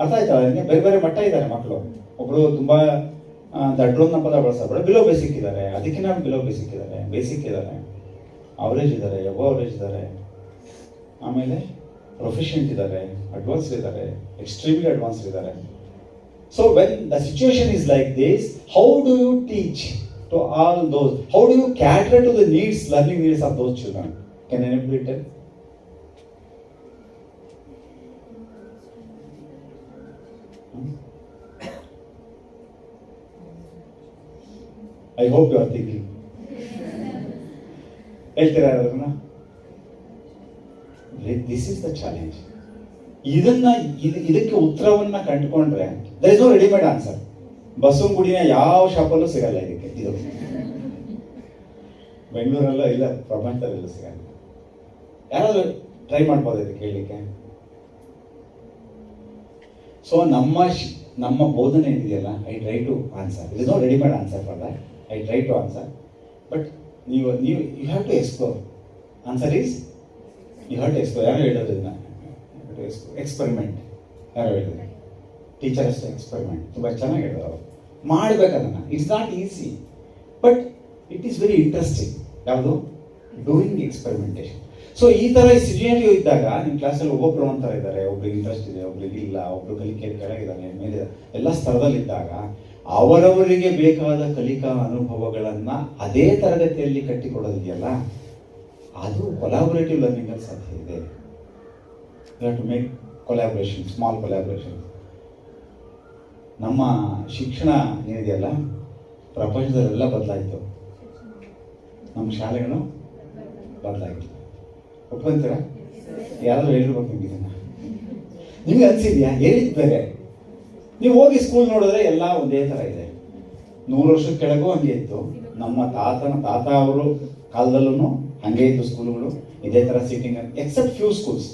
ಅರ್ಥ ಆಯ್ತಾ ನನಗೆ? ಬೇರೆ ಬೇರೆ ಮಟ್ಟ ಇದ್ದಾರೆ ಮಕ್ಕಳು. ಒಬ್ರು ತುಂಬಾ ದಡ್ರೋನ್ನ ಪದ ಬಳಸಬೇಡ, ಬಿಲೋ ಬೇಸಿಕ್ ಇದ್ದಾರೆ, ಅದಕ್ಕಿಂತ ಬಿಲೋ ಬೇಸಿಕ್ ಇದ್ದಾರೆ, ಬೇಸಿಕ್ ಇದ್ದಾರೆ, ಅವರೇಜ್ ಇದ್ದಾರೆ, ಎಬೋ ಅವರೇಜ್ ಇದ್ದಾರೆ, ಆಮೇಲೆ ಪ್ರೊಫೆಷೆಂಟ್ ಇದ್ದಾರೆ, ಅಡ್ವಾನ್ಸ್ಡ್ ಇದ್ದಾರೆ, ಎಕ್ಸ್ಟ್ರೀಮ್ಲಿ ಅಡ್ವಾನ್ಸ್ಡ್ ಇದ್ದಾರೆ. So when the situation is like this, how do you teach to all those? How do you cater to the needs, learning needs of those children? Can anybody tell? I hope you are thinking. ಹೇಳ್ತೀರಾ ಅದನ್ನ? This is the challenge. ಇದಕ್ಕೆ ಉತ್ತರವನ್ನ ಕಂಡುಕೊಂಡ್ರೆ there is no readymade answer. ಬಸವನಗುಡಿಯ ಯಾವ ಶಾಪಲ್ಲೂ ಸಿಗಲ್ಲ ಇದಕ್ಕೆ. ಇದು ಬೆಂಗಳೂರಲ್ಲೂ ಇಲ್ಲ, ಪ್ರಪಂಚದಲ್ಲೂ ಸಿಗಲ್ಲ. ಯಾರಾದ್ರೂ ಟ್ರೈ ಮಾಡ್ಬೋದು ಇದಕ್ಕೆ ಹೇಳಲಿಕ್ಕೆ? ಸೊ ನಮ್ಮ ಬೋಧನೆ ಇದೆಯಲ್ಲ, I try to answer. It is no readymade answer for that. I try to answer, but you have to explore. Answer is you have to explore. ಯಾರು ಹೇಳೋದು ಇದನ್ನ? ಎಕ್ಸ್ಪೆರಿಮೆಂಟ್. ಯಾರು ಹೇಳಿದ್ರು? ಟೀಚರ್ ಅಷ್ಟೇ ಎಕ್ಸ್ಪೆರಿಮೆಂಟ್. ತುಂಬ ಚೆನ್ನಾಗಿ ಹೇಳಿದ್ರು ಅವರು. ಮಾಡಬೇಕದನ್ನ. It's not easy, but it is very interesting. ಯಾವುದು? Doing experimentation. ಸೊ ಈ ಥರ ಸಿನಾರಿಯೋ ಇದ್ದಾಗ ನಿಮ್ಮ ಕ್ಲಾಸಲ್ಲಿ ಒಬ್ಬೊಬ್ಬರು ಒಂಥರ ಇದ್ದಾರೆ, ಒಬ್ರಿಗೆ ಇಂಟ್ರೆಸ್ಟ್ ಇದೆ, ಒಬ್ರಿಗೆ ಇಲ್ಲ, ಒಬ್ರು ಕಲಿಕೆಯಲ್ಲಿ ಕೆಳಗಿದ್ದಾನೆ, ಮೇಲೆ ಎಲ್ಲ ಸ್ತರದಲ್ಲಿದ್ದಾಗ ಅವರವರಿಗೆ ಬೇಕಾದ ಕಲಿಕಾ ಅನುಭವಗಳನ್ನ ಅದೇ ತರಗತಿಯಲ್ಲಿ ಕಟ್ಟಿಕೊಡೋದಿದೆಯಲ್ಲ, ಅದು ಕೊಲಾಬರೇಟಿವ್ ಲರ್ನಿಂಗ್ ಅಲ್ಲಿ ಸಾಧ್ಯ ಇದೆ. You have to make collaboration, small collaboration. ನಮ್ಮ ಶಿಕ್ಷಣ ಏನಿದೆಯಲ್ಲ, ಪ್ರಪಂಚದಲ್ಲೆಲ್ಲ ಬದಲಾಯಿತು. ನಮ್ಮ ಶಾಲೆಗಳು ಬದಲಾಯಿತು. ಒಪ್ಕೊಂತೀರಾ? ಯಾರಾದ್ರೂ ಹೇಳಿರ್ಬೇಕು ನಿಮ್ಗೆ ಇದನ್ನ. ನಿಮ್ಗೆ ಅನ್ಸಿದ್ಯಾ? ಹೇಳಿದ್ ಬೇರೆ. ನೀವು ಹೋಗಿ ಸ್ಕೂಲ್ ನೋಡಿದ್ರೆ ಎಲ್ಲ ಒಂದೇ ಥರ ಇದೆ. 100 ವರ್ಷದ ಕೆಳಗೂ ಹಂಗೆ ಇತ್ತು. ನಮ್ಮ ತಾತ ಅವರು ಕಾಲದಲ್ಲೂ ಹಂಗೆ ಇತ್ತು ಸ್ಕೂಲ್ಗಳು, ಇದೇ ಥರ seating. Except few schools,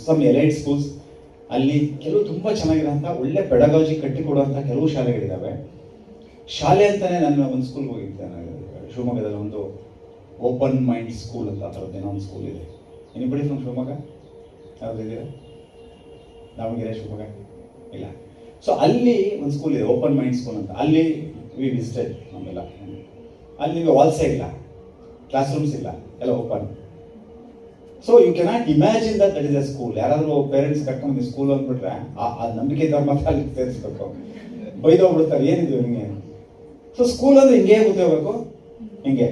some elite schools, ಅಲ್ಲಿ ಕೆಲವು ತುಂಬ ಚೆನ್ನಾಗಿರೋಂಥ ಒಳ್ಳೆ ಪೆಡಗಾಜಿ ಕಟ್ಟಿಕೊಡುವಂಥ ಕೆಲವು ಶಾಲೆಗಳಿದ್ದಾವೆ. ಶಾಲೆ ಅಂತಾನೆ ನಾನು ಒಂದು ಸ್ಕೂಲ್ಗೆ ಹೋಗಿದ್ದೆ. ಶಿವಮೊಗ್ಗದಲ್ಲಿ ಒಂದು ಓಪನ್ ಮೈಂಡ್ ಸ್ಕೂಲ್ ಅಂತ, ಆ ಥರದ್ದೇನೋ ಒಂದು ಸ್ಕೂಲ್ ಇದೆ. Anybody from Shivamogga? ಯಾವ್ದಿದ್ದೀರಾ? ದಾವಣಗೆರೆ, ಶಿವಮೊಗ್ಗ? ಇಲ್ಲ. ಸೊ ಅಲ್ಲಿ ಒಂದು ಸ್ಕೂಲ್ ಇದೆ, ಓಪನ್ ಮೈಂಡ್ ಸ್ಕೂಲ್ ಅಂತ. ಅಲ್ಲಿ ವಿ ವಿಸಿಟೆಡ್ ನಮ್ಮೆಲ್ಲ. ಅಲ್ಲಿ ನಿಮಗೆ ವಾಲ್ಸೇ ಇಲ್ಲ, ಕ್ಲಾಸ್ ರೂಮ್ಸ್ ಇಲ್ಲ, ಎಲ್ಲ open. So you cannot imagine that is a school. ಯಾರಾದರೂ ಪೇರೆಂಟ್ಸ್ ಕರ್ಕೊಂಡು ಸ್ಕೂಲ್ ಅಂದ್ಬಿಟ್ರೆ ಆ ನಂಬಿಕೆಯಿಂದ ಮಾತ್ರ ಅಲ್ಲಿ ಸೇರಿಸ್ಬೇಕು. ಬೈದೋಗ್ಬಿಡ್ತಾರೆ, ಏನಿದೆ ಹಿಂಗೆ. ಸೊ ಸ್ಕೂಲ್ ಅಂದ್ರೆ ಹಿಂಗೆ ಗೊತ್ತಿರಬೇಕು, ಹಿಂಗೆ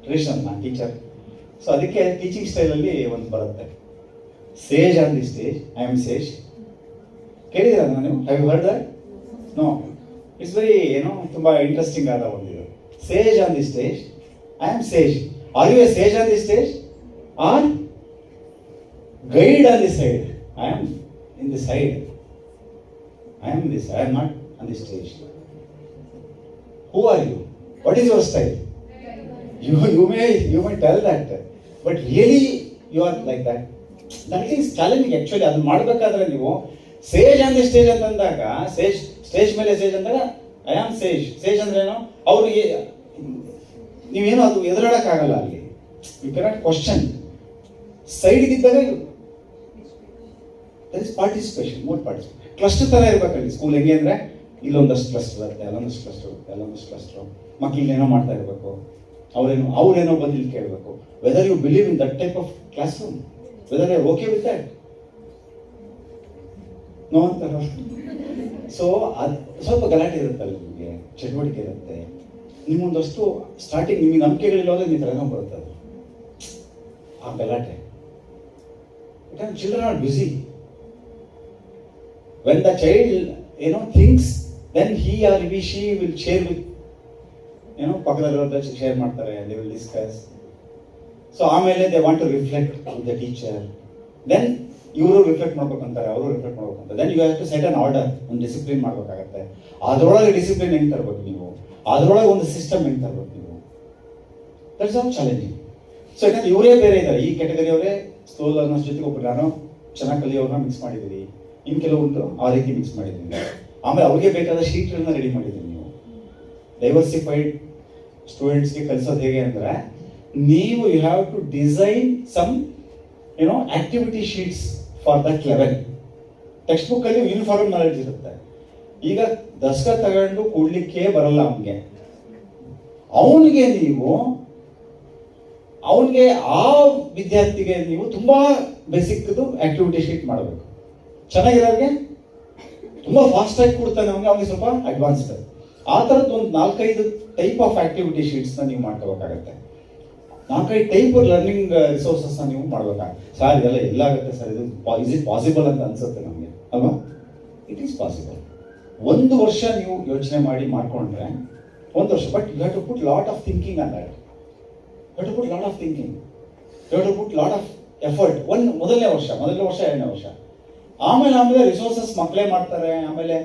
ಟ್ರೆಡಿಷನ್ ಟೀಚರ್. ಸೊ ಅದಕ್ಕೆ ಟೀಚಿಂಗ್ ಸ್ಟೈಲಲ್ಲಿ ಒಂದು ಬರುತ್ತೆ, sage on the stage, I am sage. ಕೇಳಿದ್ದೀರಾ ನಾನು? Have you heard that? No. It's very ತುಂಬಾ ಇಂಟ್ರೆಸ್ಟಿಂಗ್ ಆದ ಒಂದಿದು. Sage on the stage, I am sage. Are you a sage on the stage or guide on the side? I am in the side. I am this, I am not on the stage. Who are you? What is your style? You may tell that, but really you are like that. That is challenging actually. ಅದನ್ನ ಮಾಡಬೇಕಾದ್ರೆ ನೀವು ಸೇಜ್ on the stage ಅಂತಂದಾಗ, stage ಮೇಲೆ ಸೇಜ್ ಅಂದಾಗ I am ಸೇಜ್. ಸೇಜ್ ಅಂದ್ರೆ ಏನು? ಅವ್ರಿಗೆ ನೀವೇನೋ ಅದು ಎದುರಾಡಕ್ಕಾಗಲ್ಲ ಅಲ್ಲಿ. You cannot question. ಸೈಡ್ಗಿದ್ದಾಗ there is participation, more participation. Cluster ತರ ಇರ್ಬೇಕಲ್ಲಿ ಸ್ಕೂಲ್. ಹೆಂಗೆ ಅಂದ್ರೆ ಇಲ್ಲೊಂದಷ್ಟು ಕ್ಲಸ್ಟರ್ ಇರುತ್ತೆ, ಅಲ್ಲೊಂದಷ್ಟು ಕ್ಲಸ್ಟರ್ ಇರುತ್ತೆ, ಅಲ್ಲೊಂದಷ್ಟು ಕ್ಲಸ್ಟರ್. ಮಕ್ಕಳಿಗೆ ಏನೋ ಮಾಡ್ತಾ ಇರಬೇಕು, ಅವ್ರೇನೋ ಬಂದು ಇಲ್ಲಿ ಕೇಳಬೇಕು. Whether you believe in that type of classroom, whether you okay with that, no ಅಂತಾರ. ಸೊ ಅದು ಸ್ವಲ್ಪ ಗಲಾಟೆ ಇರುತ್ತಲ್ಲ, ನಿಮಗೆ ಚಟುವಟಿಕೆ ಇರುತ್ತೆ. ನಿಮ್ಮೊಂದಷ್ಟು ಸ್ಟಾರ್ಟಿಂಗ್ ನಿಮಗೆ ನಂಬಿಕೆಗಳಿಲ್ಲೋದ್ರೆ ನೀವು ತಲೆನೋವು ಬರುತ್ತೆ ಅದು ಆ ಗಲಾಟೆ. ಯಾಕಂದ್ರೆ children are busy. When the child thinks, then he or she will share with ಪಕ್ಕದಲ್ಲಿರೋದ್ರ ಶೇರ್ ಮಾಡ್ತಾರೆ, they will discuss. ಸೊ ಆಮೇಲೆ they want to reflect with the teacher, then ಇವರು ರಿಫ್ಲೆಕ್ಟ್ ಮಾಡ್ಬೇಕಂತಾರೆ, ಅವರು ರಿಫ್ಲೆಕ್ಟ್ ಮಾಡ್ಬೇಕಂತಾರೆ. Then you have to set an order, ಒಂದು discipline ಮಾಡ್ಬೇಕಾಗತ್ತೆ. ಅದರೊಳಗೆ ಡಿಸಿಪ್ಲಿನ್ ಹೆಂಗೆ ತರಬೇಕು ನೀವು, ಅದರೊಳಗೆ ಒಂದು ಸಿಸ್ಟಮ್ ಹೆಂಗೆ ತರಬೇಕು ನೀವು, ದಟ್ಸ್ ಆಲ್ ಚಾಲೆಂಜಿಂಗ್. ಸೊ ಯಾಕಂದ್ರೆ ಇವರೇ ಬೇರೆ ಇದ್ದಾರೆ, ಈ ಕ್ಯಾಟಗರಿ ಅವರೇ ಸ್ಲೋ ಲರ್ನರ್ಸ್ ಜೊತೆಗೆ ಒಬ್ಬರು ನಾನು ಚೆನ್ನಾಗಿ ಕಲಿಯೋರನ್ನ ಮಿಕ್ಸ್ ಮಾಡಿದ್ದೀವಿ, ಇನ್ನು ಕೆಲವೊಂದು ಆ ರೀತಿ ಮಿಕ್ಸ್ ಮಾಡಿದ್ದೀನಿ. ಆಮೇಲೆ ಅವ್ರಿಗೆ ಬೇಕಾದ ಶೀಟ್ಗಳನ್ನ ರೆಡಿ ಮಾಡಿದ್ದೀನಿ. ನೀವು ಡೈವರ್ಸಿಫೈಡ್ ಸ್ಟೂಡೆಂಟ್ಸ್ಗೆ ಕಲಿಸೋದು ಹೇಗೆ ಅಂದರೆ, ನೀವು you have to design some activity sheets for that level. Textbook ಅಲ್ಲಿ ಯೂನಿಫಾರ್ಮ್ ನಾಲೆಡ್ಜ್ ಇರುತ್ತೆ. ಈಗ ದಸ್ಕತ್ ತಗೊಂಡು ಕೊಡ್ಲಿಕ್ಕೆ ಬರಲ್ಲ ಅವನಿಗೆ ನೀವು ಆ ವಿದ್ಯಾರ್ಥಿಗೆ ನೀವು ತುಂಬಾ ಬೇಸಿಕ್ ಆಕ್ಟಿವಿಟಿ ಶೀಟ್ ಮಾಡಬೇಕು. ಚೆನ್ನಾಗಿರೋರಿಗೆ ತುಂಬಾ ಫಾಸ್ಟ್ ಆಗಿ ಕೊಡ್ತಾನೆ, ಅವನಿಗೆ ಸ್ವಲ್ಪ ಅಡ್ವಾನ್ಸ್ಡ್. ಆ ಥರದ್ದು ಒಂದು 4-5 ಟೈಪ್ ಆಫ್ ಆಕ್ಟಿವಿಟಿ ಶೀಟ್ಸ್ ನೀವು ಮಾಡ್ಕೋಬೇಕಾಗತ್ತೆ. 4-5 ಟೈಪ್ ಲರ್ನಿಂಗ್ ರಿಸೋರ್ಸಸ್ ನೀವು ಮಾಡ್ಬೇಕಾಗುತ್ತೆ. ಸರ್ ಇದೆಲ್ಲ ಎಲ್ಲಾಗುತ್ತೆ ಸರ್, ಇದು ಇಸ್ ಇಟ್ ಪಾಸಿಬಲ್ ಅಂತ ಅನ್ಸುತ್ತೆ ನಮಗೆ ಅಲ್ವಾ? It is possible. 1 ವರ್ಷ ನೀವು ಯೋಚನೆ ಮಾಡಿ ಮಾಡ್ಕೊಂಡ್ರೆ 1 ವರ್ಷ, but you have to put lot of thinking on that. You have to put lot of thinking, you have to put lot of effort. ಮೊದಲನೇ ವರ್ಷ, 2ನೇ ವರ್ಷ. ಆಮೇಲೆ ರಿಸೋರ್ಸಸ್ ಮಕ್ಕಳೇ ಮಾಡ್ತಾರೆ. ಆಮೇಲೆ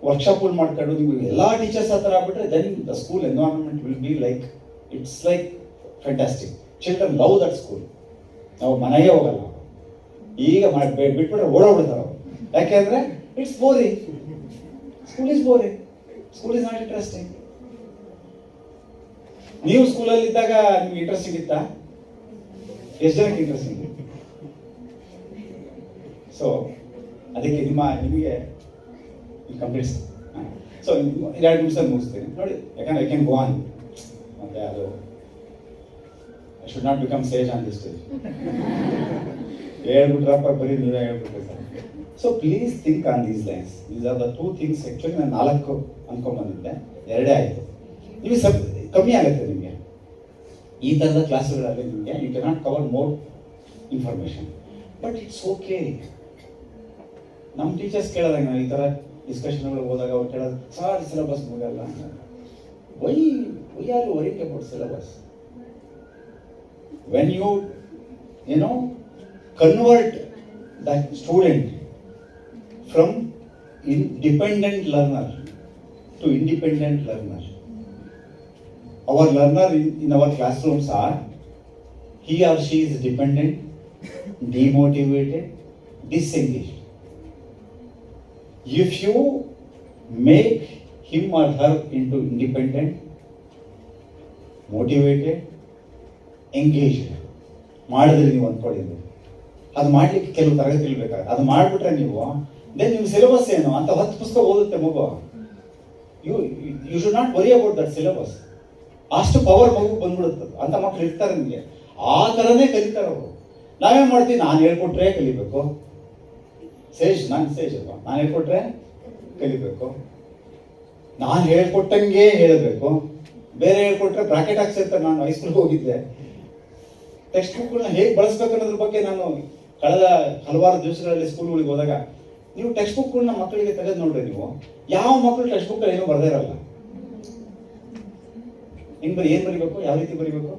ವರ್ಕ್ಶಾಪ್ಗಳು ಮಾಡ್ಕೊಂಡು ನೀವು ಎಲ್ಲ ಟೀಚರ್ಸ್ ಆ ಥರ ಆಗ್ಬಿಟ್ರೆ then the school environment will be like it's like fantastic. Children love that school. ನಾವು ಮನೆಗೆ ಹೋಗಲ್ಲ, ಈಗ ಬಿಟ್ಬಿಟ್ರೆ ಓಡೋಗ್ಬಿಡ್ತಾರೆ ಅವರು. ಯಾಕೆಂದ್ರೆ it's boring. School is boring, school is not interesting. ನೀವು ಸ್ಕೂಲಲ್ಲಿ ಇದ್ದಾಗ ನಿಮ್ಗೆ ಇಂಟ್ರೆಸ್ಟಿಂಗ್ ಇತ್ತಾ? ಎಷ್ಟು ಜನಕ್ಕೆ ಇಂಟ್ರೆಸ್ಟಿಂಗ್? ಸೊ ಅದಕ್ಕೆ ನಿಮಗೆ ಕಂಪ್ಲೀಟ್. ಸೊ 2 ನಿಮಿಷ ಮುಗಿಸ್ತೀನಿ ನೋಡಿ, ಯಾಕಂದ್ರೆ ಐ ಕ್ಯಾನ್ ಗೋ ಆನ್. ಮತ್ತೆ ಅದು I should not become sage on this stage. ಹೇಳ್ಬಿಟ್ರಪ್ಪ ಬರೀ ನೀವೇ ಹೇಳ್ಬಿಟ್ರೆ sir. So please think on these lines. These are the 2 things. Actually ನಾನು 4 ಅನ್ಕೊಂಡ್ಬಂದಿದ್ದೆ, 2 ಆಯಿತು. ನೀವು ಕಮ್ಮಿ ಆಗುತ್ತೆ ನಿಮಗೆ ಈ ಥರದ ಕ್ಲಾಸ್ಗಳಲ್ಲಿ. ನಿಮಗೆ you cannot cover more information, but it's okay. ನಮ್ಮ ಟೀಚರ್ಸ್ ಕೇಳಿದಾಗ ನಾವು ಈ ಥರ ಡಿಸ್ಕಷನ್ಗಳು ಹೋದಾಗ ಅವ್ರು ಕೇಳೋದು, ಸರ್ ಸಿಲೆಬಸ್ ಮುಗಲ್ಲ. Why are you worrying about syllabus? When you convert that student from dependent learner to independent learner, our learner in our classrooms are, he or she is dependent, demotivated, disengaged. If you make him or her into independent, motivated, engaged, ಮಾಡಿದ್ರೆ ನೀವು ಅಂದ್ಕೊಂಡಿದ್ದು ಅದು ಮಾಡ್ಲಿಕ್ಕೆ ಕೆಲವು ತರಗತಿಗಳು ಬೇಕಾಗುತ್ತೆ. ಅದು ಮಾಡಿಬಿಟ್ರೆ ನೀವು ದೆನ್ ನಿಮ್ಮ ಸಿಲೆಬಸ್ ಏನು ಅಂತ 10 ಪುಸ್ತಕ ಓದುತ್ತೆ ಮಗು. You should not worry about that syllabus. ಅಷ್ಟು ಪವರ್ ಮಗು ಬಂದ್ಬಿಡುತ್ತೆ. ಅಂತ ಮಕ್ಕಳು ಇರ್ತಾರೆ ನಿಮಗೆ, ಆ ಥರನೇ ಕಲಿತಾರೆ ಅವರು. ನಾವೇನು ಮಾಡ್ತೀವಿ, ನಾನು ಹೇಳ್ಕೊಟ್ರೆ ಕಲಿಬೇಕು. ನಾನು ಸೇಜ್ ಅಲ್ವಾ, ನಾನು ಹೇಳ್ಕೊಟ್ರೆ ಕಲಿಬೇಕು, ನಾನು ಹೇಳ್ಕೊಟ್ಟಂಗೆ ಹೇಳಬೇಕು. ಬೇರೆ ಹೇಳ್ಕೊಟ್ರೆ ಬ್ರಾಕೆಟ್ ಹಾಕ್ಸಿರ್ತಾರೆ. ನಾನು ಹೈಸ್ಕೂಲ್ಗೆ ಹೋಗಿದ್ದೆ, ಟೆಕ್ಸ್ಟ್ ಬುಕ್ಗಳನ್ನ ಹೇಗೆ ಬಳಸ್ಬೇಕು ಅನ್ನೋದ್ರ ಬಗ್ಗೆ ನಾನು ಕಳೆದ ಹಲವಾರು ದಿವಸಗಳಲ್ಲಿ ಸ್ಕೂಲ್ಗಳಿಗೆ ಹೋದಾಗ, ನೀವು ಟೆಕ್ಸ್ಟ್ ಬುಕ್ಗಳನ್ನ ಮಕ್ಕಳಿಗೆ ತೆಗೆದು ನೋಡ್ರಿ. ನೀವು ಯಾವ ಮಕ್ಕಳು ಟೆಕ್ಸ್ಟ್ ಬುಕ್ಕಲ್ಲಿ ಏನೂ ಬರದೇ ಇರಲ್ಲ. ಏನು ಬರೀಬೇಕು, ಯಾವ ರೀತಿ ಬರೀಬೇಕು,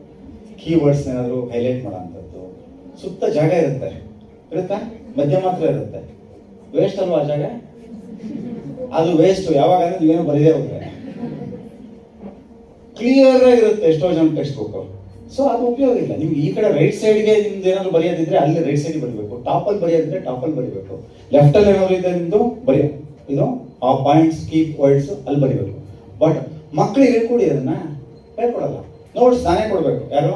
ಕೀವರ್ಡ್ಸ್ ಏನಾದರೂ ಹೈಲೈಟ್ ಮಾಡೋ ಅಂಥದ್ದು. ಸುತ್ತ ಜಾಗ ಇರುತ್ತಾ, ಮಧ್ಯ ಮಾತ್ರ ಇರುತ್ತೆ. ವೇಸ್ಟ್ ಅಲ್ವಾ ಆ ಜಾಗ? ಅದು ವೇಸ್ಟ್. ಯಾವಾಗ ಅಂದ್ರೆ ನೀವೇನೋ ಬರೀದೇ ಹೋಗ್ರೆ ಕ್ಲಿಯರ್ ಆಗಿರುತ್ತೆ ಎಷ್ಟೋ ಜನ ಟೆಕ್ಸ್ಟ್ ಬುಕ್. ಸೊ ಅದು ಉಪಯೋಗ ಇಲ್ಲ. ನಿಮ್ಗೆ ಈ ಕಡೆ ರೈಟ್ ಸೈಡ್ಗೆ ನಿಮ್ದು ಏನಾದ್ರು ಬರೆಯೋದಿದ್ರೆ ಅಲ್ಲಿ ರೈಟ್ ಸೈಡ್ ಬರೀಬೇಕು, ಟಾಪಲ್ಲಿ ಬರೆಯೋದಿದ್ರೆ ಟಾಪಲ್ಲಿ ಬರೀಬೇಕು, ಲೆಫ್ಟಲ್ಲಿ ಏನಾದ್ರು ಇದೆ ನಿಮ್ದು ಇದು ಆ ಪಾಯಿಂಟ್ಸ್ ಕೀ ವರ್ಡ್ಸ್ ಅಲ್ಲಿ ಬರೀಬೇಕು. ಬಟ್ ಮಕ್ಕಳಿಗೆ ಹೇಳ್ಕೊಡಿ, ಅದನ್ನ ಹೇಳ್ಕೊಡಲ್ಲ. ನೋಟ್ಸ್ ನಾನೇ ಕೊಡ್ಬೇಕು. ಯಾರು?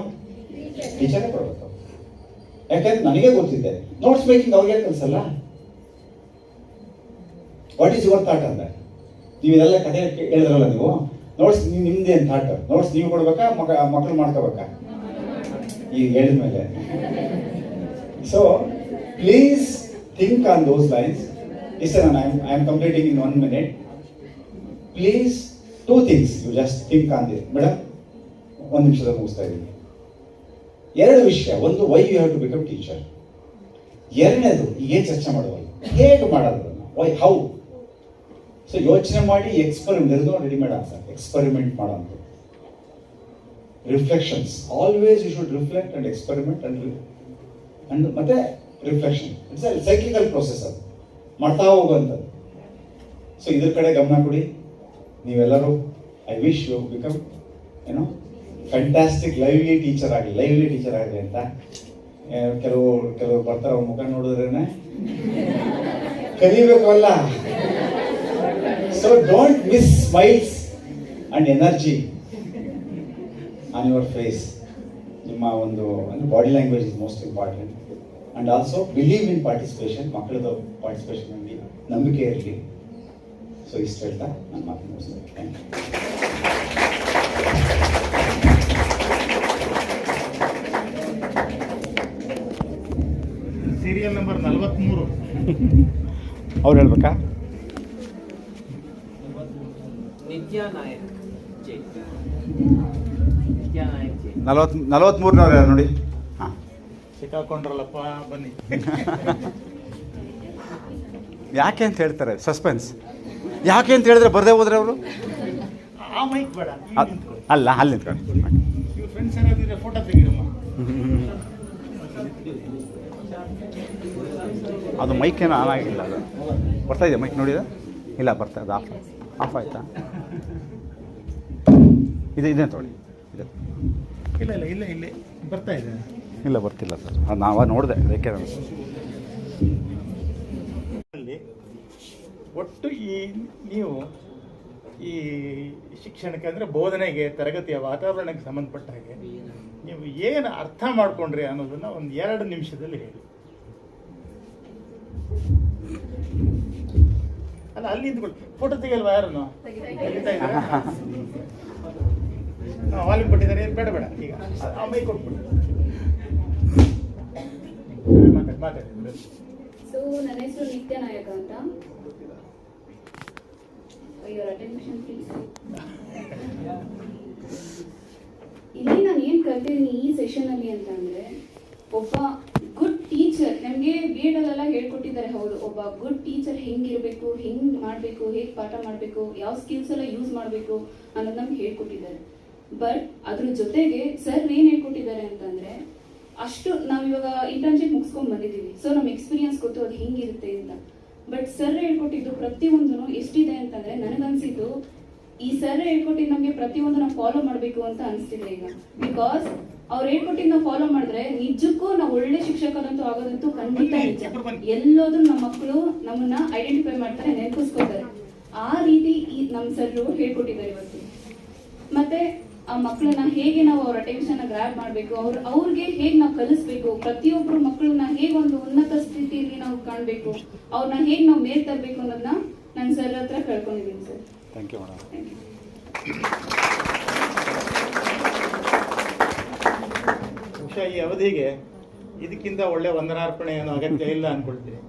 ಟೀಚರೇ ಕೊಡ್ಬೇಕು. ಯಾಕಂದ್ರೆ ನನಗೆ ಗೊತ್ತಿದೆ ನೋಟ್ಸ್ ಮೇಕಿಂಗ್ ಅವ್ರಿಗೆ ಕಲಿಸಲ್ಲ. ವಾಟ್ ಈಸ್ ಯುವರ್ ಥಾಟ್ ಅಂದ್ರೆ? ನೀವು ಇದೆಲ್ಲ ಕಥೆ ಹೇಳಿದ್ರಲ್ಲ, ನೀವು ನೋಟ್ಸ್ ನಿಮ್ದೇನು ಥಾಟ್? ನೋಟ್ಸ್ ನೀವು ಕೊಡ್ಬೇಕಾ, ಮಕ್ಕಳು ಮಾಡ್ಕೋಬೇಕಾ? ಈಗ ಹೇಳಿದ್ಮೇಲೆ. So please think on those lines. I am completing in 1 minute. Please 2 things you just think on this. Madam, 1 ನಿಮಿಷದಲ್ಲಿ ಮುಗಿಸ್ತಾ ಇದ್ದೀನಿ. 2 ವಿಷಯ. ಒಂದು, why you have to become teacher. 2ನೇದು, ಏನು ಚರ್ಚೆ ಮಾಡುವಾಗ ಹೇಗೆ ಮಾಡೋದು, ವೈ, ಹೌ. ಸೊ ಯೋಚನೆ ಮಾಡಿ ಎಕ್ಸ್ಪೆರಿಮೆಂಟ್, ರೆಡಿಮೇಡ್ ಆನ್ಸರ್, ಎಕ್ಸ್ಪೆರಿಮೆಂಟ್ ಮಾಡೋದು. Reflections, always you should reflect and experiment and ಮತ್ತೆ reflection. It's a cyclical process, ಅದು ಮಾಡ್ತಾ ಹೋಗುವಂಥದ್ದು. ಸೊ ಇದ್ರ ಕಡೆ ಗಮನ ಕೊಡಿ ನೀವೆಲ್ಲರೂ. I wish you become fantastic lively teacher ಆಗಲಿ ಅಂತ. ಕೆಲವರು ಬರ್ತಾರೆ, ಅವ್ರ ಮುಖ ನೋಡಿದ್ರೇನೆ ಕಲಿಬೇಕು ಅಲ್ಲ. So don't miss smiles and energy on your face. ನಿಮ್ಮ ಒಂದು body language is most important. And also believe in participation. ಮಕ್ಕಳದ participation ಅಲ್ಲಿ ನಂಬಿಕೆ ಇರಲಿ. ಸೊ ಇಷ್ಟು ಹೇಳ್ತಾ ನಾನು ಮಾತು ಮುಗಿಸ್ತೇನೆ. Thank you. Serial number 43. ಅವ್ರು ಹೇಳ್ಬೇಕಾ? ನಿತ್ಯ ನಾಯಕ್ 43ನವ್ರು ಯಾರು ನೋಡಿ? ಹಾಂ, ಸಿಕ್ಕಾಕೊಂಡ್ರಲ್ಲಪ್ಪ, ಬನ್ನಿ. ಯಾಕೆ ಅಂತ ಹೇಳ್ತಾರೆ, ಸಸ್ಪೆನ್ಸ್. ಯಾಕೆ ಅಂತ ಹೇಳಿದ್ರೆ ಬರದೇ ಹೋದ್ರೆ ಅವರು. ಆ ಮೈಕ್ ಬೇಡ, ಅಲ್ಲ, ಅಲ್ಲಿ ನಿಂತ್ಕೊಳ್ಳಿ. ಇವ್ರ ಫ್ರೆಂಡ್ಸ್ ಏನಾದಿದ್ರೆ ಫೋಟೋ ತೆಗೀರಮ್ಮ. ಅದು ಮೈಕ್ ಏನೋ ಆನ್ ಆಗಿಲ್ಲ. ಅದು ಬರ್ತಾ ಇದೆಯಾ ಮೈಕ್? ನೋಡಿದ ಇಲ್ಲ, ಬರ್ತಾ ಇದೆ. ಆಫ್ ಆಯ್ತಾ? ಇದೆ ತೊಗೊಳ್ಳಿ. ಇಲ್ಲ ಬರ್ತಾ ಇದೆ. ಇಲ್ಲ, ಬರ್ತಿಲ್ಲ ಸರ್. ಅದು ನಾವು ನೋಡಿದೆ, ಅದಕ್ಕೆ ಒಟ್ಟು ನೀವು ಈ ಶಿಕ್ಷಣಕ್ಕೆ ಅಂದರೆ ಬೋಧನೆಗೆ, ತರಗತಿಯ ವಾತಾವರಣಕ್ಕೆ ಸಂಬಂಧಪಟ್ಟ ಹಾಗೆ ನೀವು ಏನು ಅರ್ಥ ಮಾಡ್ಕೊಂಡ್ರಿ ಅನ್ನೋದನ್ನ ಒಂದು 2 ನಿಮಿಷದಲ್ಲಿ ಹೇಳಿ. ಅಲ್ಲ, ಅಲ್ಲಿ ನಿಂತ್ಕೊಳ್ಳಿ. ಫೋಟೋ ತೆಗಿಯಲ್ವಾ ಯಾರನ್ನು? ತೆಗಿತಾ ಇದ್ದಾರೆ. ವಾಲ್ಯೂಮ್ ಕೊಟ್ಟಿದ್ದಾರೆ, ಬೇಡ ಈಗ ಆ ಮೈ ಕೊಟ್ಬಿಡಿ. ಮಾತಾಡಿ. ಸೊ ನನ್ನ ಹೆಸರು ನಿತ್ಯ ನಾಯಕ ಅಂತ. Your attention please. ಇಲ್ಲಿ ನಾನು ಏನು ಕಲ್ತಿದ್ದೀನಿ ಈ ಸೆಷನಲ್ಲಿ ಅಂತಂದರೆ, ಒಬ್ಬ ಗುಡ್ ಟೀಚರ್ ನಮಗೆ ಬಿ ಎಡಲ್ಲೆಲ್ಲ ಹೇಳ್ಕೊಟ್ಟಿದ್ದಾರೆ. ಹೌದು, ಒಬ್ಬ ಗುಡ್ ಟೀಚರ್ ಹೆಂಗಿರಬೇಕು, ಹೆಂಗೆ ಮಾಡಬೇಕು, ಹೇಗೆ ಪಾಠ ಮಾಡಬೇಕು, ಯಾವ ಸ್ಕಿಲ್ಸ್ ಎಲ್ಲ ಯೂಸ್ ಮಾಡಬೇಕು ಅನ್ನೋದು ನಮ್ಗೆ ಹೇಳ್ಕೊಟ್ಟಿದ್ದಾರೆ. ಬಟ್ ಅದ್ರ ಜೊತೆಗೆ ಸರ್ ಏನು ಹೇಳ್ಕೊಟ್ಟಿದ್ದಾರೆ ಅಂತಂದರೆ, ಅಷ್ಟು ನಾವಿವಾಗ ಇಂಟರ್ನ್ಶಿಪ್ ಮುಗಿಸ್ಕೊಂಡು ಬಂದಿದ್ದೀವಿ. ಸೊ ನಮ್ಮ ಎಕ್ಸ್ಪೀರಿಯನ್ಸ್ ಗೊತ್ತು ಅದು ಹೆಂಗಿರುತ್ತೆ ಅಂತ. ಬಟ್ ಸರ್ ಹೇಳ್ಕೊಟ್ಟಿದ್ದು ಪ್ರತಿಯೊಂದೂ ಎಷ್ಟಿದೆ ಅಂತಂದರೆ, ನನಗನ್ಸಿದ್ದು ಈ ಸರ್ ಹೇಳ್ಕೊಟ್ಟಿದ್ದು ನಮಗೆ ಪ್ರತಿಯೊಂದು ನಾವು ಫಾಲೋ ಮಾಡಬೇಕು ಅಂತ ಅನಿಸ್ತಿದೆ ಈಗ. ಬಿಕಾಸ್ ಅವ್ರು ಹೇಳ್ಕೊಟ್ಟಿದ್ದು ನಾವು ಫಾಲೋ ಮಾಡಿದ್ರೆ ನಿಜಕ್ಕೂ ನಾವು ಒಳ್ಳೆ ಶಿಕ್ಷಕರಂತೂ ಆಗೋದಂತೂ ಖಂಡಿತ ನಿಜ. ಎಲ್ಲೋದ್ರೂ ನಮ್ಮ ಮಕ್ಕಳು ನಮ್ಮನ್ನ ಐಡೆಂಟಿಫೈ ಮಾಡ್ತಾರೆ, ನೆನಪಿಸ್ಕೋತಾರೆ. ಆ ರೀತಿ ನಮ್ಮ ಸರ್ ಹೇಳ್ಕೊಟ್ಟಿದ್ದಾರೆ ಇವತ್ತು. ಮತ್ತೆ ಆ ಮಕ್ಕಳನ್ನ ಹೇಗೆ ನಾವು ಅವ್ರ ಅಟೆನ್ಷನ್ ಗ್ರ್ಯಾಬ್ ಮಾಡಬೇಕು, ಅವ್ರಿಗೆ ಹೇಗೆ ನಾವು ಕಲಿಸ್ಬೇಕು, ಪ್ರತಿಯೊಬ್ಬರು ಮಕ್ಕಳನ್ನ ಹೇಗೆ ಒಂದು ಉನ್ನತ ಸ್ಥಿತಿಯಲ್ಲಿ ನಾವು ಕಾಣಬೇಕು, ಅವ್ರನ್ನ ಹೇಗೆ ನಾವು ಮೇಲ್ ತರಬೇಕು ಅನ್ನೋದನ್ನ ನನ್ನ ಸರ್ ಹತ್ರ ಕಳ್ಕೊಂಡಿದ್ದೀನಿ ಸರ್. Thank you madam. ಬಹುಶಃ ಈ ಅವಧಿಗೆ ಇದಕ್ಕಿಂತ ಒಳ್ಳೆ ವಂದನಾರ್ಪಣೆ ಅನ್ನೋ ಅಗತ್ಯ ಇಲ್ಲ ಅನ್ಕೊಳ್ತೀನಿ.